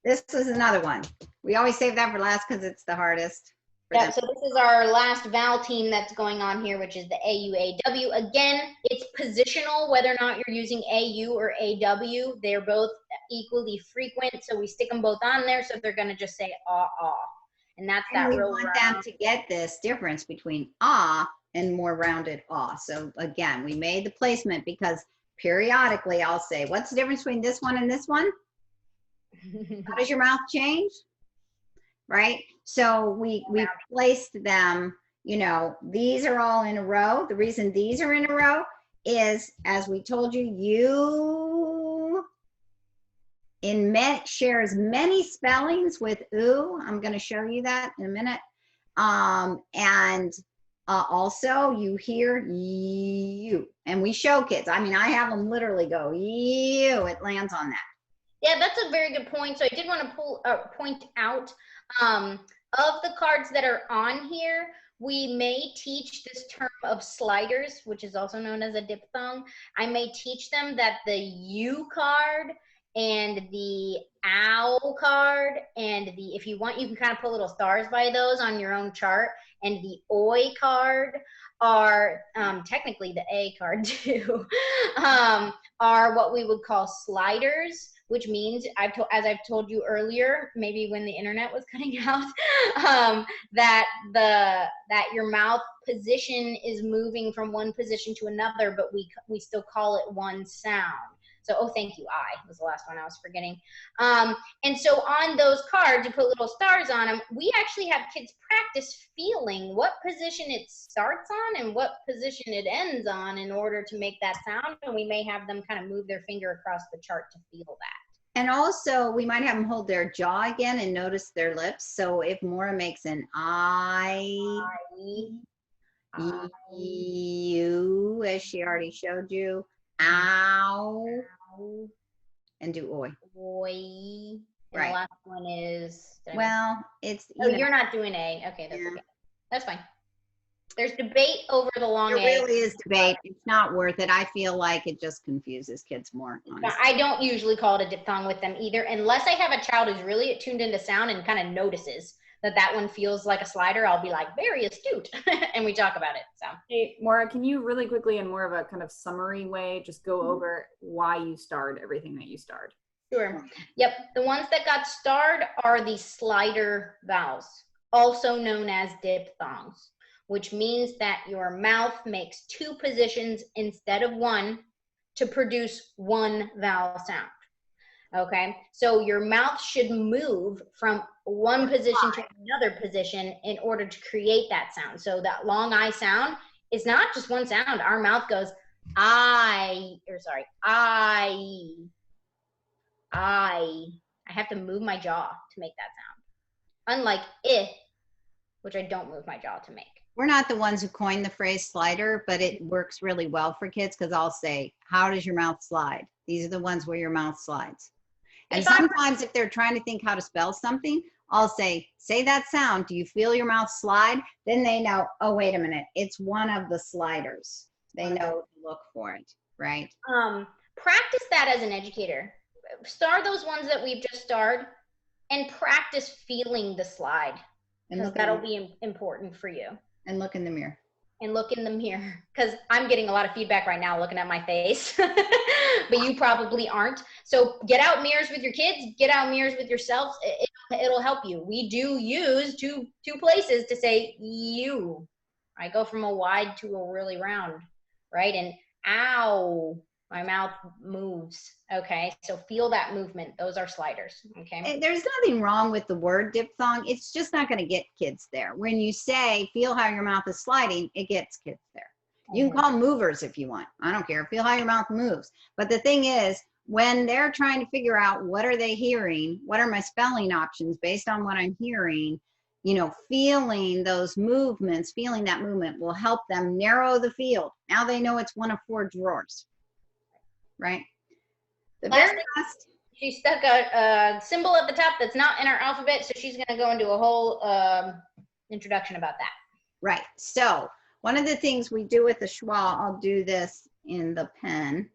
Speaker 1: This is another one. We always save that for last because it's the hardest.
Speaker 2: Yeah, so this is our last vowel team that's going on here, which is the AU-AW. Again, it's positional, whether or not you're using AU or AW. They're both equally frequent, so we stick them both on there, so they're going to just say ah, ah. And that's that real round. We want them
Speaker 1: to get this difference between ah and more rounded ah. So again, we made the placement because periodically I'll say, what's the difference between this one and this one? How does your mouth change? Right? So we placed them, you know, these are all in a row. The reason these are in a row is, as we told you, shares many spellings with oo. I'm going to show you that in a minute. Also you hear you, and we show kids. I mean, I have them literally go you. It lands on that.
Speaker 2: Yeah, that's a very good point. So I did want to point out of the cards that are on here, we may teach this term of sliders, which is also known as a diphthong. I may teach them that the U card and the owl card and the, if you want, you can kind of put little stars by those on your own chart. And the oi card are technically the A card too, are what we would call sliders, which means as I've told you earlier, maybe when the internet was cutting out, that your mouth position is moving from one position to another, but we still call it one sound. So, oh, thank you, I was the last one I was forgetting. And so on those cards, you put little stars on them. We actually have kids practice feeling what position it starts on and what position it ends on in order to make that sound. And we may have them kind of move their finger across the chart to feel that.
Speaker 1: And also, we might have them hold their jaw again and notice their lips. So if Maura makes an I, you, as she already showed you, ow, and do oi.
Speaker 2: Oi. And right. The last one is.
Speaker 1: Well, it's.
Speaker 2: You're not doing A. Okay, that's okay. That's fine. There's debate over the long A.
Speaker 1: There really is debate. It's not worth it. I feel like it just confuses kids more. Honestly.
Speaker 2: I don't usually call it a diphthong with them either, unless I have a child who's really tuned into sound and kind of notices that one feels like a slider. I'll be like, very astute, and we talk about it. So,
Speaker 3: hey, Maura, can you really quickly, in more of a kind of summary way, just go over why you starred everything that you starred?
Speaker 2: Sure. Yep. The ones that got starred are the slider vowels, also known as diphthongs, which means that your mouth makes two positions instead of one to produce one vowel sound. Okay, so your mouth should move from one position to another position in order to create that sound. So that long I sound is not just one sound. Our mouth goes I have to move my jaw to make that sound. Unlike which I don't move my jaw to make.
Speaker 1: We're not the ones who coined the phrase slider, but it works really well for kids because I'll say, how does your mouth slide? These are the ones where your mouth slides. And sometimes if they're trying to think how to spell something, I'll say that sound. Do you feel your mouth slide? Then they know, oh, wait a minute. It's one of the sliders. They know to look for it, right?
Speaker 2: Practice that as an educator. Star those ones that we've just starred and practice feeling the slide because that'll be important for you.
Speaker 1: And look in the mirror.
Speaker 2: and look in the mirror, because I'm getting a lot of feedback right now looking at my face, but you probably aren't. So get out mirrors with your kids, get out mirrors with yourselves. It'll help you. We do use two places to say you. I go from a wide to a really round, right? And ow, my mouth moves. Okay, so feel that movement. Those are sliders. Okay.
Speaker 1: There's nothing wrong with the word diphthong. It's just not going to get kids there. When you say, feel how your mouth is sliding, it gets kids there. You can call them movers if you want. I don't care. Feel how your mouth moves. But the thing is, when they're trying to figure out what are they hearing, what are my spelling options based on what I'm hearing, you know, feeling those movements, feeling that movement will help them narrow the field. Now they know it's one of 4 drawers, right? The very last.
Speaker 2: She stuck a symbol at the top that's not in our alphabet, so she's going to go into a whole introduction about that.
Speaker 1: Right. So one of the things we do with the schwa, I'll do this in the pen,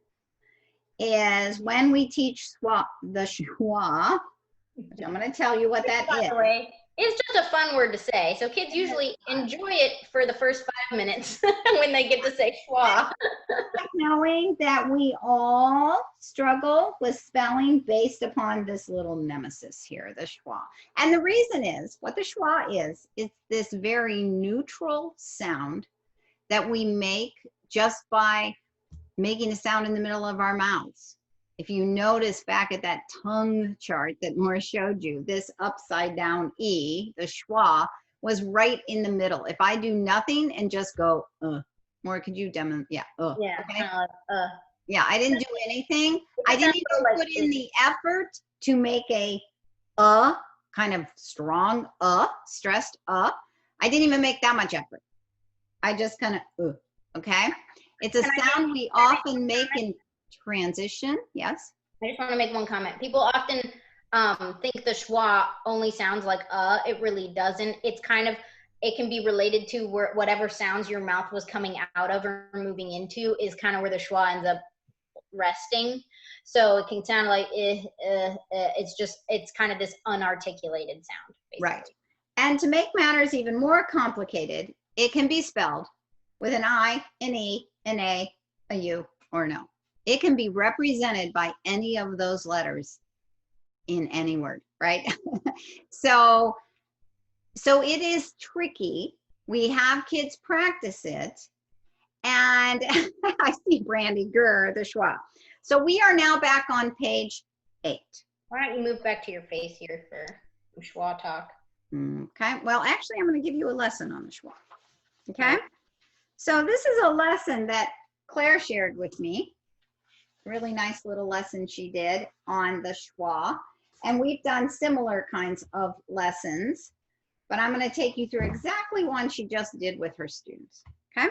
Speaker 1: is when we teach the schwa, which I'm going to tell you what that is.
Speaker 2: By the way, it's just a fun word to say. So kids usually enjoy it for the first 5 minutes when they get to say schwa.
Speaker 1: Knowing that we all struggle with spelling based upon this little nemesis here, the schwa. And the reason is, what the schwa is, it's this very neutral sound that we make just by making a sound in the middle of our mouths. If you notice back at that tongue chart that Maura showed you, this upside down E, the schwa, was right in the middle. If I do nothing and just go, Maura, could you demonstrate? Yeah.
Speaker 2: Yeah.
Speaker 1: Okay. Yeah, I didn't do anything. I didn't even put in the effort to make a kind of strong stressed I didn't even make that much effort. I just kind of okay. It's a sound we often make in transition. Yes.
Speaker 2: I just want to make one comment. People often think the schwa only sounds like it really doesn't. It's kind of, it can be related to whatever sounds your mouth was coming out of or moving into is kind of where the schwa ends up resting. So it can sound like it's kind of this unarticulated sound, basically.
Speaker 1: Right. And to make matters even more complicated, it can be spelled with an I, an E, an A, a U, or an O. It can be represented by any of those letters in any word, right? So it is tricky. We have kids practice it. And I see Brandy Gurr, the schwa. So we are now back on page 8.
Speaker 2: Why don't you move back to your face here for some schwa talk?
Speaker 1: Okay. Well, actually, I'm going to give you a lesson on the schwa. Okay. So this is a lesson that Claire shared with me. Really nice little lesson she did on the schwa. And we've done similar kinds of lessons, but I'm going to take you through exactly one she just did with her students. Okay.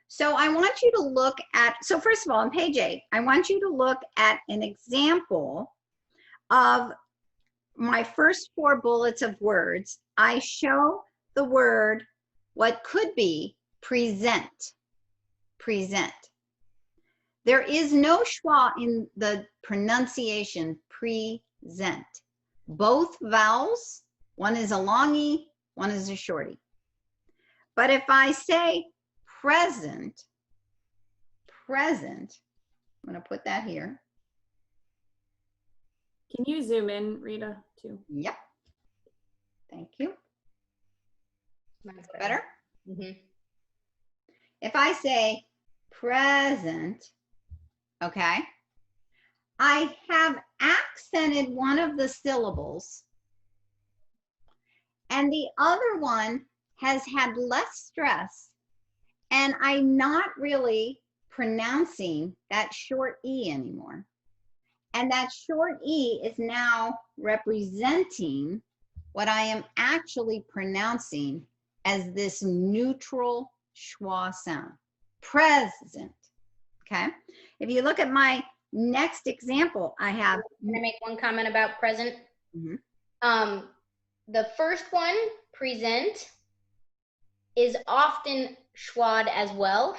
Speaker 1: So I want you to look at, so first of all, on page 8, I want you to look at an example of my first 4 bullets of words. I show the word, what could be present, present. There is no schwa in the pronunciation present. Both vowels, one is a long E, one is a short E. But if I say present, present, I'm going to put that here.
Speaker 3: Can you zoom in, Rita, too?
Speaker 1: Yep. Thank you.
Speaker 2: That's
Speaker 1: Better?
Speaker 2: Mm-hmm.
Speaker 1: If I say present, okay, I have accented one of the syllables and the other one has had less stress, and I'm not really pronouncing that short E anymore. And that short E is now representing what I am actually pronouncing as this neutral schwa sound. Present. Okay. If you look at my next example, I have.
Speaker 2: Can I make one comment about present?
Speaker 1: Mm-hmm.
Speaker 2: The first one, present, is often schwad as well.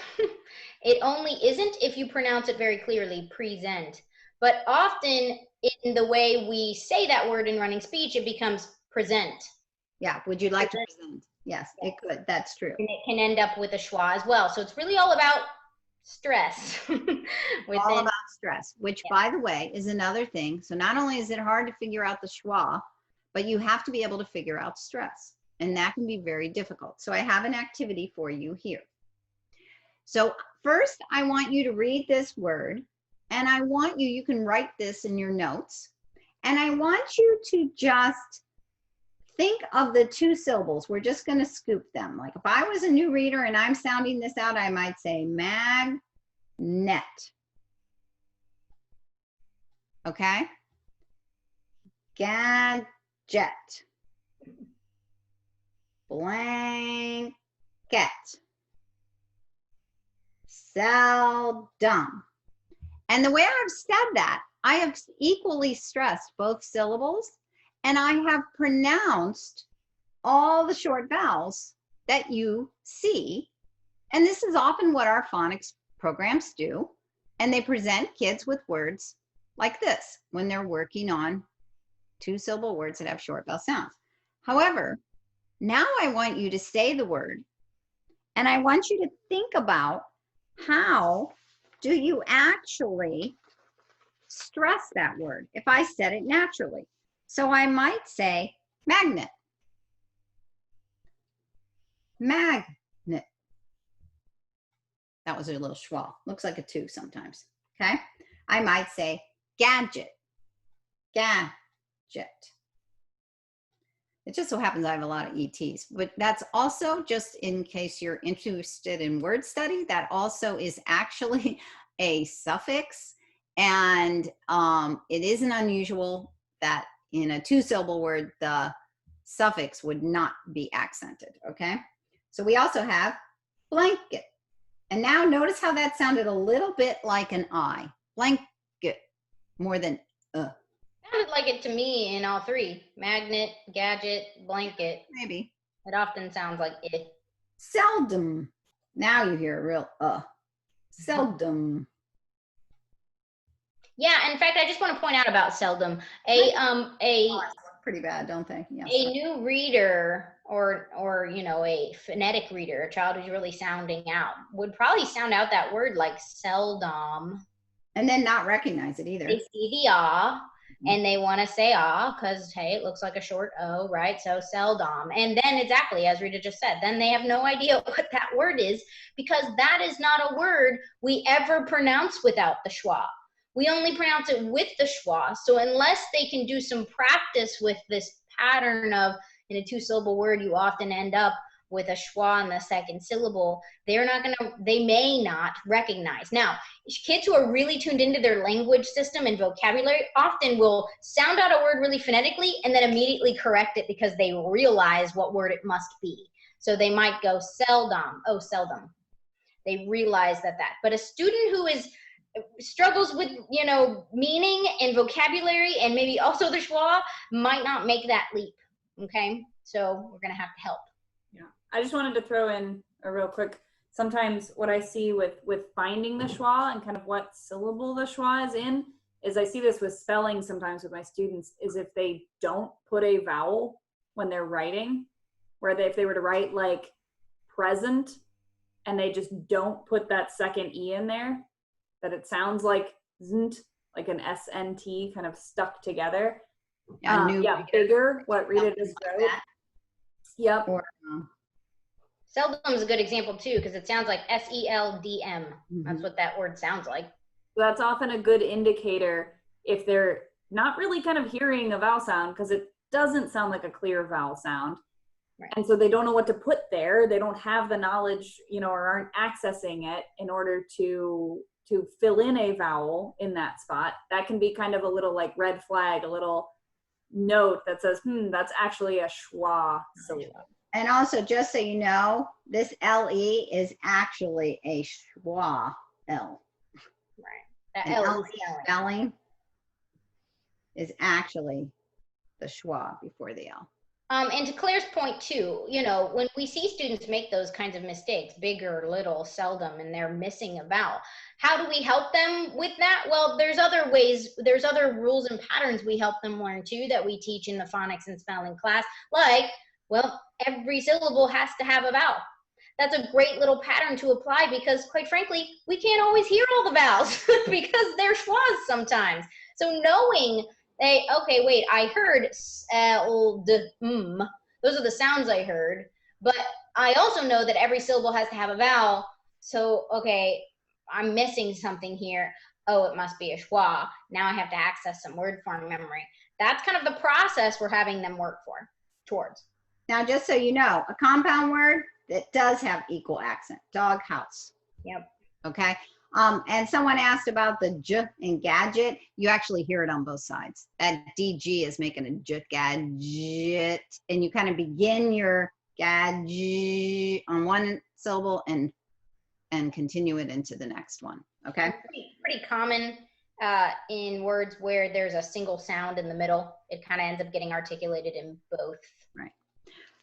Speaker 2: It only isn't if you pronounce it very clearly, present. But often in the way we say that word in running speech, it becomes present.
Speaker 1: Yeah. Would you like to present? Yes, it could. That's true.
Speaker 2: And it can end up with a schwa as well. So it's really all about stress.
Speaker 1: All about stress, which, by the way, is another thing. So not only is it hard to figure out the schwa, but you have to be able to figure out stress. And that can be very difficult. So I have an activity for you here. So first, I want you to read this word. And I want you, you can write this in your notes. And I want you to just think of the 2 syllables. We're just going to scoop them. Like if I was a new reader and I'm sounding this out, I might say magnet. Okay? Gadget. Blanket. Seldom. And the way I've said that, I have equally stressed both syllables, and I have pronounced all the short vowels that you see. And this is often what our phonics programs do. And they present kids with words like this when they're working on 2-syllable words that have short vowel sounds. However, now I want you to say the word, and I want you to think about how do you actually stress that word if I said it naturally. So I might say magnet. Magnet. That was a little schwa. Looks like a 2 sometimes. Okay. I might say gadget. Gadget. It just so happens I have a lot of ETs, but that's also, just in case you're interested in word study, that also is actually a suffix. And it isn't unusual that in a 2-syllable word, the suffix would not be accented, okay? So we also have blanket. And now notice how that sounded a little bit like an I. Blanket, more than
Speaker 2: Sounded like it to me in all 3. Magnet, gadget, blanket.
Speaker 1: Maybe.
Speaker 2: It often sounds like it.
Speaker 1: Seldom. Now you hear a real Seldom.
Speaker 2: Yeah, in fact, I just want to point out about seldom.
Speaker 1: Pretty bad, don't they? Yes.
Speaker 2: A new reader or you know, a phonetic reader, a child who's really sounding out, would probably sound out that word like seldom.
Speaker 1: And then not recognize it either.
Speaker 2: They see the ah, and they want to say ah because, hey, it looks like a short O, right? So seldom. And then exactly as Rita just said, then they have no idea what that word is, because that is not a word we ever pronounce without the schwa. We only pronounce it with the schwa. So unless they can do some practice with this pattern of, in a 2-syllable word, you often end up with a schwa in the 2nd syllable, they may not recognize. Now, kids who are really tuned into their language system and vocabulary often will sound out a word really phonetically and then immediately correct it because they realize what word it must be. So they might go seldom, oh, seldom. They realize that. But a student who struggles with, you know, meaning and vocabulary and maybe also the schwa might not make that leap. Okay, so we're gonna have to help.
Speaker 3: Yeah, I just wanted to throw in a real quick, sometimes what I see with finding the schwa and kind of what syllable the schwa is in, is I see this with spelling sometimes with my students, is if they don't put a vowel when they're writing, where if they were to write like present and they just don't put that 2nd E in there, that it sounds like znt, like an SNT kind of stuck together. Yeah, bigger, what Rita just wrote. Yep.
Speaker 2: Seldom is a good example too, because it sounds like SELDM. That's what that word sounds like.
Speaker 3: So that's often a good indicator if they're not really kind of hearing a vowel sound, because it doesn't sound like a clear vowel sound. Right. And so they don't know what to put there. They don't have the knowledge, you know, or aren't accessing it in order to fill in a vowel in that spot. That can be kind of a little like red flag, a little note that says, that's actually a schwa syllable.
Speaker 1: And also, just so you know, this LE is actually a schwa L.
Speaker 2: Right. That
Speaker 1: L spelling is actually the schwa before the L.
Speaker 2: And to Claire's point too, you know, when we see students make those kinds of mistakes, bigger, little, seldom, and they're missing a vowel, how do we help them with that? Well, there's other ways, there's other rules and patterns we help them learn too that we teach in the phonics and spelling class, like Well, every syllable has to have a vowel. That's a great little pattern to apply because, quite frankly, we can't always hear all the vowels because they're schwas sometimes. So knowing, okay, wait, I heard those are the sounds I heard, but I also know that every syllable has to have a vowel. So, okay, I'm missing something here. Oh, it must be a schwa. Now I have to access some word form memory. That's kind of the process we're having them work towards.
Speaker 1: Now, just so you know, a compound word that does have equal accent, doghouse.
Speaker 2: Yep.
Speaker 1: Okay. And someone asked about the j in gadget. You actually hear it on both sides. That DG is making a j gadget, and you kind of begin your gadget on one syllable and continue it into the next one. Okay.
Speaker 2: Pretty common in words where there's a single sound in the middle. It kind of ends up getting articulated in both.
Speaker 1: Right.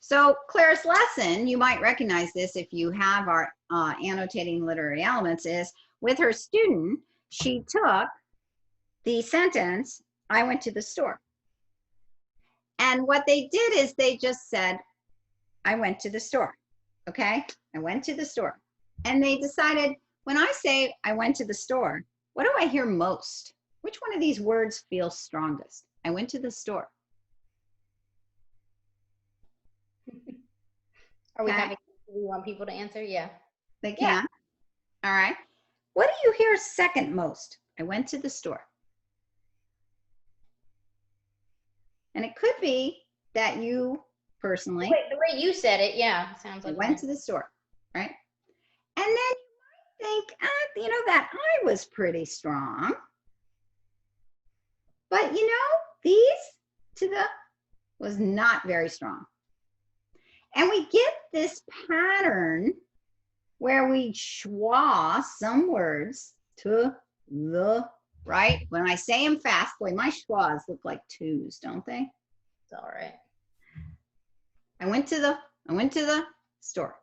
Speaker 1: So Claire's lesson, you might recognize this if you have our annotating literary elements, is with her student, she took the sentence, I went to the store. And what they did is they just said, I went to the store. Okay, I went to the store. And they decided, when I say I went to the store, what do I hear most? Which one of these words feels strongest? I went to the store.
Speaker 2: Are we having, do we want people to answer? Yeah.
Speaker 1: They can. All right. What do you hear second most? I went to the store. And it could be that you personally.
Speaker 2: The way you said it, yeah. Sounds like
Speaker 1: I went to the store, right? And then you might think, you know, that I was pretty strong. But you know, these to the was not very strong. And we get this pattern where we schwa some words to the, right? When I say them fast, boy, my schwas look like twos, don't they?
Speaker 2: It's all right.
Speaker 1: I went to the store.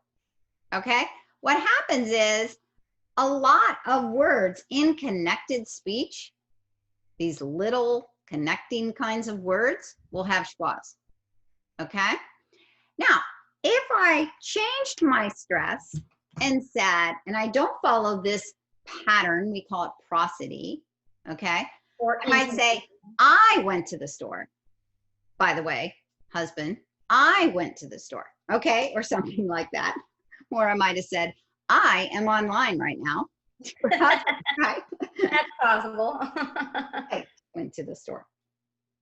Speaker 1: Okay? What happens is a lot of words in connected speech, these little connecting kinds of words, will have schwas. Okay? Now, if I changed my stress and said, and I don't follow this pattern, we call it prosody, okay?
Speaker 2: Or
Speaker 1: I might say, I went to the store. By the way, husband, I went to the store, okay? Or something like that. Or I might have said, I am online right now. Right?
Speaker 2: That's possible.
Speaker 1: I went to the store.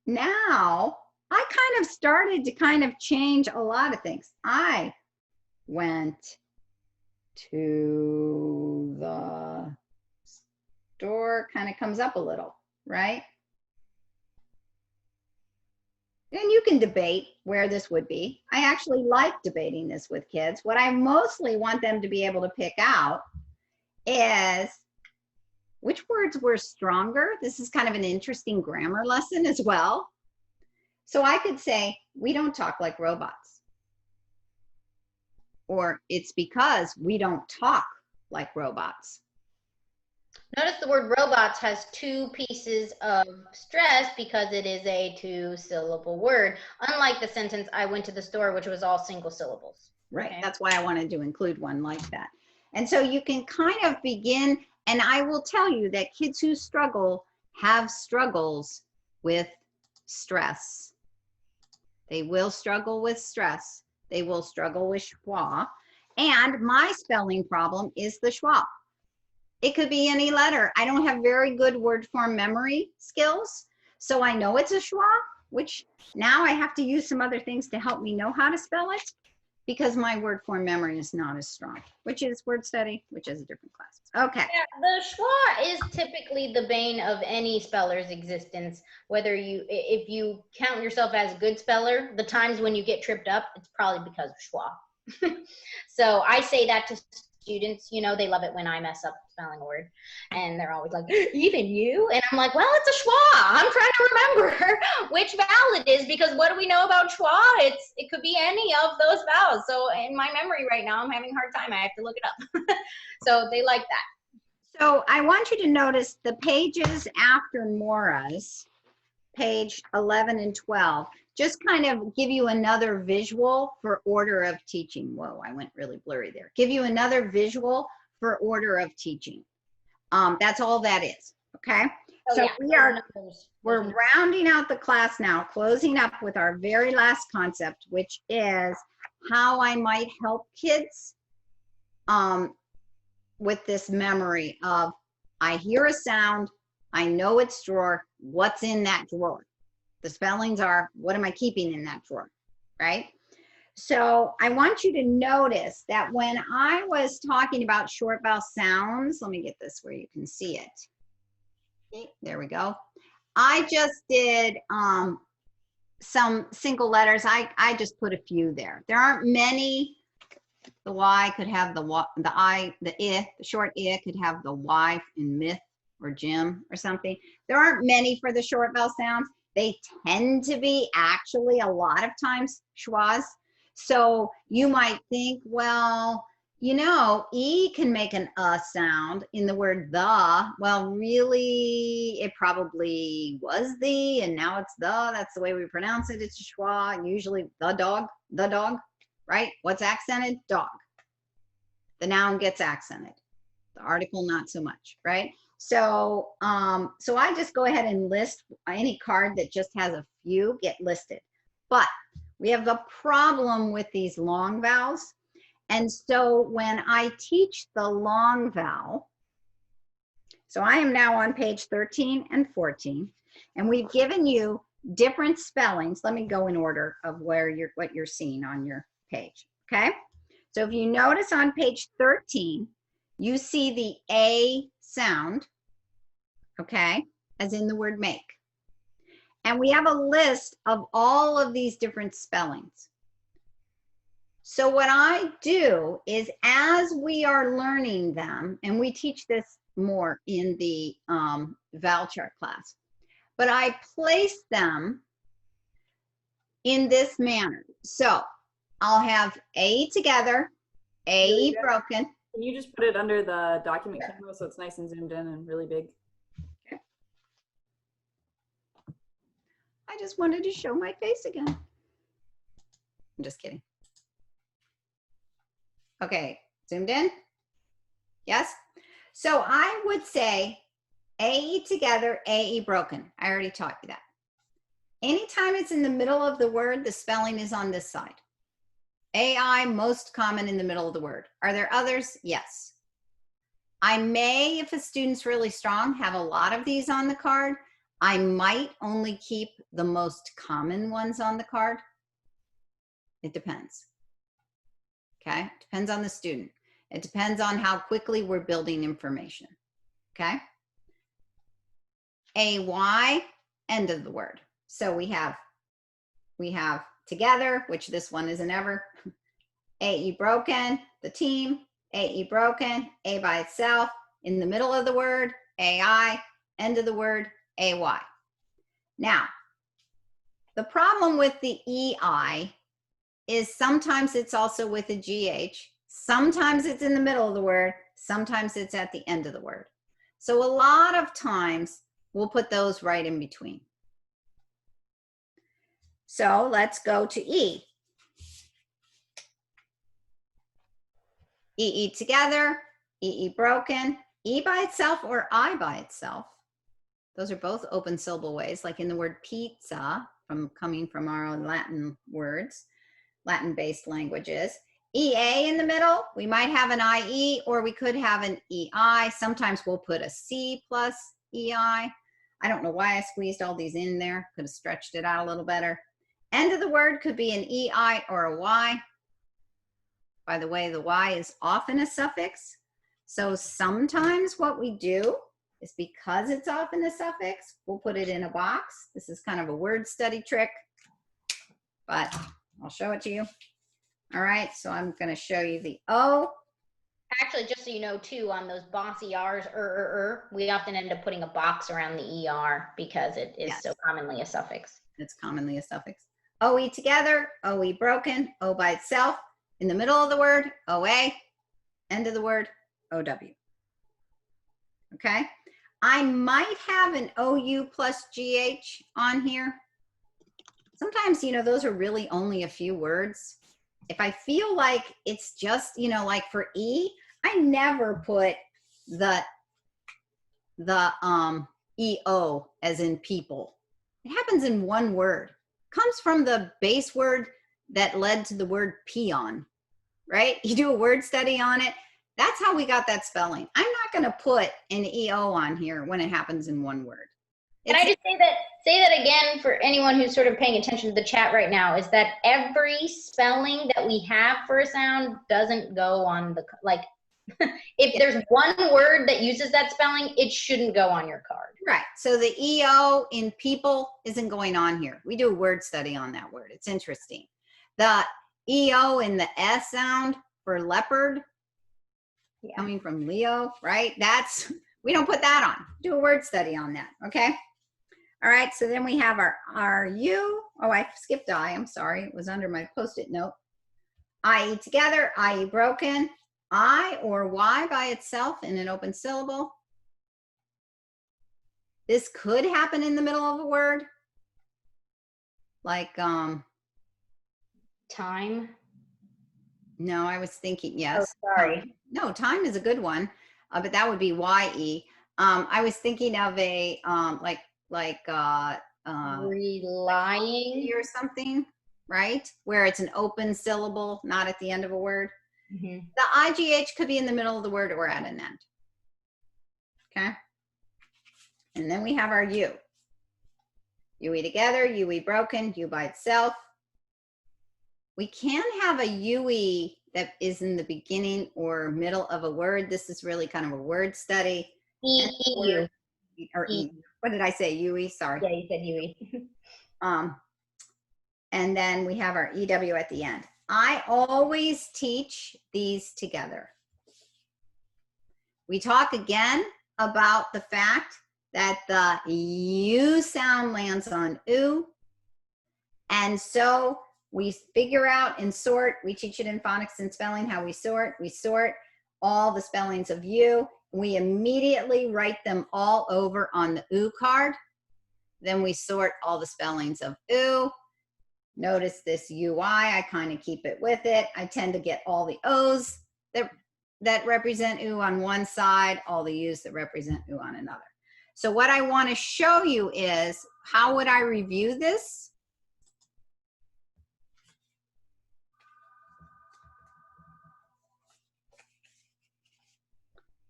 Speaker 1: Now, I kind of started to kind of change a lot of things. I went to the store, kind of comes up a little, right? And you can debate where this would be. I actually like debating this with kids. What I mostly want them to be able to pick out is which words were stronger. This is kind of an interesting grammar lesson as well. So I could say, we don't talk like robots. Or it's because we don't talk like robots.
Speaker 2: Notice the word robots has two pieces of stress because it is a two-syllable word, unlike the sentence, I went to the store, which was all single syllables.
Speaker 1: Right,
Speaker 2: Okay.
Speaker 1: That's why I wanted to include one like that. And so you can kind of begin, and I will tell you that kids who struggle have struggles with stress. They will struggle with stress. They will struggle with schwa. And my spelling problem is the schwa. It could be any letter. I don't have very good word form memory skills. So I know it's a schwa, which now I have to use some other things to help me know how to spell it because my word form memory is not as strong, which is word study, which is a different class. Okay.
Speaker 2: Yeah, the schwa is typically the bane of any speller's existence. Whether if you count yourself as a good speller, the times when you get tripped up, it's probably because of schwa. So I say that to students, you know, they love it when I mess up spelling a word and they're always like, even you? And I'm like, well, it's a schwa. I'm trying to remember which vowel it is because what do we know about schwa? It could be any of those vowels. So in my memory right now, I'm having a hard time. I have to look it up. So they like that.
Speaker 1: So I want you to notice the pages after Mora's, page 11 and 12. just kind of give you another visual for order of teaching. Whoa, I went really blurry there. Give you another visual for order of teaching. That's all that is, okay?
Speaker 2: Oh,
Speaker 1: So
Speaker 2: yeah.
Speaker 1: we're rounding out the class now, closing up with our very last concept, which is how I might help kids with this memory of, I hear a sound, I know it's drawer, what's in that drawer? The spellings are, what am I keeping in that drawer, right? So I want you to notice that when I was talking about short vowel sounds, let me get this where you can see it. Okay, there we go. I just did some single letters. I just put a few there. There aren't many. The Y could have the I, the I, the short I could have the Y in myth or gym or something. There aren't many for the short vowel sounds. They tend to be actually a lot of times schwas. So you might think, well, you know, E can make an sound in the word the. Well, really, it probably was the, and now it's the. That's the way we pronounce it. It's a schwa. Usually the dog, right? What's accented? Dog. The noun gets accented. The article, not so much, right? So, so I just go ahead and list any card that just has a few get listed. But we have a problem with these long vowels. And so when I teach the long vowel, so I am now on page 13 and 14, and we've given you different spellings. Let me go in order of where what you're seeing on your page, okay? So if you notice on page 13, you see the A sound, okay, as in the word make. And we have a list of all of these different spellings. So what I do is, as we are learning them, and we teach this more in the vowel chart class, but I place them in this manner. So I'll have A together, A broken.
Speaker 3: Can you just put it under the document camera so it's nice and zoomed in and really big?
Speaker 1: Okay. I just wanted to show my face again. I'm just kidding. Okay, zoomed in? Yes? So I would say AE together, AE broken. I already taught you that. Anytime it's in the middle of the word, the spelling is on this side. AI, most common in the middle of the word. Are there others? Yes. I may, if a student's really strong, have a lot of these on the card. I might only keep the most common ones on the card. It depends. Okay, depends on the student. It depends on how quickly we're building information. Okay. AY, end of the word. So we have together, which this one isn't ever. AE broken, the team, AE broken, A by itself, in the middle of the word, AI, end of the word, AY. Now, the problem with the EI is sometimes it's also with a GH, sometimes it's in the middle of the word, sometimes it's at the end of the word. So a lot of times we'll put those right in between. So let's go to E. EE together, EE broken, E by itself or I by itself. Those are both open syllable ways, like in the word pizza, coming from our own Latin words, Latin-based languages. EA in the middle, we might have an IE or we could have an EI. Sometimes we'll put a C plus EI. I don't know why I squeezed all these in there. Could have stretched it out a little better. End of the word could be an EI or a Y. By the way, the Y is often a suffix. So sometimes what we do is, because it's often a suffix, we'll put it in a box. This is kind of a word study trick, but I'll show it to you. All right, so I'm going to show you the O.
Speaker 2: Actually, just so you know, too, on those bossy R's, we often end up putting a box around the ER because it is so commonly a suffix.
Speaker 1: It's commonly a suffix. OE together, OE broken, O by itself. In the middle of the word, OA. End of the word, OW. Okay? I might have an OU plus GH on here. sometimes, you know, those are really only a few words. If I feel like it's just, you know, like for E, I never put the EO as in people. It happens in one word. Comes from the base word that led to the word peon, right? You do a word study on it. That's how we got that spelling. I'm not going to put an EO on here when it happens in one word.
Speaker 2: Can I just say that again for anyone who's sort of paying attention to the chat right now, is that every spelling that we have for a sound doesn't go on the, like, if there's one word that uses that spelling, it shouldn't go on your card.
Speaker 1: Right. So the EO in people isn't going on here. We do a word study on that word. It's interesting. The EO in the S sound for leopard, coming from Leo, right? That's, we don't put that on. Do a word study on that, okay? All right, so then we have our U. Oh, I skipped I. I'm sorry. It was under my Post-it note. IE together, IE broken. I or Y by itself in an open syllable. This could happen in the middle of a word. Like,
Speaker 2: Time.
Speaker 1: no, I was thinking, yes.
Speaker 2: Oh, sorry.
Speaker 1: No, time is a good one, but that would be YE. I was thinking of a,
Speaker 2: Relying.
Speaker 1: or something, right? Where it's an open syllable, not at the end of a word.
Speaker 2: Mm-hmm.
Speaker 1: The IGH could be in the middle of the word or at an end. Okay. And then we have our U. UE together, UE broken, U by itself. We can have a UE that is in the beginning or middle of a word. This is really kind of a word study.
Speaker 2: EU.
Speaker 1: Or E. What did I say? UE, sorry.
Speaker 2: Yeah, you said UE.
Speaker 1: And then we have our EW at the end. I always teach these together. We talk again about the fact that the U sound lands on oo. And so we figure out and sort, we teach it in phonics and spelling how we sort. We sort all the spellings of U. We immediately write them all over on the oo card. Then we sort all the spellings of oo. Notice this UI, I kind of keep it with it. I tend to get all the O's that represent oo on one side, all the U's that represent oo on another. So what I want to show you is, how would I review this?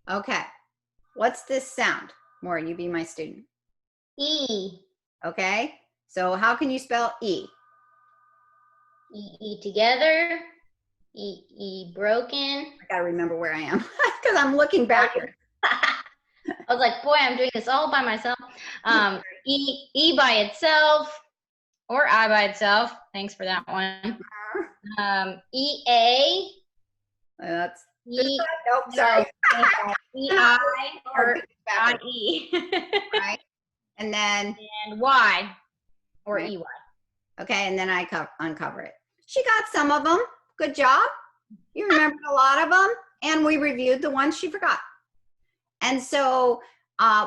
Speaker 1: Okay, what's this sound? Maura, you be my student.
Speaker 2: E.
Speaker 1: Okay, so how can you spell E?
Speaker 2: E together. E broken.
Speaker 1: I gotta remember where I am because I'm looking backward.
Speaker 2: I was like, boy, I'm doing this all by myself. E by itself, or I by itself. Thanks for that one. EA.
Speaker 1: That's
Speaker 2: E.
Speaker 1: Nope, sorry.
Speaker 2: EI or IE.
Speaker 1: Right, and then
Speaker 2: and Y or
Speaker 1: right.
Speaker 2: EY.
Speaker 1: Okay, and then I uncover it. She got some of them. Good job. You remembered a lot of them, and we reviewed the ones she forgot. And so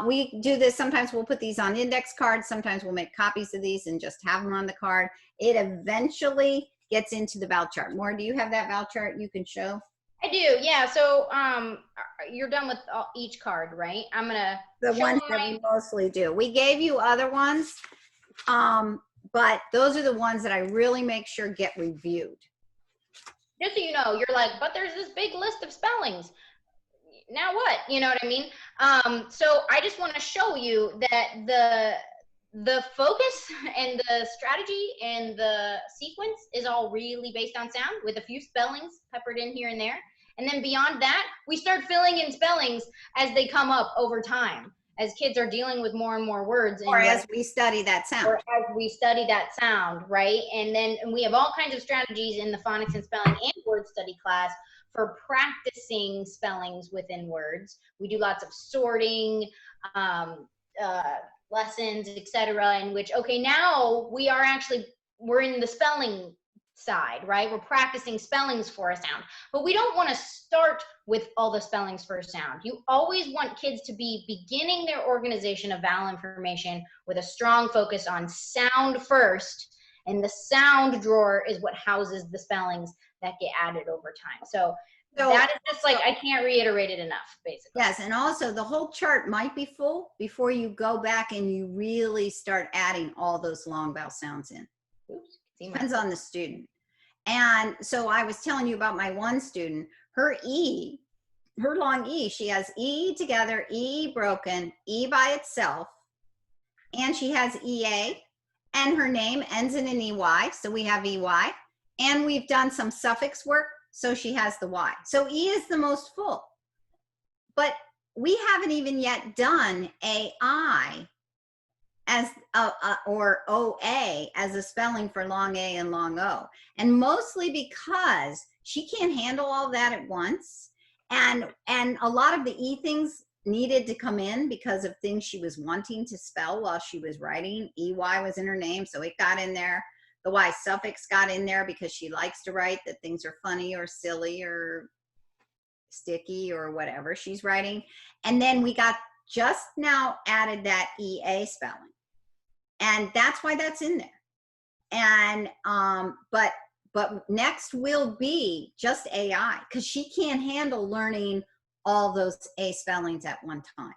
Speaker 1: we do this. Sometimes we'll put these on index cards. Sometimes we'll make copies of these and just have them on the card. It eventually gets into the vowel chart. Maura, do you have that vowel chart you can show?
Speaker 2: I do, yeah. So you're done with each card, right? I'm gonna
Speaker 1: the ones that we mostly do. We gave you other ones, but those are the ones that I really make sure get reviewed.
Speaker 2: Just so you know, you're like, but there's this big list of spellings. Now what? You know what I mean? So I just want to show you that the focus and the strategy and the sequence is all really based on sound, with a few spellings peppered in here and there. And then beyond that, we start filling in spellings as they come up over time, as kids are dealing with more and more words.
Speaker 1: Or as we study that sound.
Speaker 2: Or as we study that sound, right? And then we have all kinds of strategies in the phonics and spelling and word study class for practicing spellings within words. We do lots of sorting, lessons, etc., in which, okay, now we're in the spelling side, right? We're practicing spellings for a sound, but we don't want to start with all the spellings for a sound. You always want kids to be beginning their organization of vowel information with a strong focus on sound first, And the sound drawer is what houses the spellings that get added over time. So that is just like, I can't reiterate it enough, basically.
Speaker 1: Yes, and also the whole chart might be full before you go back and you really start adding all those long vowel sounds in.
Speaker 2: Oops,
Speaker 1: depends on the student. And so I was telling you about my one student, her E, her long E, she has E together, E broken, E by itself, and she has EA, and her name ends in an EY, so we have EY, and we've done some suffix work, so she has the Y. So E is the most full. But we haven't even yet done AI as or OA as a spelling for long A and long O. And mostly because she can't handle all that at once. And a lot of the E things needed to come in because of things she was wanting to spell while she was writing. EY was in her name, so it got in there. The Y suffix got in there because she likes to write that things are funny or silly or sticky or whatever she's writing. And then we got just now added that EA spelling. And that's why that's in there. And but next will be just AI, because she can't handle learning all those A spellings at one time.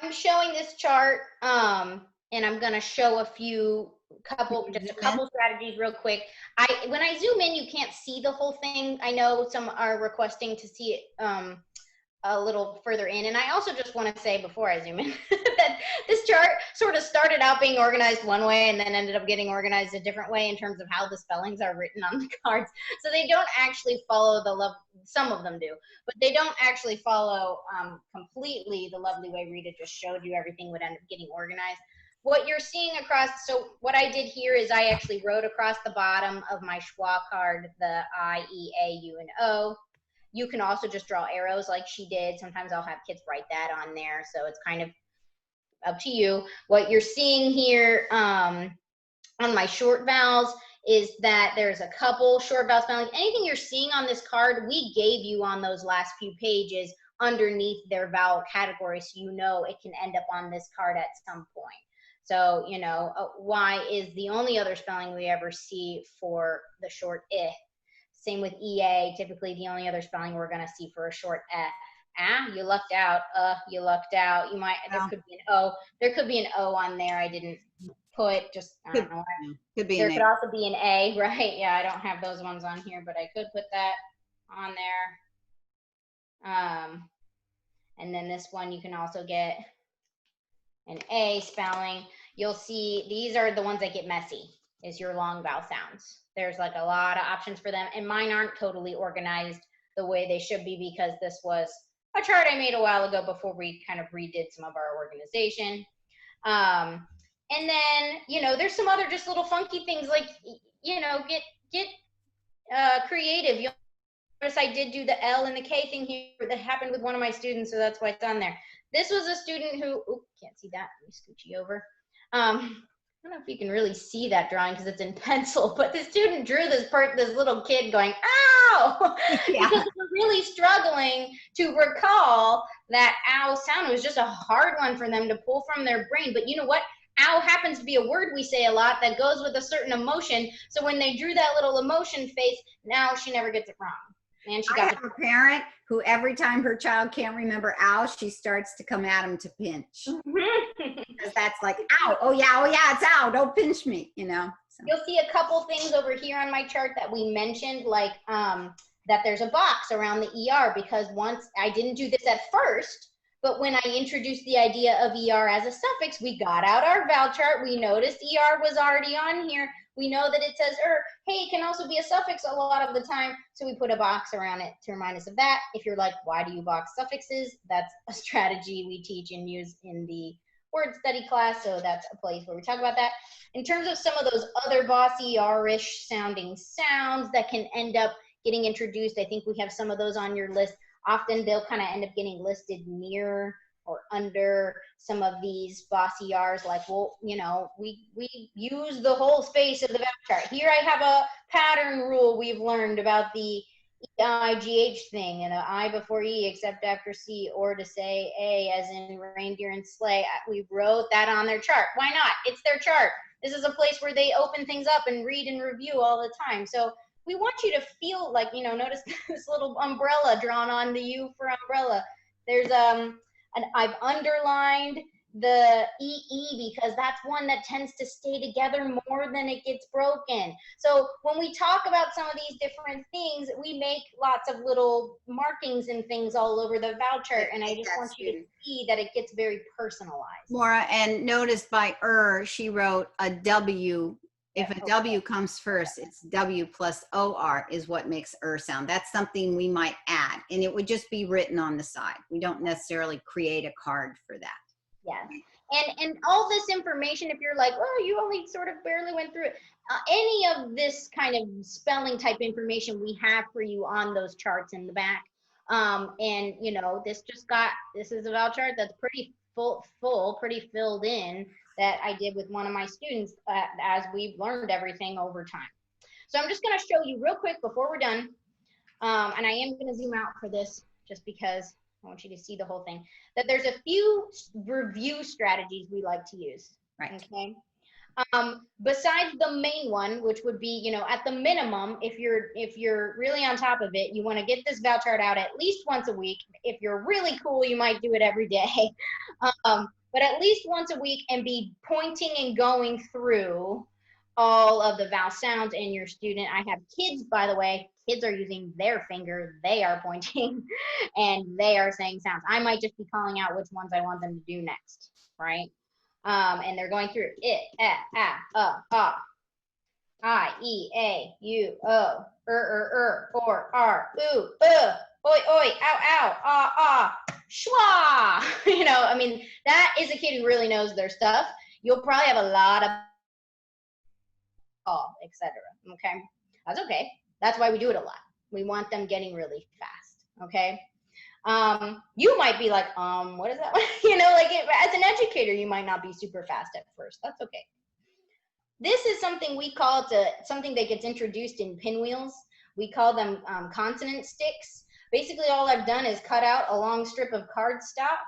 Speaker 2: I'm showing this chart, and I'm gonna show a couple strategies real quick. When I zoom in, you can't see the whole thing. I know some are requesting to see it a little further in. And I also just want to say before I zoom in that this chart sort of started out being organized one way and then ended up getting organized a different way in terms of how the spellings are written on the cards. So they don't actually follow some of them do, but they don't actually follow completely the lovely way Rita just showed you. Everything would end up getting organized. What you're seeing across, so what I did here is I actually wrote across the bottom of my schwa card the I, E, A, U, and O. You can also just draw arrows like she did. Sometimes I'll have kids write that on there. So it's kind of up to you. What you're seeing here on my short vowels is that there's a couple short vowel spellings. Anything you're seeing on this card, we gave you on those last few pages underneath their vowel category, so you know it can end up on this card at some point. So, you know, Y is the only other spelling we ever see for the short I. Same with EA, typically the only other spelling we're going to see for a short you lucked out. You lucked out. You might, there could be an O. There could be an O on there. I didn't put, just, I don't know.
Speaker 1: Could be
Speaker 2: there could also be an A, right? Yeah, I don't have those ones on here, but I could put that on there. And then this one, you can also get an A spelling. You'll see these are the ones that get messy, is your long vowel sounds. There's like a lot of options for them, and mine aren't totally organized the way they should be because this was a chart I made a while ago before we kind of redid some of our organization. And then, you know, there's some other just little funky things like, you know, get creative. You'll notice I did do the L and the K thing here that happened with one of my students, so that's why it's on there. This was a student who, can't see that, let me scooch you over. I don't know if you can really see that drawing because it's in pencil, but the student drew this little kid going, ow, because we're really struggling to recall that ow sound. It was just a hard one for them to pull from their brain. But you know what? Ow happens to be a word we say a lot that goes with a certain emotion. So when they drew that little emotion face, now she never gets it wrong. And she got
Speaker 1: a parent who every time her child can't remember ow, she starts to come at him to pinch. Because that's like, ow, oh yeah, it's ow, don't pinch me, you know. So.
Speaker 2: You'll see a couple things over here on my chart that we mentioned, like that there's a box around the ER, because once I didn't do this at first, but when I introduced the idea of ER as a suffix, we got out our vowel chart. We noticed ER was already on here. We know that it says hey, it can also be a suffix a lot of the time. So we put a box around it to remind us of that. If you're like, why do you box suffixes? That's a strategy we teach and use in the word study class. So that's a place where we talk about that. In terms of some of those other bossy R-ish sounding sounds that can end up getting introduced, I think we have some of those on your list. Often they'll kind of end up getting listed near or under some of these bossy R's, like, well, you know, we use the whole space of the vowel chart. Here I have a pattern rule we've learned about the EIGH thing, and an I before E except after C, or to say A as in reindeer and sleigh. We wrote that on their chart. Why not? It's their chart. This is a place where they open things up and read and review all the time. So we want you to feel like, you know, notice this little umbrella drawn on the U for umbrella. There's I've underlined the EE because that's one that tends to stay together more than it gets broken. So when we talk about some of these different things, we make lots of little markings and things all over the vowel chart, and I just want you to see that it gets very personalized.
Speaker 1: Maura, and notice by she wrote a W. If a W comes first, it's W plus OR is what makes sound. That's something we might add, and it would just be written on the side. We don't necessarily create a card for that.
Speaker 2: Yes. And all this information, if you're like, oh, you only sort of barely went through it, any of this kind of spelling type information we have for you on those charts in the back. And you know, this is a vowel chart that's pretty full, pretty filled in, that I did with one of my students as we've learned everything over time. So I'm just going to show you real quick before we're done. And I am going to zoom out for this just because I want you to see the whole thing, that there's a few review strategies we like to use.
Speaker 1: Right.
Speaker 2: Okay. Besides the main one, which would be, you know, at the minimum, if you're really on top of it, you want to get this vowel chart out at least once a week. If you're really cool, you might do it every day. But at least once a week, and be pointing and going through all of the vowel sounds in your student. I have kids, by the way. Kids are using their finger. They are pointing and they are saying sounds. I might just be calling out which ones I want them to do next, right? And they're going through it, I, E, A, U, O, or, R, ooh, oi, oi, ow, ow, ah, schwa. You know, I mean, that is a kid who really knows their stuff. You'll probably have a lot of etc. Okay, that's okay. That's why we do it a lot. We want them getting really fast. Okay. You might be like, what is that? You know, like as an educator, you might not be super fast at first. That's okay. This is something we call something that gets introduced in pinwheels. We call them consonant sticks. Basically, all I've done is cut out a long strip of cardstock,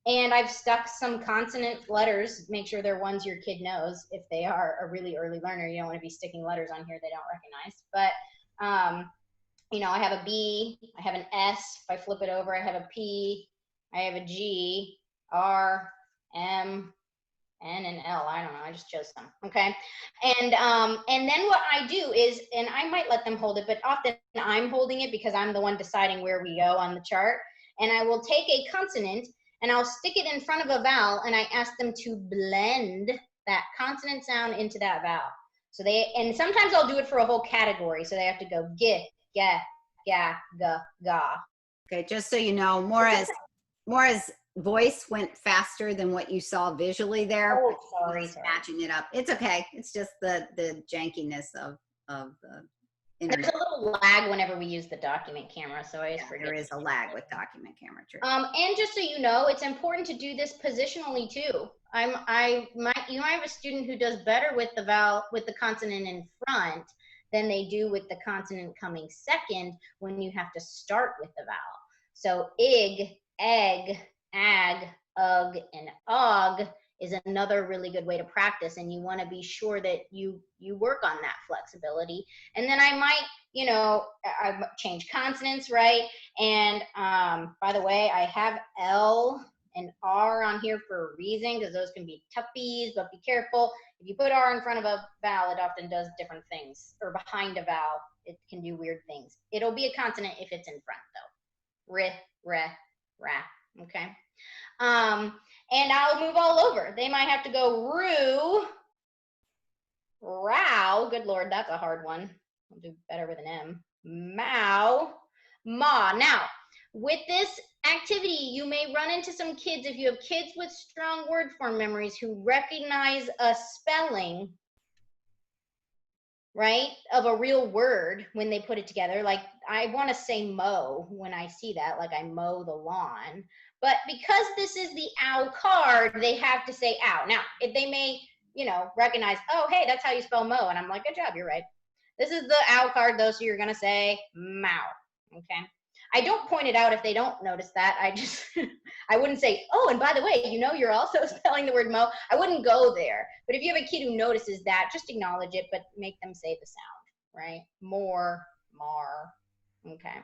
Speaker 2: and I've stuck some consonant letters. Make sure they're ones your kid knows. If they are a really early learner, you don't want to be sticking letters on here they don't recognize. But you know, I have a B, I have an S. If I flip it over, I have a P, I have a G, R, M, N, and L. I don't know, I just chose some, okay? And then what I do is, and I might let them hold it, but often I'm holding it because I'm the one deciding where we go on the chart. And I will take a consonant and I'll stick it in front of a vowel, and I ask them to blend that consonant sound into that vowel. So and sometimes I'll do it for a whole category. So they have to go g, ga, ga, ga.
Speaker 1: Okay, just so you know, Maura's voice went faster than what you saw visually there.
Speaker 2: Oh, sorry.
Speaker 1: Matching it up. It's okay. It's just the jankiness of the internet.
Speaker 2: There's a little lag whenever we use the document camera, so I always forget.
Speaker 1: There is a lag with document camera. True.
Speaker 2: And just so you know, it's important to do this positionally too. You might have a student who does better with the consonant in front than they do with the consonant coming second when you have to start with the vowel. So ig, egg, ag, ug, and og is another really good way to practice, and you want to be sure that you work on that flexibility. And then I might, you know, I change consonants, right? And by the way, I have L and R on here for a reason, because those can be toughies, but be careful. If you put R in front of a vowel, it often does different things, or behind a vowel, it can do weird things. It'll be a consonant if it's in front though. R, re, ra, okay? And I'll move all over. They might have to go roo, row, good Lord, that's a hard one. I'll do better with an M. Mow, ma. Now, with this activity, you may run into some kids, if you have kids with strong word form memories who recognize a spelling, right, of a real word when they put it together. Like, I want to say mow when I see that, like I mow the lawn. But because this is the ow card, they have to say ow. Now, if they may, you know, recognize, oh, hey, that's how you spell mow. And I'm like, good job, you're right. This is the ow card, though, so you're going to say mow, okay? I don't point it out if they don't notice that. I just, I wouldn't say, oh, and by the way, you know, you're also spelling the word mo. I wouldn't go there. But if you have a kid who notices that, just acknowledge it, but make them say the sound, right? More, mar. Okay.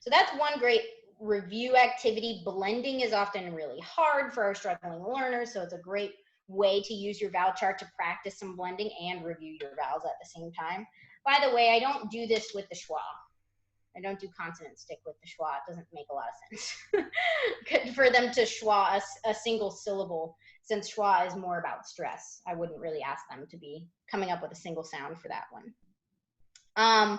Speaker 2: So that's one great review activity. Blending is often really hard for our struggling learners, so it's a great way to use your vowel chart to practice some blending and review your vowels at the same time. By the way, I don't do this with the schwa. I don't do consonant stick with the schwa. It doesn't make a lot of sense for them to schwa a single syllable, since schwa is more about stress. I wouldn't really ask them to be coming up with a single sound for that one.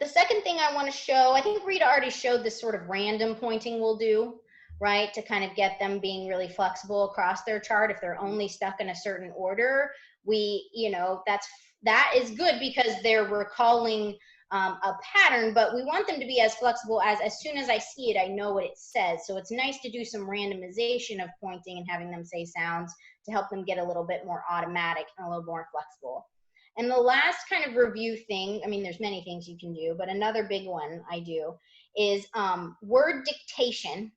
Speaker 2: The second thing I want to show, I think Rita already showed this sort of random pointing we'll do, right, to kind of get them being really flexible across their chart. If they're only stuck in a certain order, we, you know, that is good because they're recalling a pattern, but we want them to be as flexible as soon as I see it, I know what it says. So it's nice to do some randomization of pointing and having them say sounds to help them get a little bit more automatic and a little more flexible. And the last kind of review thing, I mean, there's many things you can do, but another big one I do is word dictation.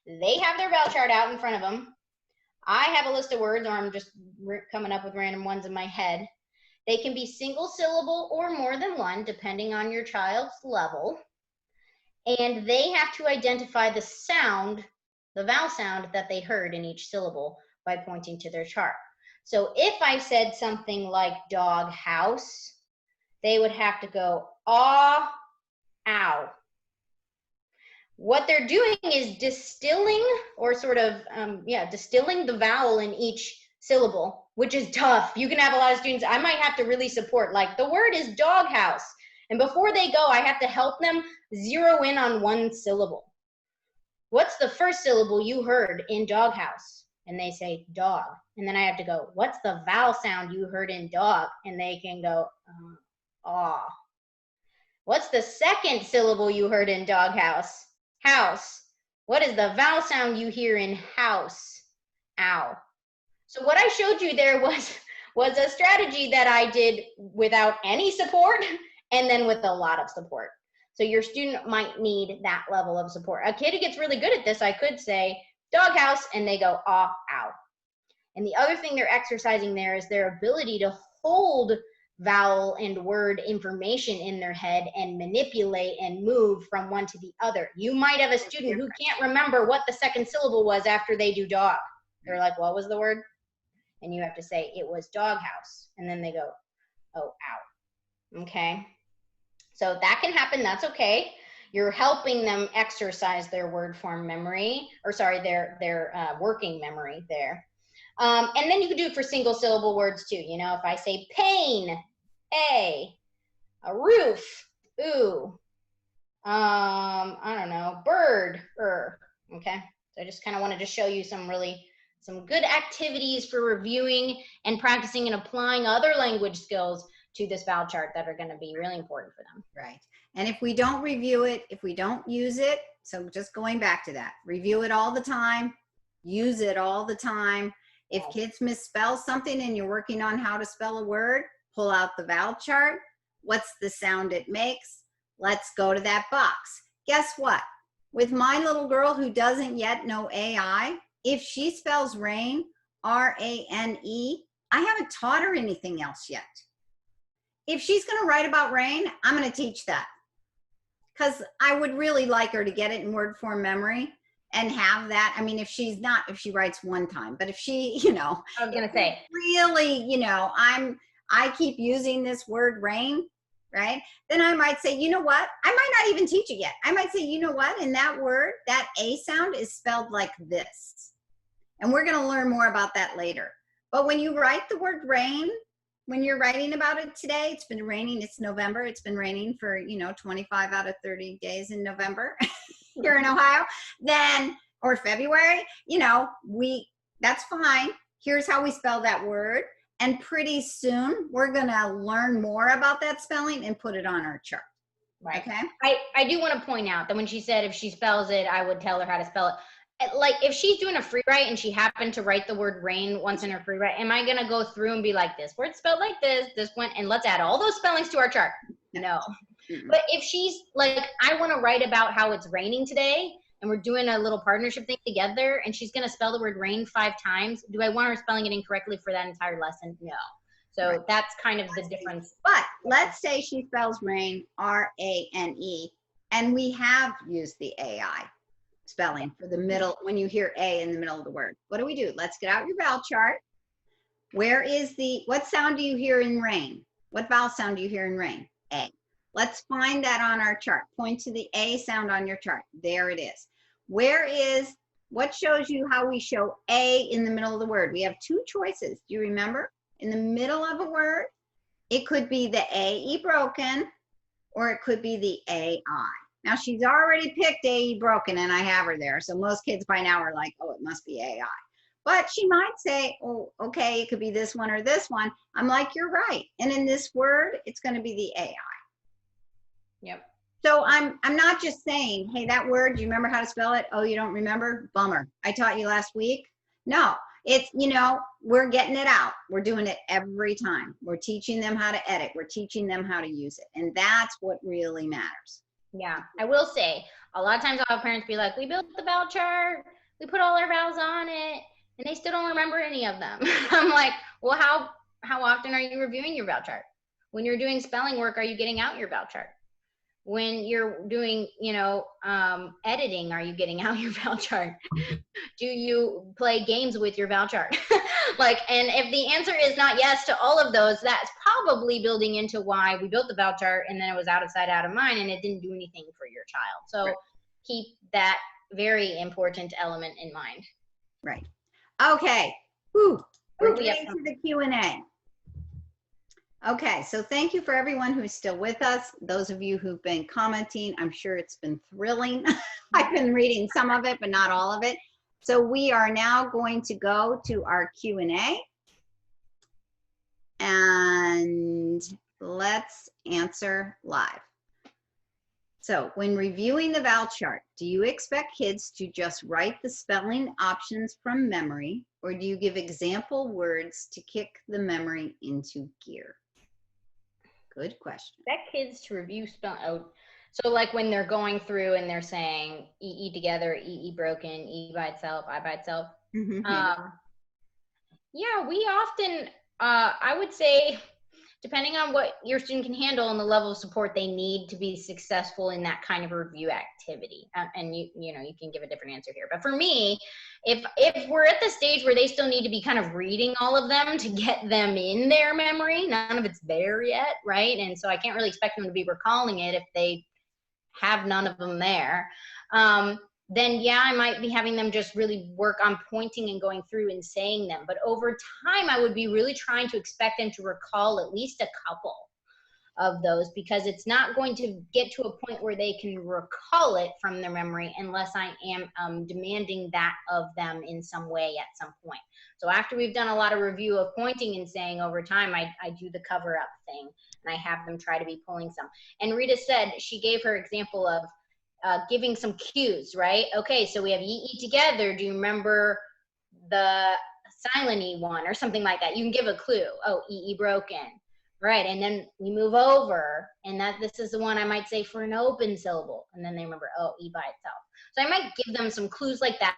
Speaker 2: They have their vowel chart out in front of them. I have a list of words, or I'm just coming up with random ones in my head. They can be single syllable or more than one, depending on your child's level. And they have to identify the sound, the vowel sound that they heard in each syllable by pointing to their chart. So if I said something like dog house, they would have to go aw, ow. What they're doing is distilling, or sort of, distilling the vowel in each syllable, which is tough. You can have a lot of students, I might have to really support, like the word is doghouse. And before they go, I have to help them zero in on one syllable. What's the first syllable you heard in doghouse? And they say dog. And then I have to go, what's the vowel sound you heard in dog? And they can go, aw. What's the second syllable you heard in doghouse? House. What is the vowel sound you hear in house? Ow. So what I showed you there was a strategy that I did without any support and then with a lot of support. So your student might need that level of support. A kid who gets really good at this, I could say doghouse, and they go aw, ow. And the other thing they're exercising there is their ability to hold vowel and word information in their head and manipulate and move from one to the other. You might have a student who can't remember what the second syllable was after they do dog. They're like, what was the word? And you have to say, it was doghouse. And then they go, oh, ow. Okay. So that can happen. That's okay. You're helping them exercise their word form memory, or sorry, their working memory there. And then you can do it for single syllable words too. You know, if I say pain, a roof, ooh, I don't know, bird, okay. So I just kind of wanted to show you some good activities for reviewing and practicing and applying other language skills to this vowel chart that are going to be really important for them.
Speaker 1: Right. And if we don't review it, if we don't use it, so just going back to that, review it all the time, use it all the time. If kids misspell something and you're working on how to spell a word, pull out the vowel chart. What's the sound it makes? Let's go to that box. Guess what? With my little girl who doesn't yet know AI, if she spells rain, R-A-N-E, I haven't taught her anything else yet. If she's going to write about rain, I'm going to teach that, because I would really like her to get it in word form memory and have that. I mean, if she writes one time, but if she, you know,
Speaker 2: I was going to say,
Speaker 1: really, you know, I keep using this word rain, right? Then I might say, you know what? I might not even teach it yet. I might say, you know what? In that word, that A sound is spelled like this. And we're going to learn more about that later. But when you write the word rain, when you're writing about it today, it's been raining, it's November, it's been raining for, you know, 25 out of 30 days in November here in Ohio, then, or February, you know, that's fine. Here's how we spell that word. And pretty soon we're going to learn more about that spelling and put it on our chart.
Speaker 2: Right.
Speaker 1: Okay.
Speaker 2: I do want to point out that when she said if she spells it, I would tell her how to spell it. Like if she's doing a free write and she happened to write the word rain once in her free write, am I going to go through and be like, this word spelled like this one, and let's add all those spellings to our chart? No. But if she's like, I want to write about how it's raining today, and we're doing a little partnership thing together, and she's going to spell the word rain 5 times, do I want her spelling it incorrectly for that entire lesson? No. So that's kind of the difference.
Speaker 1: But let's say she spells rain, R-A-N-E, and we have used the AI spelling for the middle, when you hear A in the middle of the word. What do? Let's get out your vowel chart. Where is what sound do you hear in rain? What vowel sound do you hear in rain? A. Let's find that on our chart. Point to the A sound on your chart. There it is. What shows you how we show A in the middle of the word? We have 2 choices. Do you remember? In the middle of a word, it could be the A-E broken, or it could be the A-I. Now she's already picked A-E broken, and I have her there. So most kids by now are like, oh, it must be A-I. But she might say, oh, okay, it could be this one or this one. I'm like, you're right. And in this word, it's going to be the AI.
Speaker 2: Yep.
Speaker 1: So I'm not just saying, hey, that word, do you remember how to spell it? Oh, you don't remember? Bummer. I taught you last week. No, it's, we're getting it out. We're doing it every time. We're teaching them how to edit. We're teaching them how to use it. And that's what really matters.
Speaker 2: Yeah, I will say, a lot of times I'll have parents be like, we built the vowel chart, we put all our vowels on it, and they still don't remember any of them. I'm like, well, how often are you reviewing your vowel chart? When you're doing spelling work, are you getting out your vowel chart? When you're doing, editing, are you getting out your vowel chart? Do you play games with your vowel chart? And if the answer is not yes to all of those, that's probably building into why we built the vowel chart, and then it was out of sight, out of mind, and it didn't do anything for your child. So keep that very important element in mind.
Speaker 1: Right. Okay. Whew. We're getting to the Q&A. Okay, so thank you for everyone who's still with us. Those of you who've been commenting, I'm sure it's been thrilling. I've been reading some of it, but not all of it. So we are now going to go to our Q&A. And let's answer live. So when reviewing the vowel chart, do you expect kids to just write the spelling options from memory, or do you give example words to kick the memory into gear? Good question.
Speaker 2: Expect kids to review spelling. Oh, so like when they're going through and they're saying E together, E broken, E by itself, I by itself. Yeah, we often, I would say, depending on what your student can handle and the level of support they need to be successful in that kind of review activity. And you can give a different answer here. But for me, if we're at the stage where they still need to be kind of reading all of them to get them in their memory, none of it's there yet, right? And so I can't really expect them to be recalling it if they have none of them there. Then yeah, I might be having them just really work on pointing and going through and saying them. But over time, I would be really trying to expect them to recall at least a couple of those, because it's not going to get to a point where they can recall it from their memory unless I am demanding that of them in some way at some point. So after we've done a lot of review of pointing and saying over time, I do the cover up thing, and I have them try to be pulling some. And Rita said, she gave her example of giving some cues, right? Okay, so we have E together. Do you remember the silent E one or something like that? You can give a clue. Oh, E broken, right? And then we move over, and this is the one I might say for an open syllable, and then they remember, oh, E by itself. So I might give them some clues like that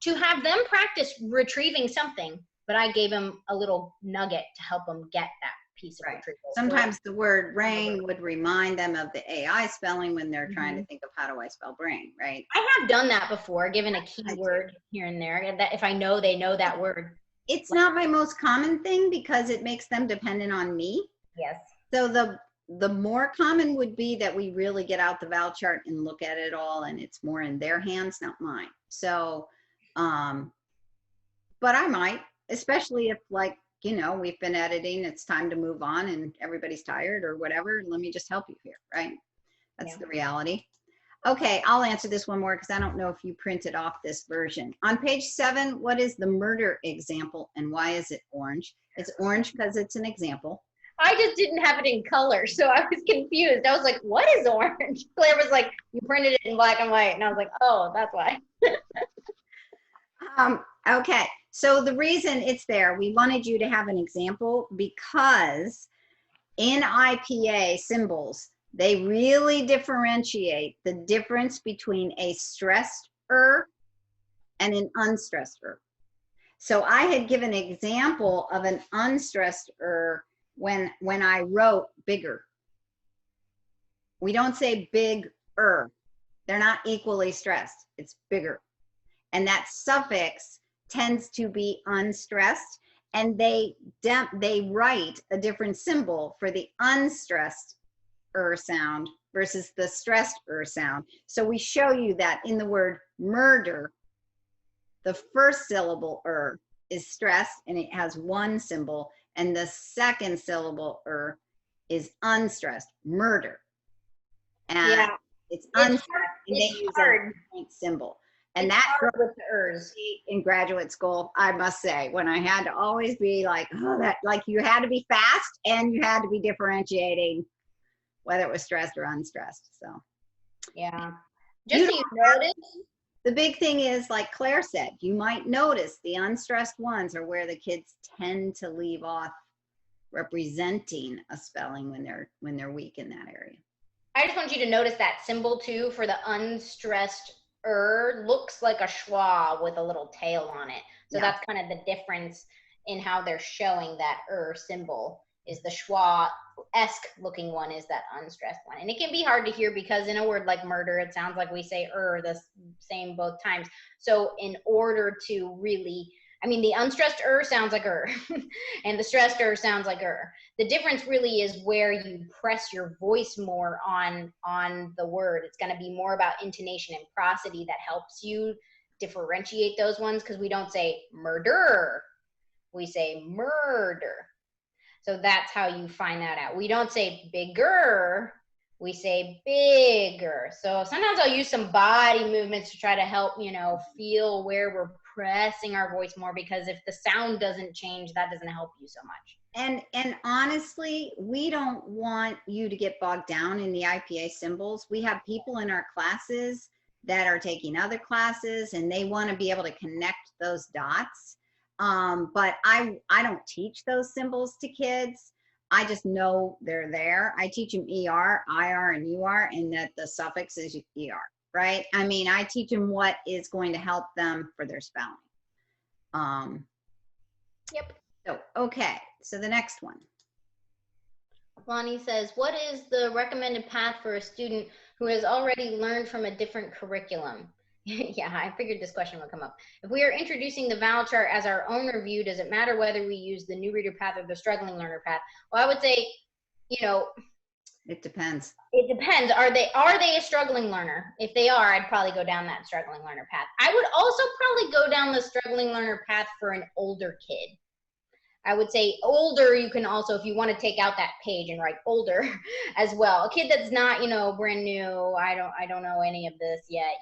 Speaker 2: to have them practice retrieving something, but I gave them a little nugget to help them get that piece of retrieval.
Speaker 1: Sometimes the word rain would remind them of the AI spelling when they're trying to think of how do I spell brain, right?
Speaker 2: I have done that before, given a keyword here and there, that if I know they know that word.
Speaker 1: It's not my most common thing because it makes them dependent on me.
Speaker 2: Yes.
Speaker 1: So the more common would be that we really get out the vowel chart and look at it all, and it's more in their hands, not mine. So, but I might, especially if we've been editing, it's time to move on and everybody's tired or whatever. Let me just help you here, right? That's the reality. Okay, I'll answer this one more because I don't know if you printed off this version. On page 7, what is the murder example and why is it orange? It's orange because it's an example.
Speaker 2: I just didn't have it in color, so I was confused. I was like, what is orange? Claire was like, you printed it in black and white. And I was like, oh, that's why.
Speaker 1: Okay, so the reason it's there, we wanted you to have an example because in IPA symbols, They really differentiate the difference between a stressed and an unstressed So I had given an example of an unstressed when I wrote bigger. We don't say big-er. They're not equally stressed. It's bigger. And that suffix tends to be unstressed, and they write a different symbol for the unstressed sound versus the stressed sound. So we show you that in the word murder, the first syllable is stressed and it has one symbol, and the second syllable is unstressed, murder. And it's unstressed, and they use a point symbol. And
Speaker 2: it's
Speaker 1: that
Speaker 2: hard with the ers.
Speaker 1: In graduate school, I must say, when I had to always be like, oh, that, like, you had to be fast and you had to be differentiating whether it was stressed or unstressed. So
Speaker 2: yeah, just so you notice,
Speaker 1: the big thing is, like Claire said, you might notice the unstressed ones are where the kids tend to leave off representing a spelling when they're weak in that area.
Speaker 2: I just want you to notice that symbol too for the unstressed looks like a schwa with a little tail on it. So that's kind of the difference in how they're showing that symbol. Is the schwa-esque looking one is that unstressed one. And it can be hard to hear because in a word like murder, it sounds like we say the same both times. So in order to really, I mean, the unstressed sounds like and the stressed sounds like The difference really is where you press your voice more on the word. It's going to be more about intonation and prosody that helps you differentiate those ones, because we don't say murder, we say murder. So that's how you find that out. We don't say bigger, we say bigger. So sometimes I'll use some body movements to try to help, feel where we're pressing our voice more, because if the sound doesn't change, that doesn't help you so much.
Speaker 1: And honestly, we don't want you to get bogged down in the IPA symbols. We have people in our classes that are taking other classes and they want to be able to connect those dots. But I don't teach those symbols to kids. I just know they're there. I teach them ER, IR, and UR, and that the suffix is ER, right? I mean, I teach them what is going to help them for their spelling.
Speaker 2: Yep.
Speaker 1: So, okay, so the next one.
Speaker 2: Lonnie says, what is the recommended path for a student who has already learned from a different curriculum? Yeah, I figured this question would come up. If we are introducing the vowel chart as our own review, does it matter whether we use the new reader path or the struggling learner path? Well, I would say,
Speaker 1: it depends.
Speaker 2: It depends. Are they a struggling learner? If they are, I'd probably go down that struggling learner path. I would also probably go down the struggling learner path for an older kid. I would say older, you can also, if you want to take out that page and write older as well. A kid that's not, brand new, I don't know any of this yet,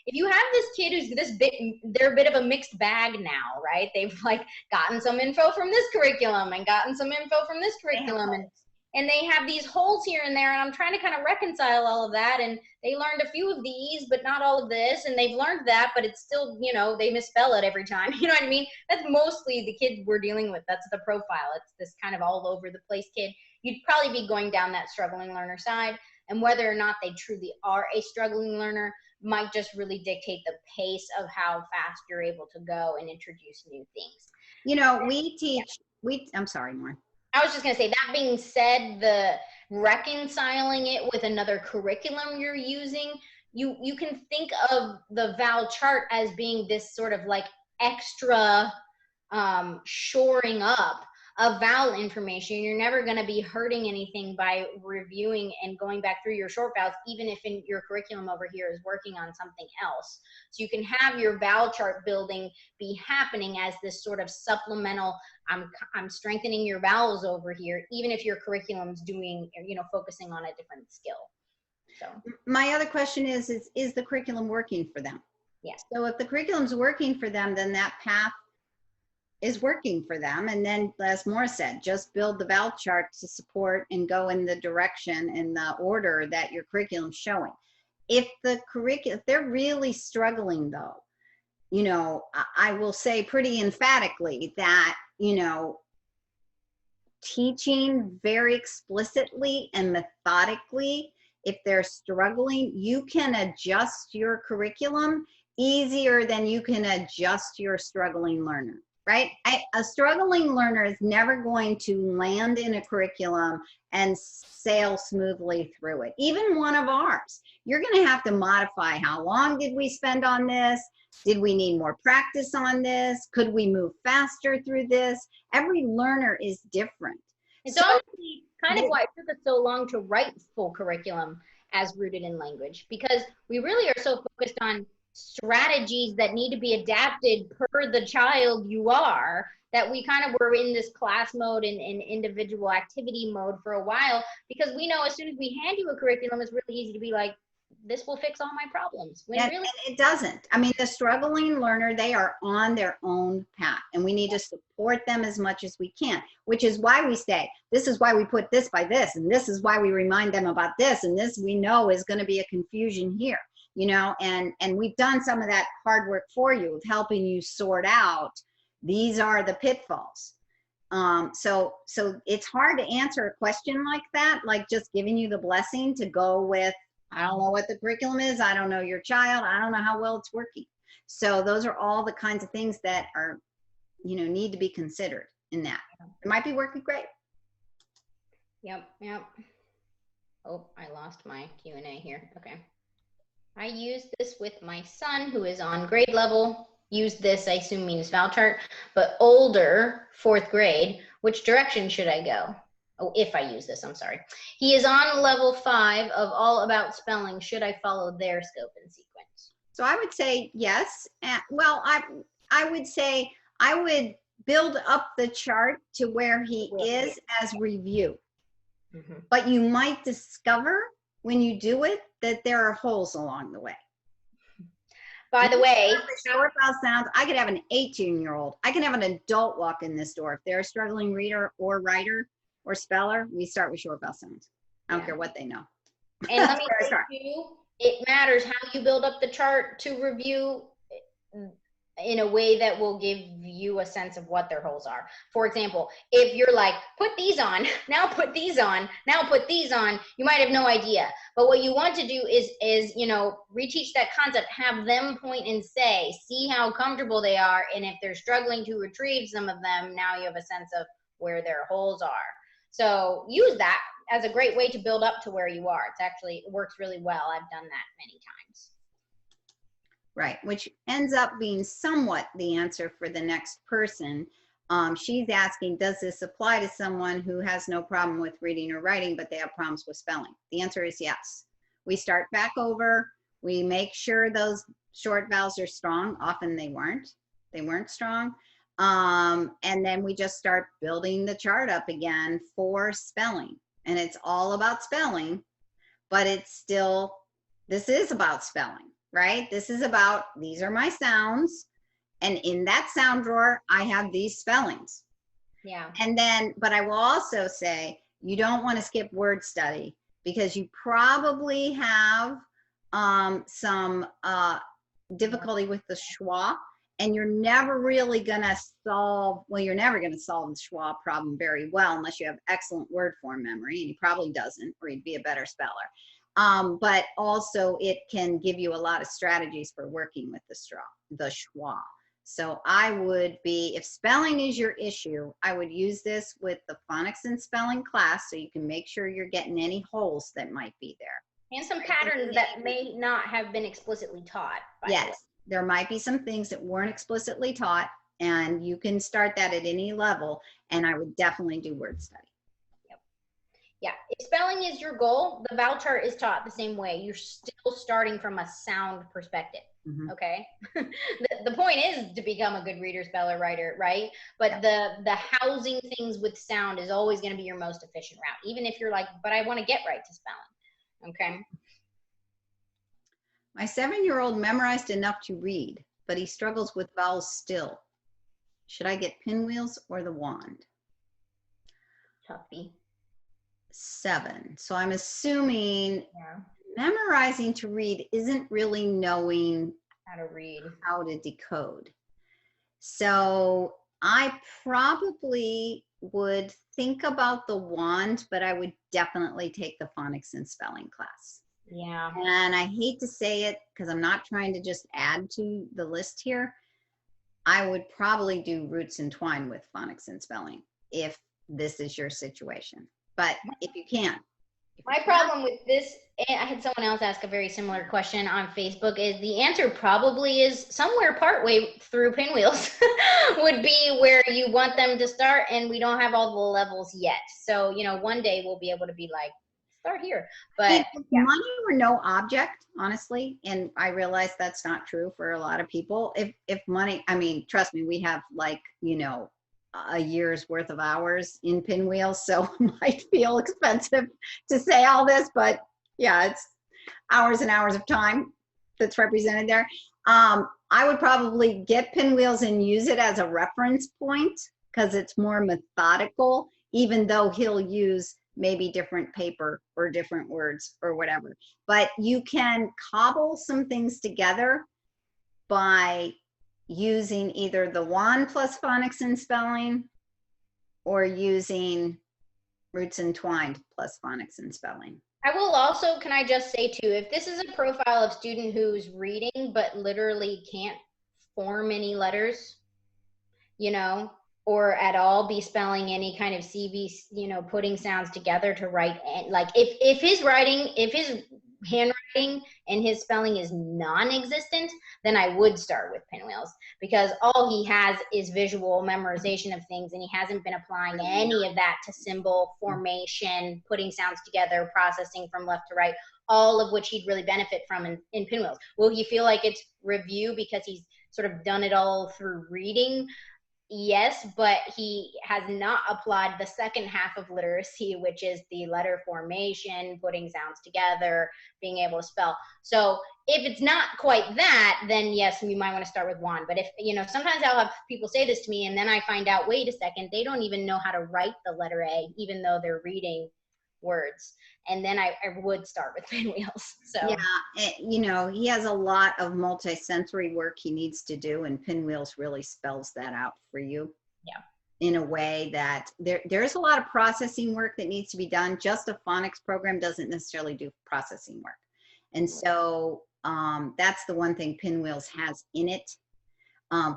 Speaker 2: If you have this kid who's they're a bit of a mixed bag now, right? They've like gotten some info from this curriculum and gotten some info from this curriculum, and they have these holes here and there, and I'm trying to kind of reconcile all of that, and they learned a few of these, but not all of this, and they've learned that, but it's still, they misspell it every time, you know what I mean? That's mostly the kids we're dealing with. That's the profile. It's this kind of all over the place kid. You'd probably be going down that struggling learner side, and whether or not they truly are a struggling learner might just really dictate the pace of how fast you're able to go and introduce new things.
Speaker 1: I'm sorry, Maureen.
Speaker 2: I was just going to say, that being said, the reconciling it with another curriculum you're using, you can think of the vowel chart as being this sort of like extra shoring up of vowel information. You're never going to be hurting anything by reviewing and going back through your short vowels, even if in your curriculum over here is working on something else. So you can have your vowel chart building be happening as this sort of supplemental, I'm strengthening your vowels over here, even if your curriculum's doing, focusing on a different skill. So
Speaker 1: my other question is the curriculum working for them?
Speaker 2: Yes.
Speaker 1: So if the curriculum's working for them, then that path is working for them. And then, as Maura said, just build the vowel chart to support and go in the direction and the order that your curriculum's showing. If they're really struggling though, I will say pretty emphatically that, teaching very explicitly and methodically if they're struggling, you can adjust your curriculum easier than you can adjust your struggling learner, right? A struggling learner is never going to land in a curriculum and sail smoothly through it. Even one of ours, you're going to have to modify. How long did we spend on this? Did we need more practice on this? Could we move faster through this? Every learner is different.
Speaker 2: It's honestly kind of why it took us so long to write full curriculum as rooted in language, because we really are so focused on strategies that need to be adapted per the child you are, that we kind of were in this class mode and individual activity mode for a while, because we know as soon as we hand you a curriculum, it's really easy to be like, this will fix all my problems. When
Speaker 1: and,
Speaker 2: really
Speaker 1: and it doesn't. I mean, the struggling learner, they are on their own path, and we need to support them as much as we can, which is why we say, this is why we put this by this, and this is why we remind them about this, and this we know is going to be a confusion here, you know, and we've done some of that hard work for you of helping you sort out, these are the pitfalls. So it's hard to answer a question like that, like just giving you the blessing to go with, I don't know what the curriculum is. I don't know your child. I don't know how well it's working. So those are all the kinds of things that are, you know, need to be considered in that. It might be working great.
Speaker 2: Yep. Oh, I lost my Q&A here. Okay. I used this with my son who is on grade level. Use this, I assume means vowel chart, but older, 4th grade. Which direction should I go? Oh, if I use this, I'm sorry. He is on level 5 of all about spelling. Should I follow their scope and sequence?
Speaker 1: So I would say yes. Well, I would say I would build up the chart to where he is as review. But you might discover when you do it that there are holes along the way.
Speaker 2: By the way,
Speaker 1: short vowel sounds, I could have an 18-year-old. I can have an adult walk in this door. If they're a struggling reader or writer or speller, we start with short vowel sounds. I don't care what they know.
Speaker 2: And let me say too, it matters how you build up the chart to review in a way that will give you a sense of what their holes are. For example, if you're like, put these on, now put these on, now put these on, you might have no idea. But what you want to do is, you know, reteach that concept, have them point and say, see how comfortable they are. And if they're struggling to retrieve some of them, now you have a sense of where their holes are. So use that as a great way to build up to where you are. It's actually, it works really well. I've done that many times.
Speaker 1: Right, which ends up being somewhat the answer for the next person. She's asking, does this apply to someone who has no problem with reading or writing, but they have problems with spelling? The answer is yes. We start back over. We make sure those short vowels are strong. Often they weren't. They weren't strong. And then we just start building the chart up again for spelling. And it's all about spelling, but it's still, this is about spelling, right? This is about, these are my sounds. And in that sound drawer, I have these spellings.
Speaker 2: Yeah.
Speaker 1: And then, but I will also say, you don't want to skip word study because you probably have some difficulty with the schwa. And you're never really going to solve, well, you're never going to solve the schwa problem very well unless you have excellent word form memory, and he probably doesn't, or he'd be a better speller. But also it can give you a lot of strategies for working with the schwa. So I would be, if spelling is your issue, I would use this with the phonics and spelling class so you can make sure you're getting any holes that might be there.
Speaker 2: And some patterns that may not have been explicitly taught.
Speaker 1: Yes. There might be some things that weren't explicitly taught, and you can start that at any level, and I would definitely do word study.
Speaker 2: Yep. Yeah, if spelling is your goal, the vowel chart is taught the same way. You're still starting from a sound perspective, okay? The point is to become a good reader, speller, writer, right? But the housing things with sound is always going to be your most efficient route, even if you're like, but I want to get right to spelling, okay?
Speaker 1: My 7-year-old memorized enough to read, but he struggles with vowels still. Should I get pinwheels or the wand?
Speaker 2: Toughie.
Speaker 1: 7. So I'm assuming memorizing to read isn't really knowing
Speaker 2: how to read,
Speaker 1: how to decode. So I probably would think about the wand, but I would definitely take the phonics and spelling class.
Speaker 2: Yeah.
Speaker 1: And I hate to say it because I'm not trying to just add to the list here. I would probably do roots and twine with phonics and spelling if this is your situation. But if you can't.
Speaker 2: My problem with this, I had someone else ask a very similar question on Facebook, is the answer probably is somewhere partway through Pinwheels would be where you want them to start, and we don't have all the levels yet. So, you know, one day we'll be able to be like, start here. But
Speaker 1: If money were no object, honestly, and I realize that's not true for a lot of people. If money, I mean, trust me, we have like, you know, a year's worth of hours in Pinwheels, so it might feel expensive to say all this, but yeah, it's hours and hours of time that's represented there. I would probably get Pinwheels and use it as a reference point because it's more methodical, even though he'll use maybe different paper or different words or whatever. But you can cobble some things together by using either the wand plus phonics and spelling or using roots and twined plus phonics and spelling.
Speaker 2: I will also, can I just say too, if this is a profile of student who's reading but literally can't form any letters, you know, or at all be spelling any kind of CV, you know, putting sounds together to write, like if his writing, if his handwriting and his spelling is non-existent, then I would start with Pinwheels, because all he has is visual memorization of things, and he hasn't been applying any of that to symbol formation, putting sounds together, processing from left to right, all of which he'd really benefit from in Pinwheels. Will he feel like it's review because he's sort of done it all through reading? Yes, but he has not applied the second half of literacy, which is the letter formation, putting sounds together, being able to spell. So if it's not quite that, then yes, you might want to start with wand. But if, you know, sometimes I'll have people say this to me and then I find out, wait a second, they don't even know how to write the letter A, even though they're reading words. And then I would start with Pinwheels. So
Speaker 1: yeah, you know, he has a lot of multisensory work he needs to do, and Pinwheels really spells that out for you.
Speaker 2: Yeah.
Speaker 1: In a way that there's a lot of processing work that needs to be done. Just a phonics program doesn't necessarily do processing work. And so that's the one thing Pinwheels has in it.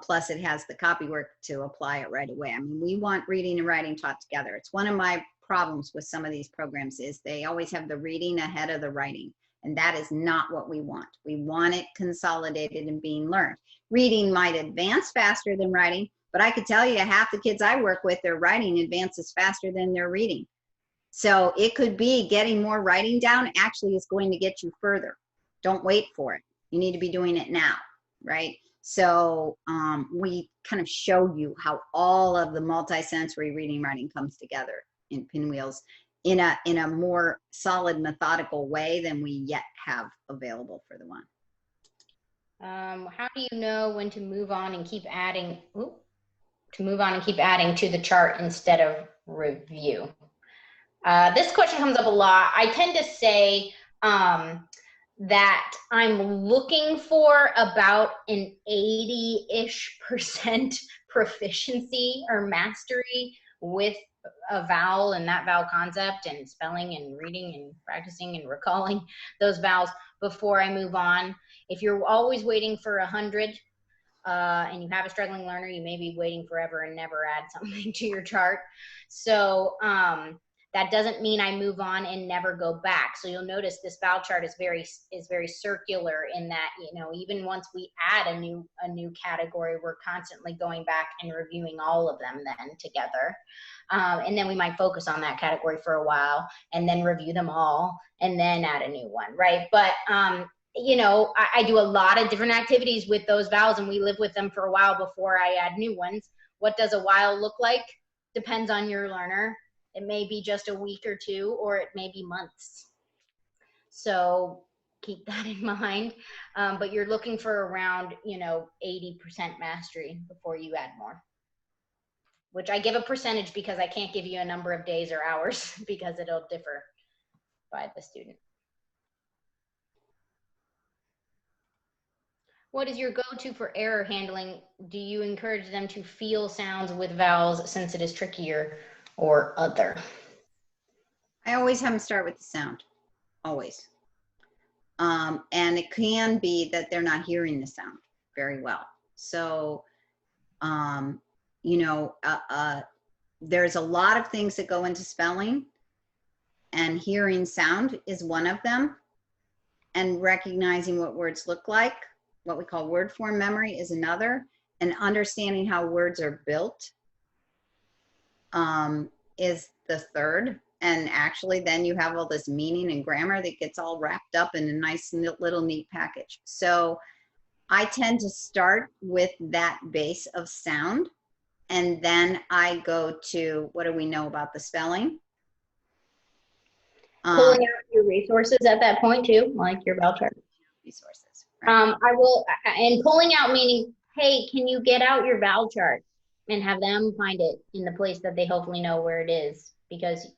Speaker 1: Plus it has the copy work to apply it right away. I mean, we want reading and writing taught together. It's one of my problems with some of these programs is they always have the reading ahead of the writing. And that is not what we want. We want it consolidated and being learned. Reading might advance faster than writing, but I could tell you half the kids I work with, their writing advances faster than their reading. So it could be getting more writing down actually is going to get you further. Don't wait for it. You need to be doing it now, right? So we kind of show you how all of the multisensory reading writing comes together in Pinwheels in a more solid methodical way than we yet have available for the one.
Speaker 2: How do you know when to move on and keep adding, to the chart instead of review? This question comes up a lot. I tend to say that I'm looking for about an 80-ish% proficiency or mastery with a vowel and that vowel concept and spelling and reading and practicing and recalling those vowels before I move on. If you're always waiting for 100 and you have a struggling learner, you may be waiting forever and never add something to your chart. So that doesn't mean I move on and never go back. So you'll notice this vowel chart is very circular in that, you know, even once we add a new category, we're constantly going back and reviewing all of them then together. And then we might focus on that category for a while and then review them all and then add a new one, right? But you know, I do a lot of different activities with those vowels and we live with them for a while before I add new ones. What does a while look like? Depends on your learner. It may be just a week or two, or it may be months. So keep that in mind. But you're looking for around, you know, 80% mastery before you add more, which I give a percentage because I can't give you a number of days or hours because it'll differ by the student. What is your go-to for error handling? Do you encourage them to feel sounds with vowels since it is trickier, or other?
Speaker 1: I always have them start with the sound, always. And it can be that they're not hearing the sound very well. So, you know, there's a lot of things that go into spelling, and hearing sound is one of them. And recognizing what words look like, what we call word form memory, is another. And understanding how words are built is the third. And actually then you have all this meaning and grammar that gets all wrapped up in a nice little neat package. So I tend to start with that base of sound, and then I go to what do we know about the spelling.
Speaker 2: Pulling out your resources at that point too, like your vowel chart.
Speaker 1: Resources. Right.
Speaker 2: I will, and pulling out meaning, hey, can you get out your vowel chart and have them find it in the place that they hopefully know where it is, because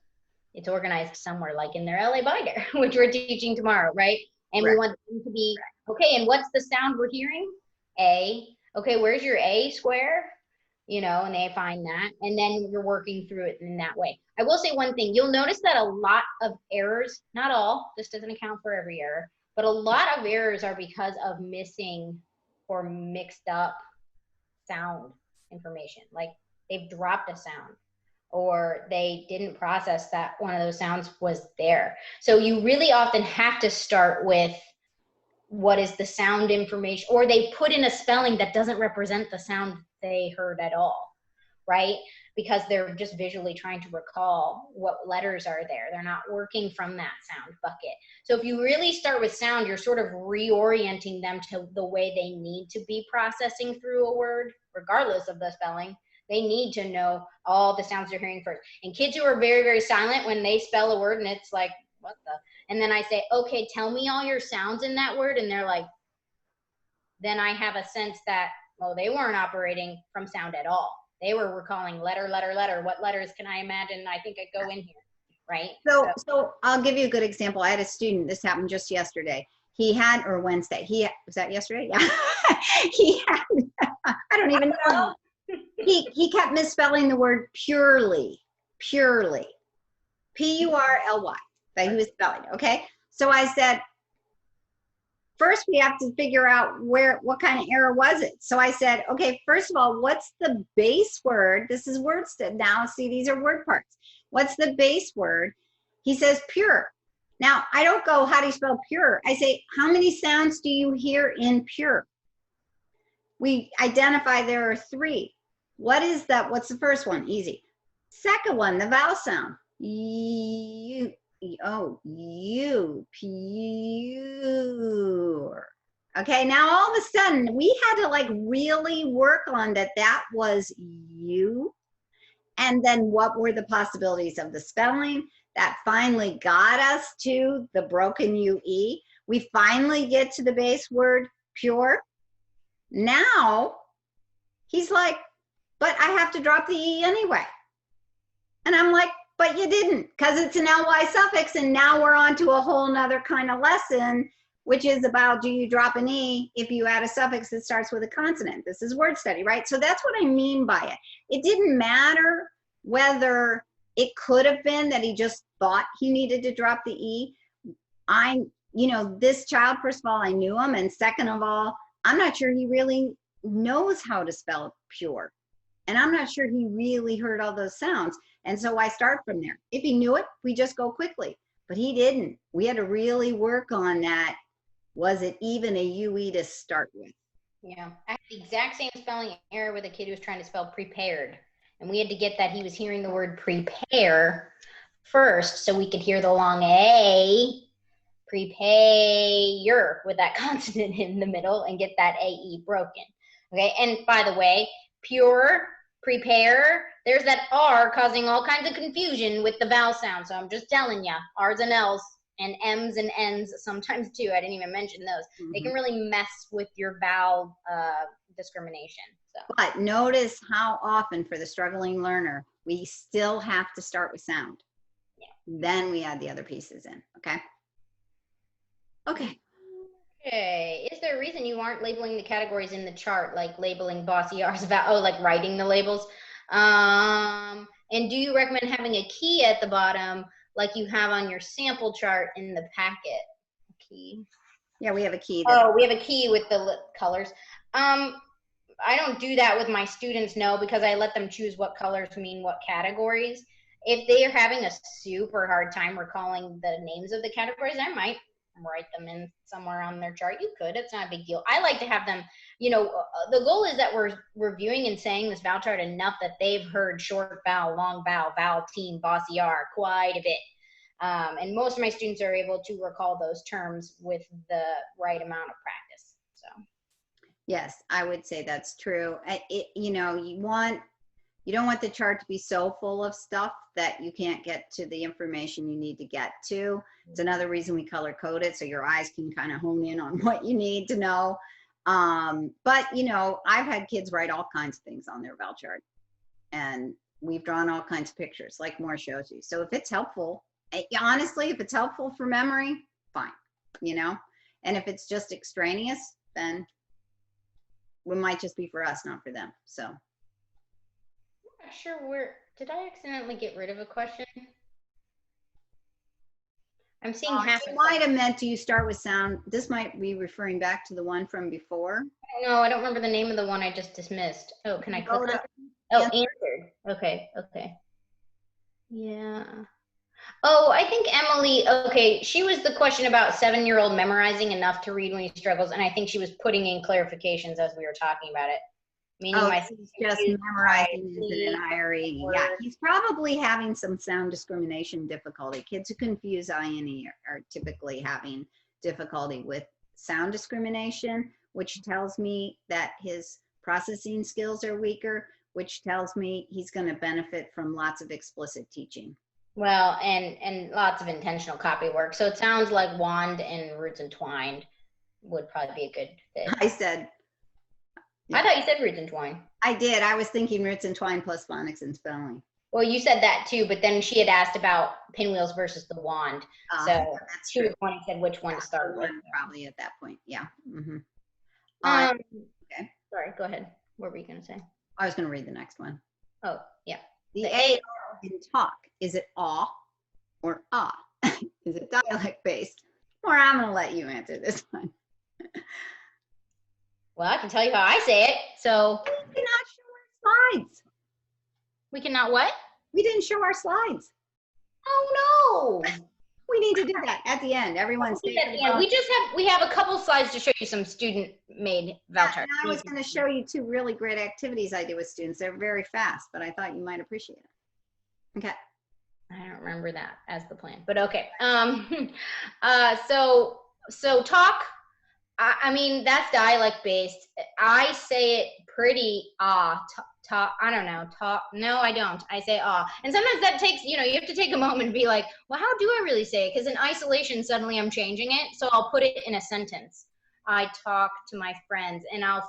Speaker 2: it's organized somewhere, like in their LA binder, which we're teaching tomorrow, right? And we want them to be, okay, and what's the sound we're hearing? A. Okay, where's your A square? You know, and they find that, and then you're working through it in that way. I will say one thing, you'll notice that a lot of errors, not all, this doesn't account for every error, but a lot of errors are because of missing or mixed up sound information. Like they've dropped a sound, or they didn't process that one of those sounds was there. So you really often have to start with what is the sound information, or they put in a spelling that doesn't represent the sound they heard at all, right? Because they're just visually trying to recall what letters are there. They're not working from that sound bucket. So if you really start with sound, you're sort of reorienting them to the way they need to be processing through a word, regardless of the spelling. They need to know all the sounds they're hearing first. And kids who are very, very silent, when they spell a word and it's like, what the? And then I say, okay, tell me all your sounds in that word. And they're like, then I have a sense that, well, they weren't operating from sound at all. They were recalling letter, letter, letter. What letters can I imagine I think I go in here, right?
Speaker 1: So I'll give you a good example. I had a student, this happened just yesterday. He had, or Wednesday, was that yesterday? Yeah. He had, I don't even know. He kept misspelling the word purely, P-U-R-L-Y, that he was spelling, okay? So I said, first we have to figure out what kind of error was it. So I said, okay, first of all, what's the base word? This is words now, see, these are word parts. What's the base word? He says pure. Now, I don't go, how do you spell pure? I say, how many sounds do you hear in pure? We identify there are 3. What is that? What's the first one? Easy. Second one, the vowel sound. You, pure. Okay, now all of a sudden we had to like really work on that was you. And then what were the possibilities of the spelling? That finally got us to the broken UE. We finally get to the base word pure. Now he's like, but I have to drop the E anyway. And I'm like, but you didn't, because it's an ly suffix. And now we're on to a whole nother kind of lesson, which is about, do you drop an E if you add a suffix that starts with a consonant? This is word study, right? So that's what I mean by it. It didn't matter whether it could have been that he just thought he needed to drop the E. This child, first of all, I knew him. And second of all, I'm not sure he really knows how to spell pure. And I'm not sure he really heard all those sounds. And so I start from there. If he knew it, we just go quickly. But he didn't. We had to really work on that. Was it even a UE to start with?
Speaker 2: Yeah. I had the exact same spelling error with a kid who was trying to spell prepared. And we had to get that he was hearing the word prepare first so we could hear the long A, prepare, with that consonant in the middle, and get that AE broken. Okay, and by the way, pure, prepare, there's that R causing all kinds of confusion with the vowel sound. So I'm just telling you, R's and L's and M's and N's sometimes too. I didn't even mention those. They can really mess with your vowel discrimination. So.
Speaker 1: But notice how often for the struggling learner, we still have to start with sound. Yeah. Then we add the other pieces in, okay? Okay.
Speaker 2: Okay. Is there a reason you aren't labeling the categories in the chart, like labeling bossy R's about, oh, like writing the labels? And do you recommend having a key at the bottom, like you have on your sample chart in the packet? Key.
Speaker 1: Yeah, we have a key.
Speaker 2: Oh, we have a key with the colors. I don't do that with my students, no, because I let them choose what colors mean what categories. If they are having a super hard time recalling the names of the categories, I might write them in somewhere on their chart. You could, it's not a big deal. I like to have them, the goal is that we're reviewing and saying this vowel chart enough that they've heard short vowel, long vowel, vowel team, bossy R quite a bit. And most of my students are able to recall those terms with the right amount of practice. So.
Speaker 1: Yes, I would say that's true. You don't want the chart to be so full of stuff that you can't get to the information you need to get to. It's another reason we color code it, so your eyes can kind of hone in on what you need to know. But I've had kids write all kinds of things on their vowel chart, and we've drawn all kinds of pictures like Moore shows you. So if it's helpful, honestly, if it's helpful for memory, fine, and if it's just extraneous, then it might just be for us, not for them. So
Speaker 2: I'm not sure did I accidentally get rid of a question? I'm seeing half.
Speaker 1: You might have meant, do you start with sound? This might be referring back to the one from before.
Speaker 2: No, I don't remember the name of the one I just dismissed. Oh, can I click on it? Oh, answered. Okay. Yeah. Oh, I think Emily, okay, she was the question about 7-year-old memorizing enough to read when he struggles, and I think she was putting in clarifications as we were talking about it.
Speaker 1: Meaning he's just memorizing into an IRE. Yeah, he's probably having some sound discrimination difficulty. Kids who confuse INE are typically having difficulty with sound discrimination, which tells me that his processing skills are weaker, which tells me he's going to benefit from lots of explicit teaching.
Speaker 2: Well, and lots of intentional copy work. So it sounds like wand and roots entwined would probably be a good fit.
Speaker 1: I said.
Speaker 2: Yeah. I thought you said roots entwined.
Speaker 1: I did. I was thinking roots entwined plus phonics and spelling.
Speaker 2: Well, you said that too, but then she had asked about pinwheels versus the wand. So she was one who said which one to start with.
Speaker 1: Probably at that point, yeah. Mm-hmm.
Speaker 2: Okay. Sorry, go ahead. What were you going to say?
Speaker 1: I was going to read the next one.
Speaker 2: Oh, yeah.
Speaker 1: The A in talk, is it aw or ah? Is it dialect based? Or I'm going to let you answer this one.
Speaker 2: Well, I can tell you how I say it. So
Speaker 1: we cannot show our slides.
Speaker 2: We cannot what?
Speaker 1: We didn't show our slides.
Speaker 2: Oh no.
Speaker 1: We need to do that at the end. Everyone's
Speaker 2: we have a couple slides to show you some student-made vowel charts.
Speaker 1: I was going to show you 2 really great activities I do with students. They're very fast, but I thought you might appreciate it. Okay.
Speaker 2: I don't remember that as the plan, but okay. So talk. I mean, that's dialect based. I say it pretty talk. I don't know. Talk. No, I don't. I say and sometimes that takes, you have to take a moment and be like, well, how do I really say it? Because in isolation, suddenly I'm changing it. So I'll put it in a sentence. I talk to my friends, and I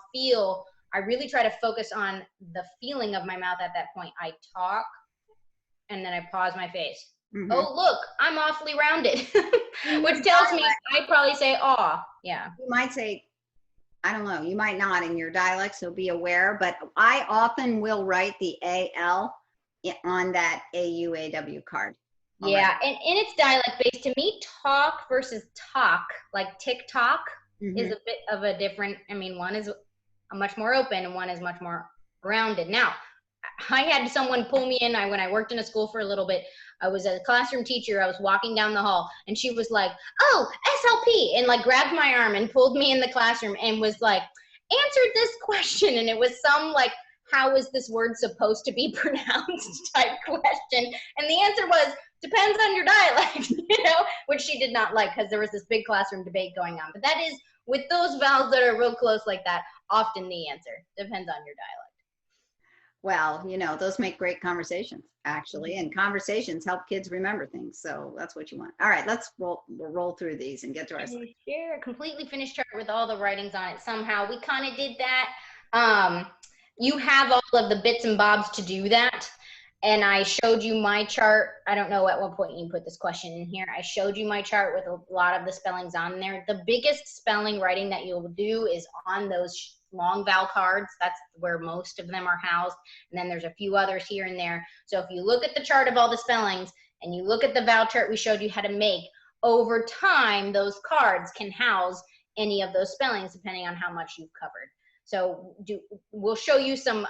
Speaker 2: really try to focus on the feeling of my mouth at that point. I talk, and then I pause my face. Mm-hmm. Oh, look, I'm awfully rounded, which tells me I probably say aw. Yeah.
Speaker 1: You might say, I don't know, you might not in your dialect, so be aware, but I often will write the AL on that AUAW card.
Speaker 2: Yeah, and it's dialect based. To me, talk versus talk, like TikTok, is a bit of a different, one is a much more open and one is much more rounded. Now, I had someone pull me in. When I worked in a school for a little bit, I was a classroom teacher. I was walking down the hall, and she was like, "Oh, SLP," and like grabbed my arm and pulled me in the classroom and was like, "Answered this question," and it was some like, "How is this word supposed to be pronounced?" type question, and the answer was, "Depends on your dialect," which she did not like because there was this big classroom debate going on. But that is, with those vowels that are real close like that, often the answer depends on your dialect.
Speaker 1: Well, those make great conversations, actually, and conversations help kids remember things. So that's what you want. All right, we'll roll through these and get to our slide.
Speaker 2: Share a completely finished chart with all the writings on it somehow. We kind of did that. You have all of the bits and bobs to do that. and I showed you my chart. I don't know at what point you put this question in here. I showed you my chart with a lot of the spellings on there. The biggest spelling writing that you'll do is on those long vowel cards. That's where most of them are housed. And then there's a few others here and there. So if you look at the chart of all the spellings and you look at the vowel chart we showed you how to make, over time, those cards can house any of those spellings depending on how much you've covered. So we'll show you some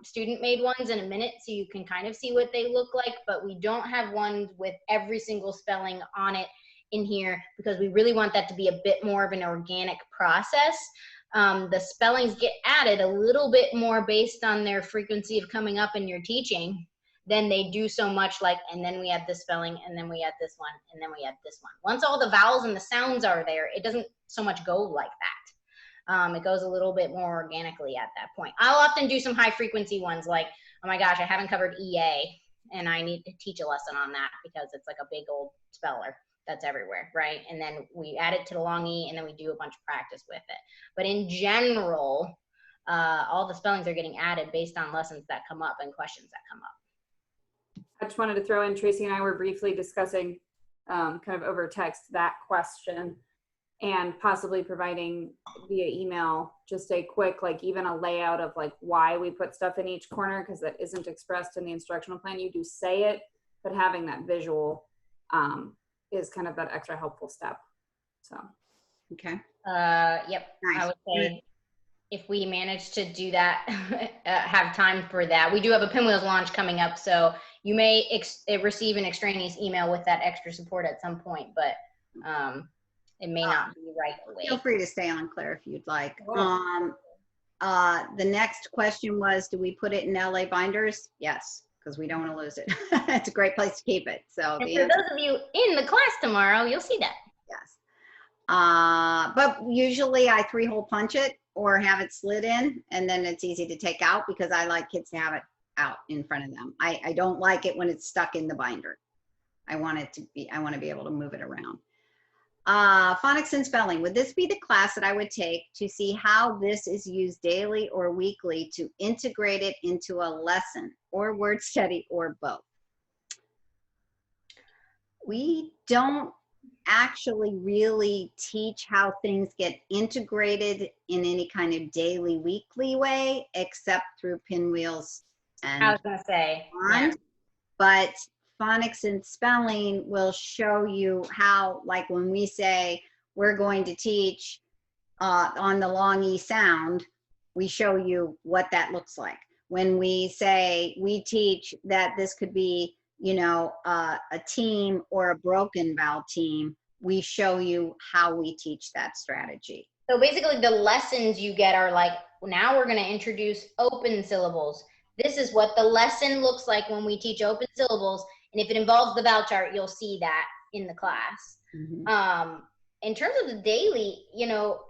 Speaker 2: student-made ones in a minute so you can kind of see what they look like, but we don't have ones with every single spelling on it in here because we really want that to be a bit more of an organic process. The spellings get added a little bit more based on their frequency of coming up in your teaching than they do so much like, and then we add this spelling, and then we add this one, and then we add this one. Once all the vowels and the sounds are there, it doesn't so much go like that. It goes a little bit more organically at that point. I'll often do some high frequency ones like, oh my gosh, I haven't covered EA and I need to teach a lesson on that because it's like a big old speller that's everywhere, right? And then we add it to the long E and then we do a bunch of practice with it. But in general, all the spellings are getting added based on lessons that come up and questions that come up.
Speaker 3: I just wanted to throw in, Tracy and I were briefly discussing kind of over text that question, and possibly providing via email just a quick, like even a layout of like why we put stuff in each corner, because that isn't expressed in the instructional plan. You do say it, but having that visual is kind of that extra helpful step. So,
Speaker 1: okay.
Speaker 2: Yep,
Speaker 1: Nice.
Speaker 2: I would say if we manage to do that, have time for that. We do have a Pinwheels launch coming up, so you may receive an extraneous email with that extra support at some point, but it may not be right away.
Speaker 1: Feel free to stay on, Claire, if you'd like.
Speaker 2: Oh.
Speaker 1: The next question was, do we put it in LA binders? Yes, because we don't want to lose it. It's a great place to keep it. So
Speaker 2: and for those of you in the class tomorrow, you'll see that.
Speaker 1: Yes. But usually I 3-hole punch it or have it slid in, and then it's easy to take out because I like kids to have it out in front of them. I don't like it when it's stuck in the binder. I want to be able to move it around. Phonics and spelling. Would this be the class that I would take to see how this is used daily or weekly to integrate it into a lesson or word study or both? We don't actually really teach how things get integrated in any kind of daily, weekly way, except through Pinwheels and
Speaker 2: I was going to say,
Speaker 1: Bond. But phonics and spelling will show you how, like when we say we're going to teach on the long E sound, we show you what that looks like. When we say we teach that this could be, you know, a team or a broken vowel team, we show you how we teach that strategy.
Speaker 2: So basically the lessons you get are like, now we're going to introduce open syllables. This is what the lesson looks like when we teach open syllables. And if it involves the vowel chart, you'll see that in the class. Mm-hmm. In terms of the daily, you know,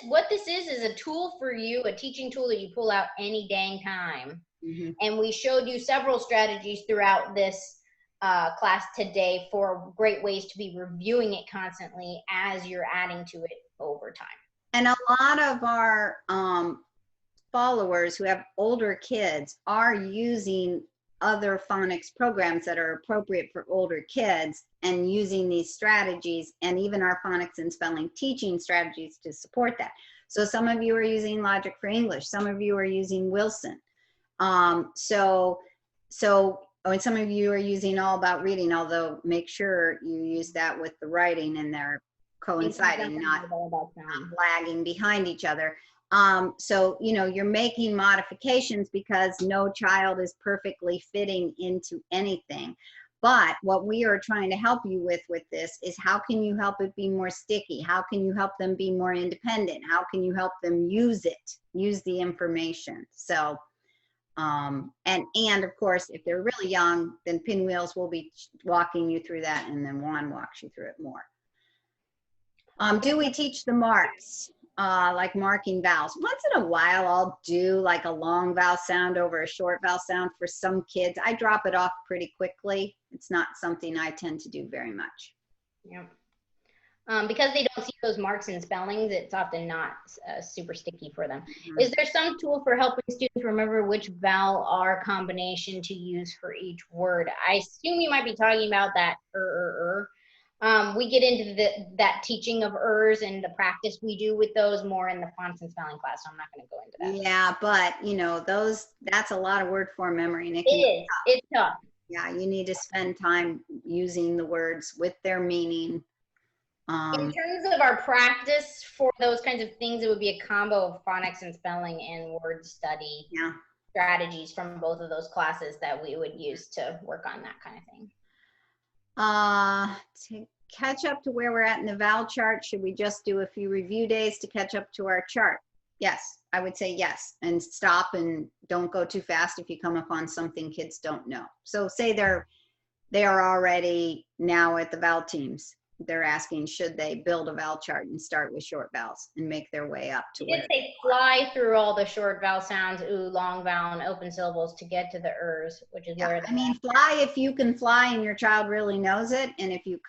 Speaker 2: what this is a tool for you, a teaching tool that you pull out any dang time. Mm-hmm. And we showed you several strategies throughout this class today for great ways to be reviewing it constantly as you're adding to it over time.
Speaker 1: And a lot of our followers who have older kids are using other phonics programs that are appropriate for older kids and using these strategies, and even our phonics and spelling teaching strategies to support that. So some of you are using Logic for English, some of you are using Wilson. And some of you are using All About Reading, although make sure you use that with the writing and they're coinciding, not lagging behind each other. So, you know, you're making modifications because no child is perfectly fitting into anything. But what we are trying to help you with this is how can you help it be more sticky? How can you help them be more independent? How can you help them use the information? So, and of course, if they're really young, then Pinwheels will be walking you through that, and then Juan walks you through it more. Do we teach the marks? Like marking vowels. Once in a while, I'll do like a long vowel sound over a short vowel sound for some kids. I drop it off pretty quickly. It's not something I tend to do very much.
Speaker 2: Yeah. Because they don't see those marks in spellings, it's often not super sticky for them.
Speaker 1: Mhm.
Speaker 2: Is there some tool for helping students remember which vowel R combination to use for each word? I assume you might be talking about that we get into that teaching of ers and the practice we do with those more in the phonics and spelling class, so I'm not going to go into that.
Speaker 1: Yeah, but you know, that's a lot of word form memory, and
Speaker 2: It is. It's tough.
Speaker 1: yeah, you need to spend time using the words with their meaning.
Speaker 2: In terms of our practice for those kinds of things, it would be a combo of phonics and spelling and word study
Speaker 1: Yeah.
Speaker 2: strategies from both of those classes that we would use to work on that kind of thing.
Speaker 1: To catch up to where we're at in the vowel chart, should we just do a few review days to catch up to our chart? Yes, I would say yes, and stop and don't go too fast if you come upon something kids don't know. So say they are already now at the vowel teams. They're asking, should they build a vowel chart and start with short vowels and make their way up to
Speaker 2: You
Speaker 1: where
Speaker 2: did say fly through all the short vowel sounds, ooh, long vowel, and open syllables to get to the ers, which is where
Speaker 1: I mean, fly if you can fly and your child really knows it. And if you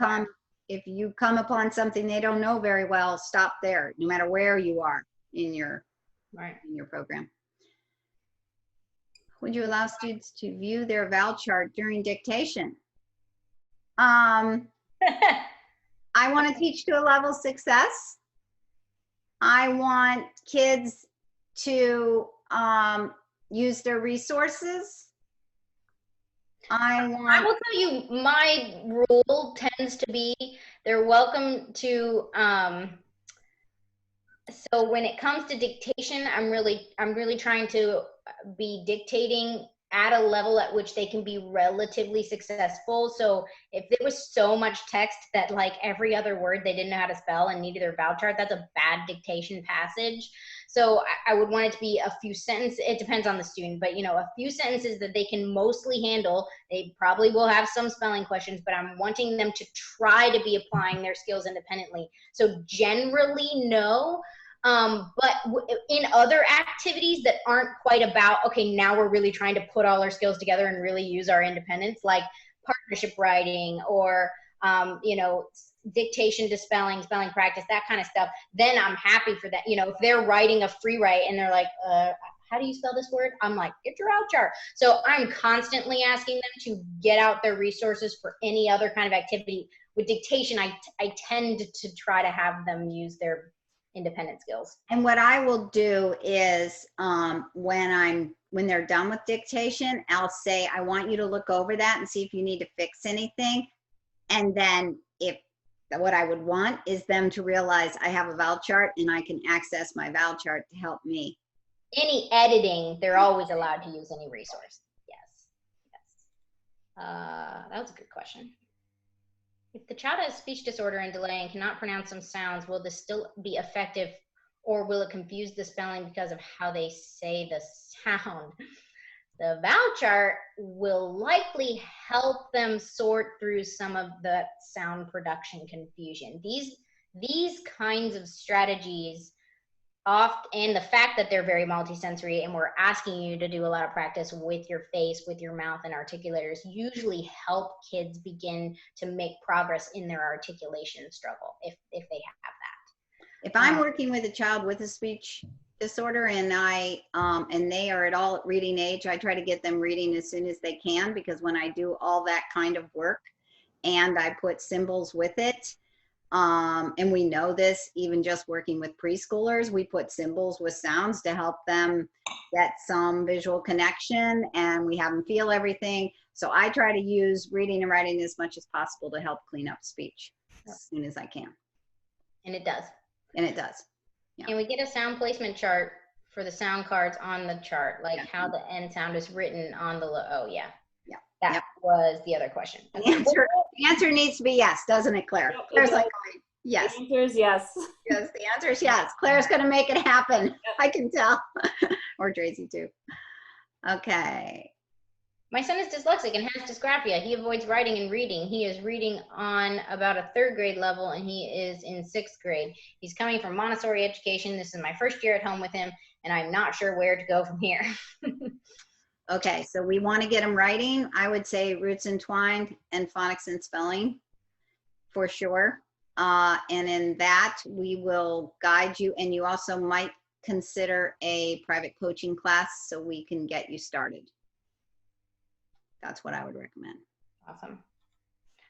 Speaker 1: come upon something they don't know very well, stop there, no matter where you are in your program. Would you allow students to view their vowel chart during dictation? I want to teach to a level success. I want kids to use their resources. I
Speaker 2: will tell you, my rule tends to be they're welcome to so when it comes to dictation, I'm really trying to be dictating at a level at which they can be relatively successful. So if there was so much text that like every other word they didn't know how to spell and needed their vowel chart, that's a bad dictation passage. So I would want it to be a few sentences. It depends on the student, but you know, a few sentences that they can mostly handle. They probably will have some spelling questions, but I'm wanting them to try to be applying their skills independently. So generally, no. But in other activities that aren't quite about, okay, now we're really trying to put all our skills together and really use our independence, like partnership writing or, you know, dictation to spelling practice, that kind of stuff, then I'm happy for that. You know, if they're writing a free write and they're like, how do you spell this word? I'm like, get your out chart. So I'm constantly asking them to get out their resources for any other kind of activity. With dictation, I tend to try to have them use their independent skills.
Speaker 1: And what I will do is when they're done with dictation, I'll say, I want you to look over that and see if you need to fix anything. And then what I would want is them to realize I have a vowel chart and I can access my vowel chart to help me.
Speaker 2: Any editing, they're always allowed to use any resource. Yes. That was a good question. If the child has speech disorder and delay and cannot pronounce some sounds, will this still be effective, or will it confuse the spelling because of how they say the sound? The vowel chart will likely help them sort through some of the sound production confusion. These kinds of strategies and the fact that they're very multisensory and we're asking you to do a lot of practice with your face, with your mouth and articulators, usually help kids begin to make progress in their articulation struggle if they have that.
Speaker 1: If I'm working with a child with a speech disorder and they are at all reading age, I try to get them reading as soon as they can, because when I do all that kind of work and I put symbols with it, and we know this even just working with preschoolers, we put symbols with sounds to help them get some visual connection, and we have them feel everything. So I try to use reading and writing as much as possible to help clean up speech as soon as I can.
Speaker 2: And it does.
Speaker 1: And it does.
Speaker 2: Yeah. And we get a sound placement chart for the sound cards on the chart, like how the end sound is written on the, oh yeah. That was the other question.
Speaker 1: The answer needs to be yes, doesn't it, Claire? Claire's like, yes.
Speaker 3: The answer is yes.
Speaker 1: Yes, the answer is yes. Claire's going to make it happen. Yep. I can tell. Or Tracy too. Okay.
Speaker 2: My son is dyslexic and has dysgraphia. He avoids writing and reading. He is reading on about a 3rd grade level and he is in 6th grade. He's coming from Montessori education. This is my first year at home with him and I'm not sure where to go from here.
Speaker 1: Okay, so we want to get him writing. I would say roots entwined and phonics and spelling for sure. And in that, we will guide you. And you also might consider a private coaching class so we can get you started. That's what I would recommend.
Speaker 2: Awesome.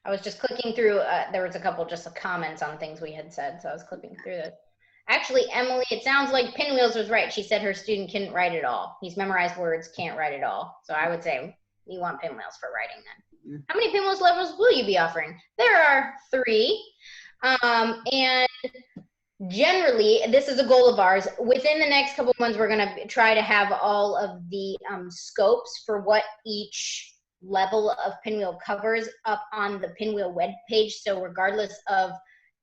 Speaker 2: I was just clicking through, there was a couple just comments on things we had said, so I was clicking through those. Actually, Emily, it sounds like Pinwheels was right. She said her student couldn't write it all. He's memorized words, can't write it all. So I would say you want Pinwheels for writing then. How many Pinwheels levels will you be offering? There are 3. And generally, this is a goal of ours. Within the next couple of months, we're going to try to have all of the scopes for what each level of Pinwheel covers up on the Pinwheel web page. So regardless of,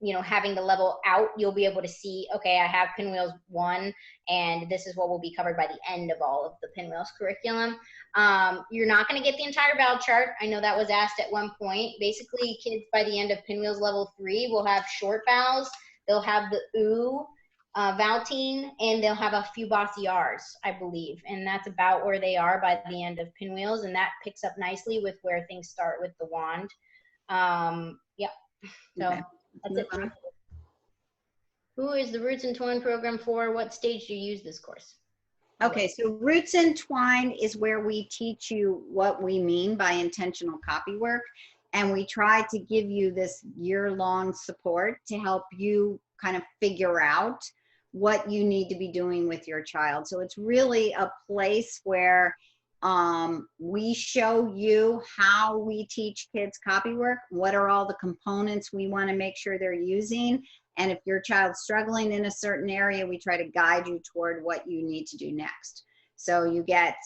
Speaker 2: you know, having the level out, you'll be able to see, okay, I have Pinwheels 1, and this is what will be covered by the end of all of the Pinwheels curriculum. You're not going to get the entire vowel chart. I know that was asked at one point. Basically, kids by the end of Pinwheels level 3 will have short vowels. They'll have the oo, vowel-teen, and they'll have a few bossy R's, I believe. And that's about where they are by the end of Pinwheels, and that picks up nicely with where things start with the wand. Yeah, so
Speaker 1: Okay.
Speaker 2: that's it. Who is the Roots and Twine program for? What stage do you use this course?
Speaker 1: Okay, so Roots and Twine is where we teach you what we mean by intentional copy work. And we try to give you this year-long support to help you kind of figure out what you need to be doing with your child. So it's really a place where we show you how we teach kids copy work, what are all the components we want to make sure they're using. And if your child's struggling in a certain area, we try to guide you toward what you need to do next. So you get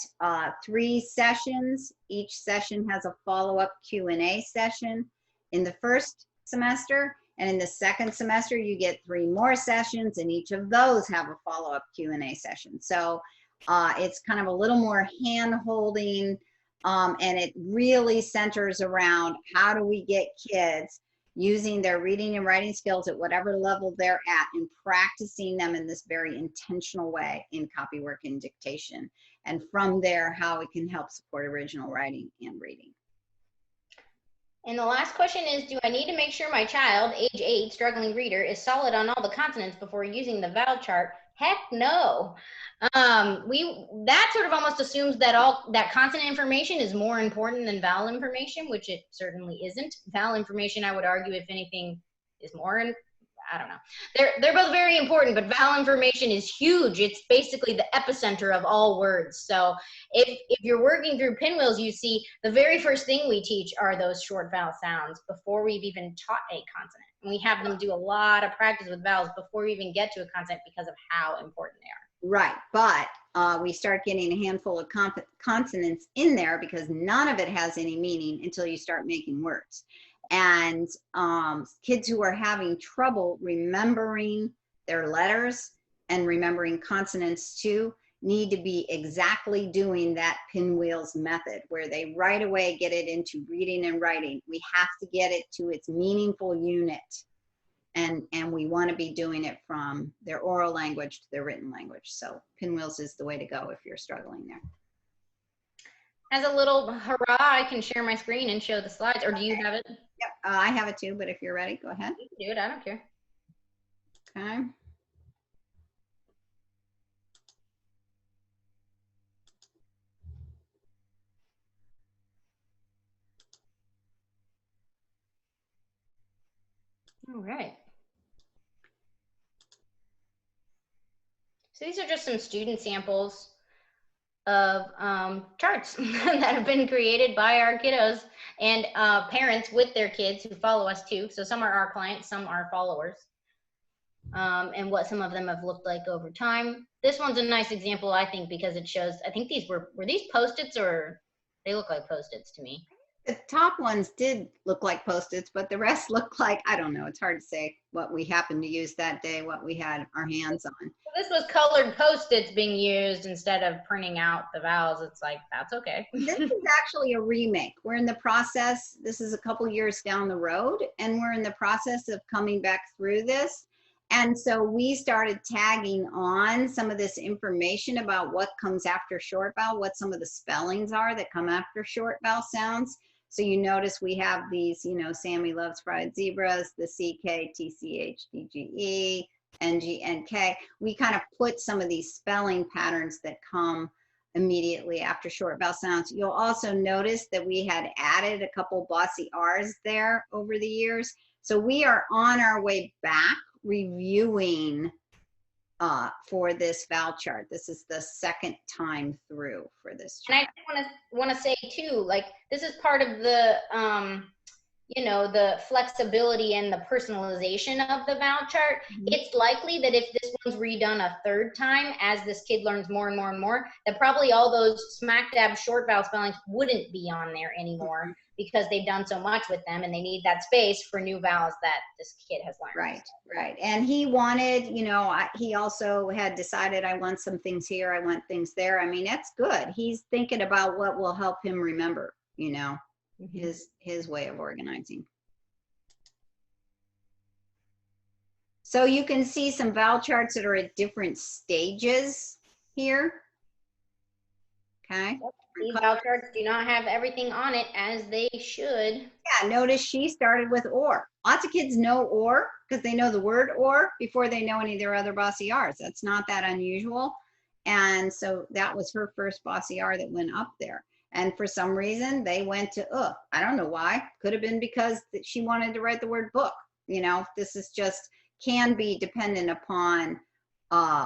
Speaker 1: 3 sessions. Each session has a follow-up Q&A session in the first semester. And in the second semester, you get 3 more sessions, and each of those have a follow-up Q&A session. So it's kind of a little more hand-holding, and it really centers around how do we get kids using their reading and writing skills at whatever level they're at and practicing them in this very intentional way in copywork and dictation. And from there, how it can help support original writing and reading.
Speaker 2: And the last question is, do I need to make sure my child, age 8, struggling reader, is solid on all the consonants before using the vowel chart? Heck no. That sort of almost assumes that that consonant information is more important than vowel information, which it certainly isn't. Vowel information, I would argue, if anything, is more, I don't know. They're both very important, but vowel information is huge. It's basically the epicenter of all words. So if you're working through Pinwheels, you see the very first thing we teach are those short vowel sounds before we've even taught a consonant. And we have them do a lot of practice with vowels before we even get to a consonant because of how important they are.
Speaker 1: Right, but we start getting a handful of consonants in there because none of it has any meaning until you start making words. And kids who are having trouble remembering their letters and remembering consonants too need to be exactly doing that Pinwheels method where they right away get it into reading and writing. We have to get it to its meaningful unit. And we want to be doing it from their oral language to their written language. So Pinwheels is the way to go if you're struggling there.
Speaker 2: As a little hurrah, I can share my screen and show the slides, or do you have it?
Speaker 1: Yep, I have it too, but if you're ready, go ahead.
Speaker 2: You can do it, I don't care.
Speaker 1: Okay.
Speaker 2: All right. So these are just some student samples of charts that have been created by our kiddos and parents with their kids who follow us too. So some are our clients, some are followers, and what some of them have looked like over time. This one's a nice example, I think, because it shows, I think these were these Post-its, or they look like Post-its to me.
Speaker 1: The top ones did look like Post-its, but the rest look like, I don't know, it's hard to say what we happened to use that day, what we had our hands on.
Speaker 2: This was colored Post-its being used instead of printing out the vowels. It's like, that's okay.
Speaker 1: This is actually a remake. We're in the process, this is a couple years down the road, and we're in the process of coming back through this. And so we started tagging on some of this information about what comes after short vowel, what some of the spellings are that come after short vowel sounds. So you notice we have these, you know, Sammy loves fried zebras, the CK, TCH, DGE, NG, NK. We kind of put some of these spelling patterns that come immediately after short vowel sounds. You'll also notice that we had added a couple bossy R's there over the years. So we are on our way back reviewing for this vowel chart. This is the second time through for this chart.
Speaker 2: And I want to say too, like, this is part of the you know, the flexibility and the personalization of the vowel chart. It's likely that if this one's redone a third time, as this kid learns more and more and more, that probably all those smack dab short vowel spellings wouldn't be on there anymore, because they've done so much with them and they need that space for new vowels that this kid has learned.
Speaker 1: Right, right. And he wanted, you know, he also had decided, I want some things here, I want things there. I mean, that's good. He's thinking about what will help him remember, you know, his way of organizing. So you can see some vowel charts that are at different stages here. Okay.
Speaker 2: These vowel charts do not have everything on it as they should.
Speaker 1: Yeah, notice she started with or. Lots of kids know or because they know the word or before they know any of their other bossy R's. That's not that unusual. And so that was her first bossy R that went up there. And for some reason, they went to I don't know why. Could have been because she wanted to write the word book. You know, this is just, can be dependent upon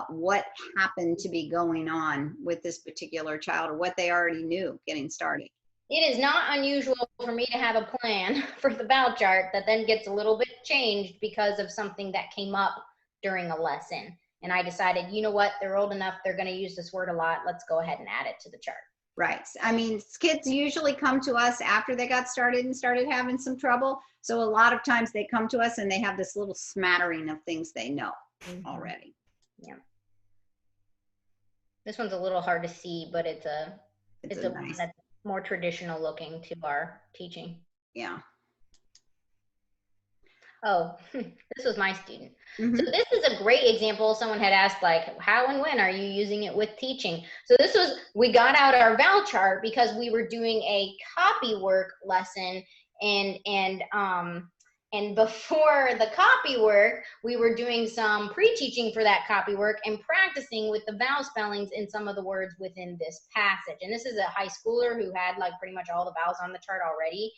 Speaker 1: what happened to be going on with this particular child or what they already knew getting started.
Speaker 2: It is not unusual for me to have a plan for the vowel chart that then gets a little bit changed because of something that came up during a lesson. And I decided, you know what, they're old enough, they're going to use this word a lot. Let's go ahead and add it to the chart.
Speaker 1: Right. I mean, kids usually come to us after they got started and started having some trouble. So a lot of times they come to us and they have this little smattering of things they know already.
Speaker 2: Yeah. This one's a little hard to see, but it's a
Speaker 1: nice
Speaker 2: one that's more traditional looking to our teaching.
Speaker 1: Yeah.
Speaker 2: Oh, this was my student. So this is a great example. Someone had asked, like, how and when are you using it with teaching? So this was, we got out our vowel chart because we were doing a copy work lesson, and before the copy work, we were doing some pre-teaching for that copy work and practicing with the vowel spellings in some of the words within this passage. And this is a high schooler who had like pretty much all the vowels on the chart already,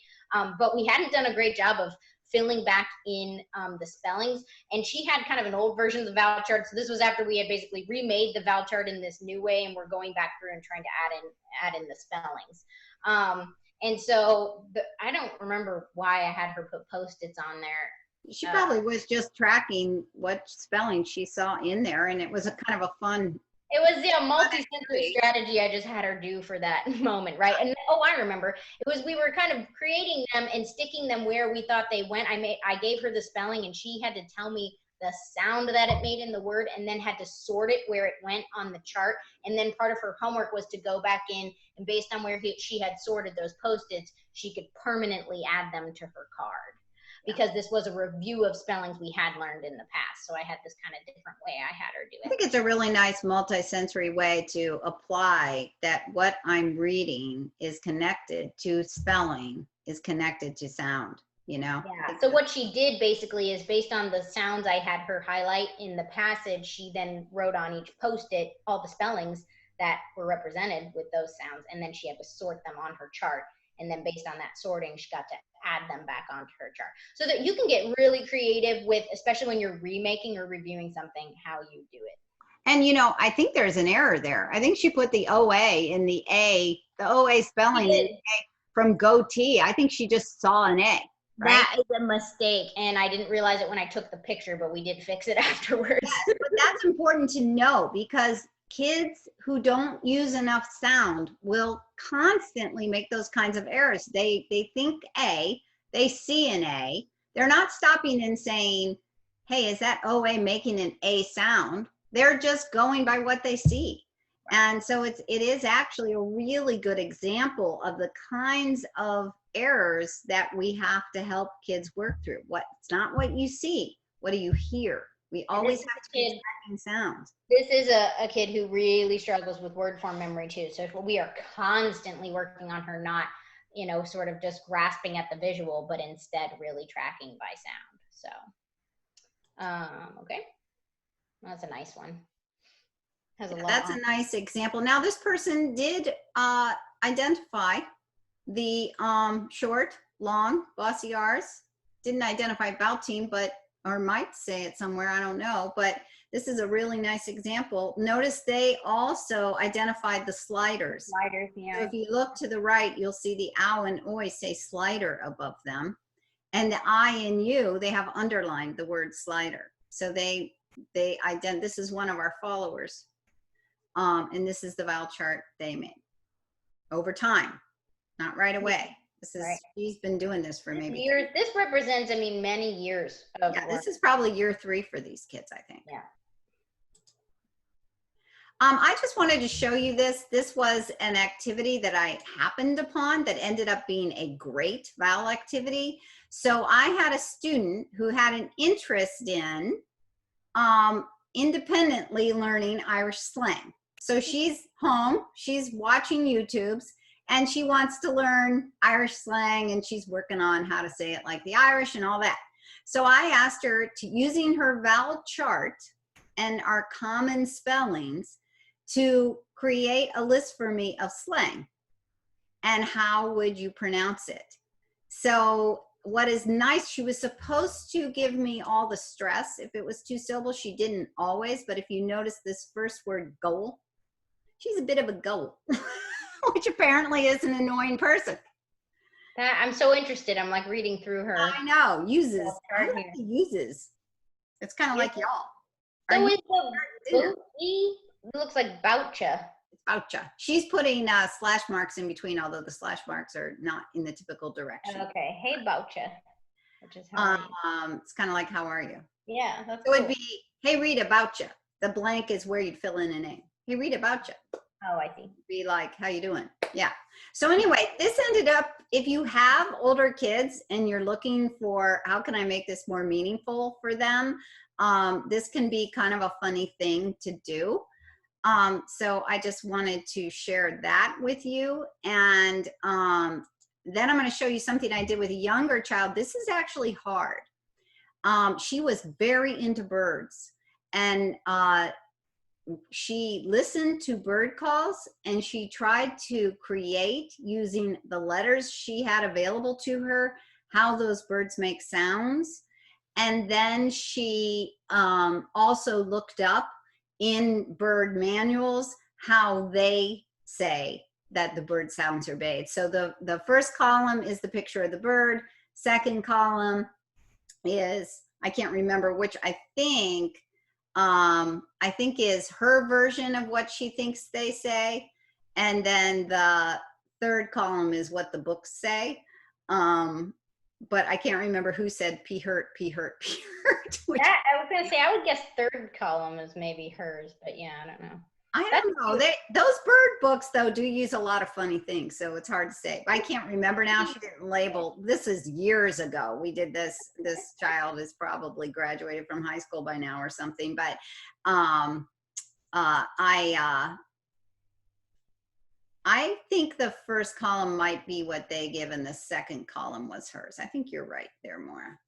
Speaker 2: but we hadn't done a great job of filling back in the spellings. And she had kind of an old version of the vowel chart. So this was after we had basically remade the vowel chart in this new way, and we're going back through and trying to add in the spellings. And so I don't remember why I had her put Post-its on there.
Speaker 1: She probably was just tracking what spelling she saw in there, and it was a kind of a fun.
Speaker 2: It was a multi-sensory strategy I just had her do for that moment, right? And oh, I remember. It was, we were kind of creating them and sticking them where we thought they went. I gave her the spelling, and she had to tell me the sound that it made in the word, and then had to sort it where it went on the chart. And then part of her homework was to go back in, and based on where she had sorted those Post-its, she could permanently add them to her card. Because this was a review of spellings we had learned in the past. So I had this kind of different way I had her do it.
Speaker 1: I think it's a really nice multi-sensory way to apply that what I'm reading is connected to spelling, is connected to sound, you know?
Speaker 2: Yeah, so what she did basically is based on the sounds I had her highlight in the passage, she then wrote on each Post-it all the spellings that were represented with those sounds, and then she had to sort them on her chart. And then based on that sorting, she got to add them back onto her chart. So that you can get really creative with, especially when you're remaking or reviewing something, how you do it.
Speaker 1: And you know, I think there's an error there. I think she put the OA in the A, the OA spelling in A from goatee. I think she just saw an A. Right?
Speaker 2: That is a mistake, and I didn't realize it when I took the picture, but we did fix it afterwards.
Speaker 1: Yes, but that's important to know, because kids who don't use enough sound will constantly make those kinds of errors. They think A, they see an A. They're not stopping and saying, hey, is that OA making an A sound? They're just going by what they see. And so it is actually a really good example of the kinds of errors that we have to help kids work through. It's not what you see, what do you hear? We always have to be tracking sounds.
Speaker 2: This is a kid who really struggles with word form memory too. So we are constantly working on her not you know, sort of just grasping at the visual, but instead really tracking by sound. So, okay, that's a nice one. Has a lot.
Speaker 1: That's a nice example. Now, this person did identify the short, long, bossy R's. Didn't identify vowel team, but, or might say it somewhere, I don't know, but this is a really nice example. Notice they also identified the sliders.
Speaker 2: Sliders, yeah.
Speaker 1: So if you look to the right, you'll see the ow and oi say slider above them. And the I and U, they have underlined the word slider. So they this is one of our followers. And this is the vowel chart they made over time, not right away. This is, she's been doing this for maybe
Speaker 2: years. This represents, I mean, many years of
Speaker 1: yeah,
Speaker 2: work.
Speaker 1: this is probably year 3 for these kids, I think.
Speaker 2: Yeah.
Speaker 1: I just wanted to show you this. This was an activity that I happened upon that ended up being a great vowel activity. So I had a student who had an interest in independently learning Irish slang. So she's home, she's watching YouTubes, and she wants to learn Irish slang, and she's working on how to say it like the Irish and all that. So I asked her to, using her vowel chart and our common spellings, to create a list for me of slang and how would you pronounce it. So what is nice, she was supposed to give me all the stress. If it was 2 syllables, she didn't always, but if you notice this first word, goal, she's a bit of a goal, which apparently is an annoying person.
Speaker 2: That, I'm so interested. I'm like reading through her.
Speaker 1: I know, uses. I like the uses. It's kind of like y'all.
Speaker 2: So is the booty, it looks like Boucha.
Speaker 1: It's Boucha. She's putting slash marks in between, although the slash marks are not in the typical direction.
Speaker 2: Okay, hey Boucha, which is how
Speaker 1: it's kind of like, how are you?
Speaker 2: Yeah, that's
Speaker 1: So it'd be, hey Rita, Boucha. The blank is where you'd fill in a name. Hey Rita, Boucha.
Speaker 2: Oh, I see.
Speaker 1: Be like, how you doing? Yeah. So anyway, this ended up, if you have older kids and you're looking for, how can I make this more meaningful for them? This can be kind of a funny thing to do. So I just wanted to share that with you. And then I'm going to show you something I did with a younger child. This is actually hard. She was very into birds, and she listened to bird calls, and she tried to create, using the letters she had available to her, how those birds make sounds. And then she also looked up in bird manuals how they say that the bird sounds are made. So the first column is the picture of the bird. Second column is, I can't remember which, I think is her version of what she thinks they say. And then the third column is what the books say. But I can't remember who said pee hurt, pee hurt, pee hurt.
Speaker 2: Yeah, I was gonna say, I would guess third column is maybe hers, but yeah, I don't know.
Speaker 1: I don't know. Those bird books though do use a lot of funny things, so it's hard to say. I can't remember now. She didn't label. This is years ago. We did this. This child is probably graduated from high school by now or something. But I think the first column might be what they give, and the second column was hers. I think you're right there, Maura.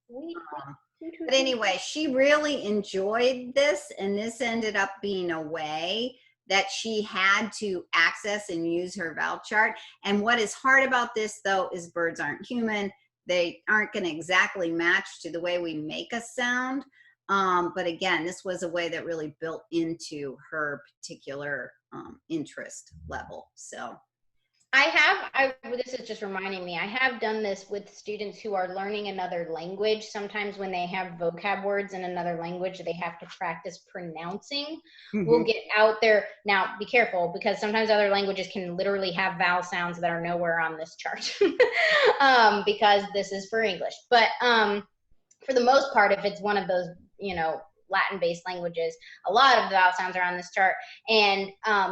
Speaker 1: But anyway, she really enjoyed this, and this ended up being a way that she had to access and use her vowel chart. And what is hard about this, though, is birds aren't human. They aren't going to exactly match to the way we make a sound. But again, this was a way that really built into her particular interest level. So
Speaker 2: this is just reminding me, I have done this with students who are learning another language. Sometimes when they have vocab words in another language, they have to practice pronouncing. We'll get out there. Now, be careful, because sometimes other languages can literally have vowel sounds that are nowhere on this chart because this is for English. But for the most part, if it's one of those, you know, Latin-based languages, a lot of the vowel sounds are on this chart, and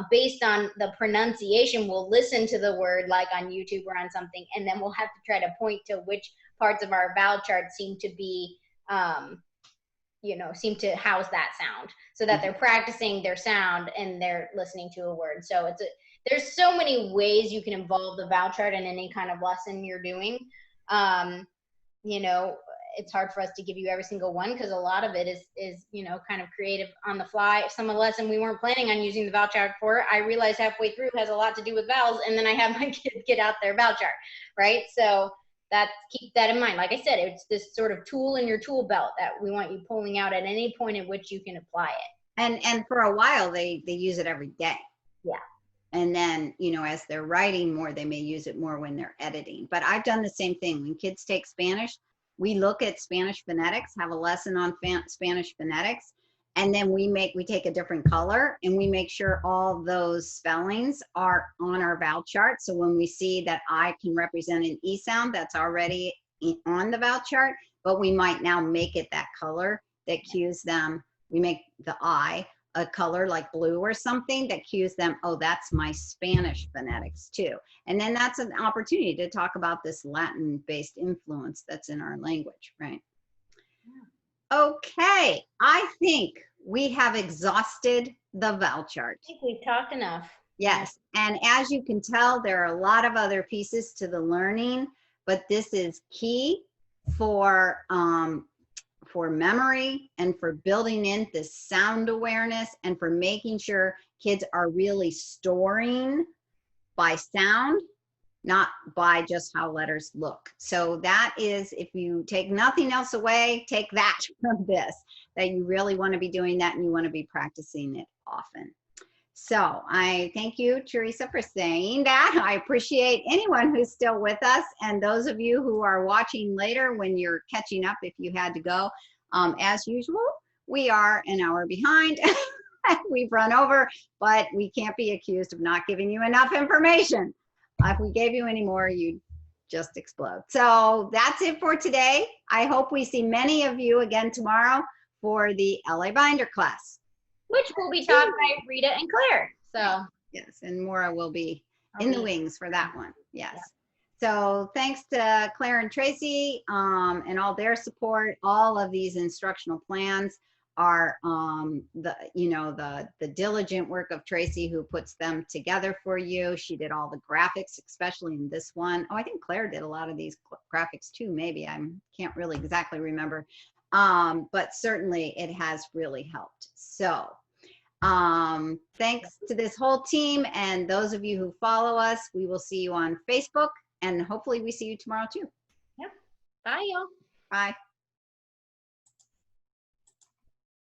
Speaker 2: based on the pronunciation, we'll listen to the word like on YouTube or on something, and then we'll have to try to point to which parts of our vowel chart seem to be, you know, seem to house that sound, so that they're practicing their sound and they're listening to a word. So there's so many ways you can involve the vowel chart in any kind of lesson you're doing. You know, it's hard for us to give you every single one because a lot of it is, you know, kind of creative on the fly. Some of the lesson we weren't planning on using the vowel chart for, I realized halfway through has a lot to do with vowels, and then I have my kids get out their vowel chart, right? So keep that in mind. Like I said, it's this sort of tool in your tool belt that we want you pulling out at any point at which you can apply it.
Speaker 1: And for a while, they use it every day.
Speaker 2: Yeah.
Speaker 1: And then, you know, as they're writing more, they may use it more when they're editing. But I've done the same thing. When kids take Spanish, we look at Spanish phonetics, have a lesson on Spanish phonetics, and then we take a different color and we make sure all those spellings are on our vowel chart. So when we see that I can represent an E sound, that's already on the vowel chart, but we might now make it that color that cues them. We make the I a color like blue or something that cues them, oh, that's my Spanish phonetics too. And then that's an opportunity to talk about this Latin-based influence that's in our language, right? Yeah. Okay, I think we have exhausted the vowel chart.
Speaker 2: I think we've talked enough.
Speaker 1: Yes, and as you can tell, there are a lot of other pieces to the learning, but this is key for memory and for building in this sound awareness and for making sure kids are really storing by sound, not by just how letters look. So that is, if you take nothing else away, take that from this, that you really want to be doing that and you want to be practicing it often. So I thank you, Teresa, for saying that. I appreciate anyone who's still with us, and those of you who are watching later when you're catching up if you had to go. As usual, we are an hour behind. We've run over, but we can't be accused of not giving you enough information. If we gave you any more, you'd just explode. So that's it for today. I hope we see many of you again tomorrow for the LA Binder class,
Speaker 2: which will be taught by Rita and Claire. So
Speaker 1: yes, and Maura will be in the wings for that one. Yes. Yeah. So thanks to Claire and Tracy and all their support. All of these instructional plans are the diligent work of Tracy, who puts them together for you. She did all the graphics, especially in this one. Oh, I think Claire did a lot of these graphics too. Maybe I can't really exactly remember, but certainly it has really helped. So thanks to this whole team and those of you who follow us. We will see you on Facebook, and hopefully we see you tomorrow too.
Speaker 2: Yep. Bye, y'all.
Speaker 1: Bye.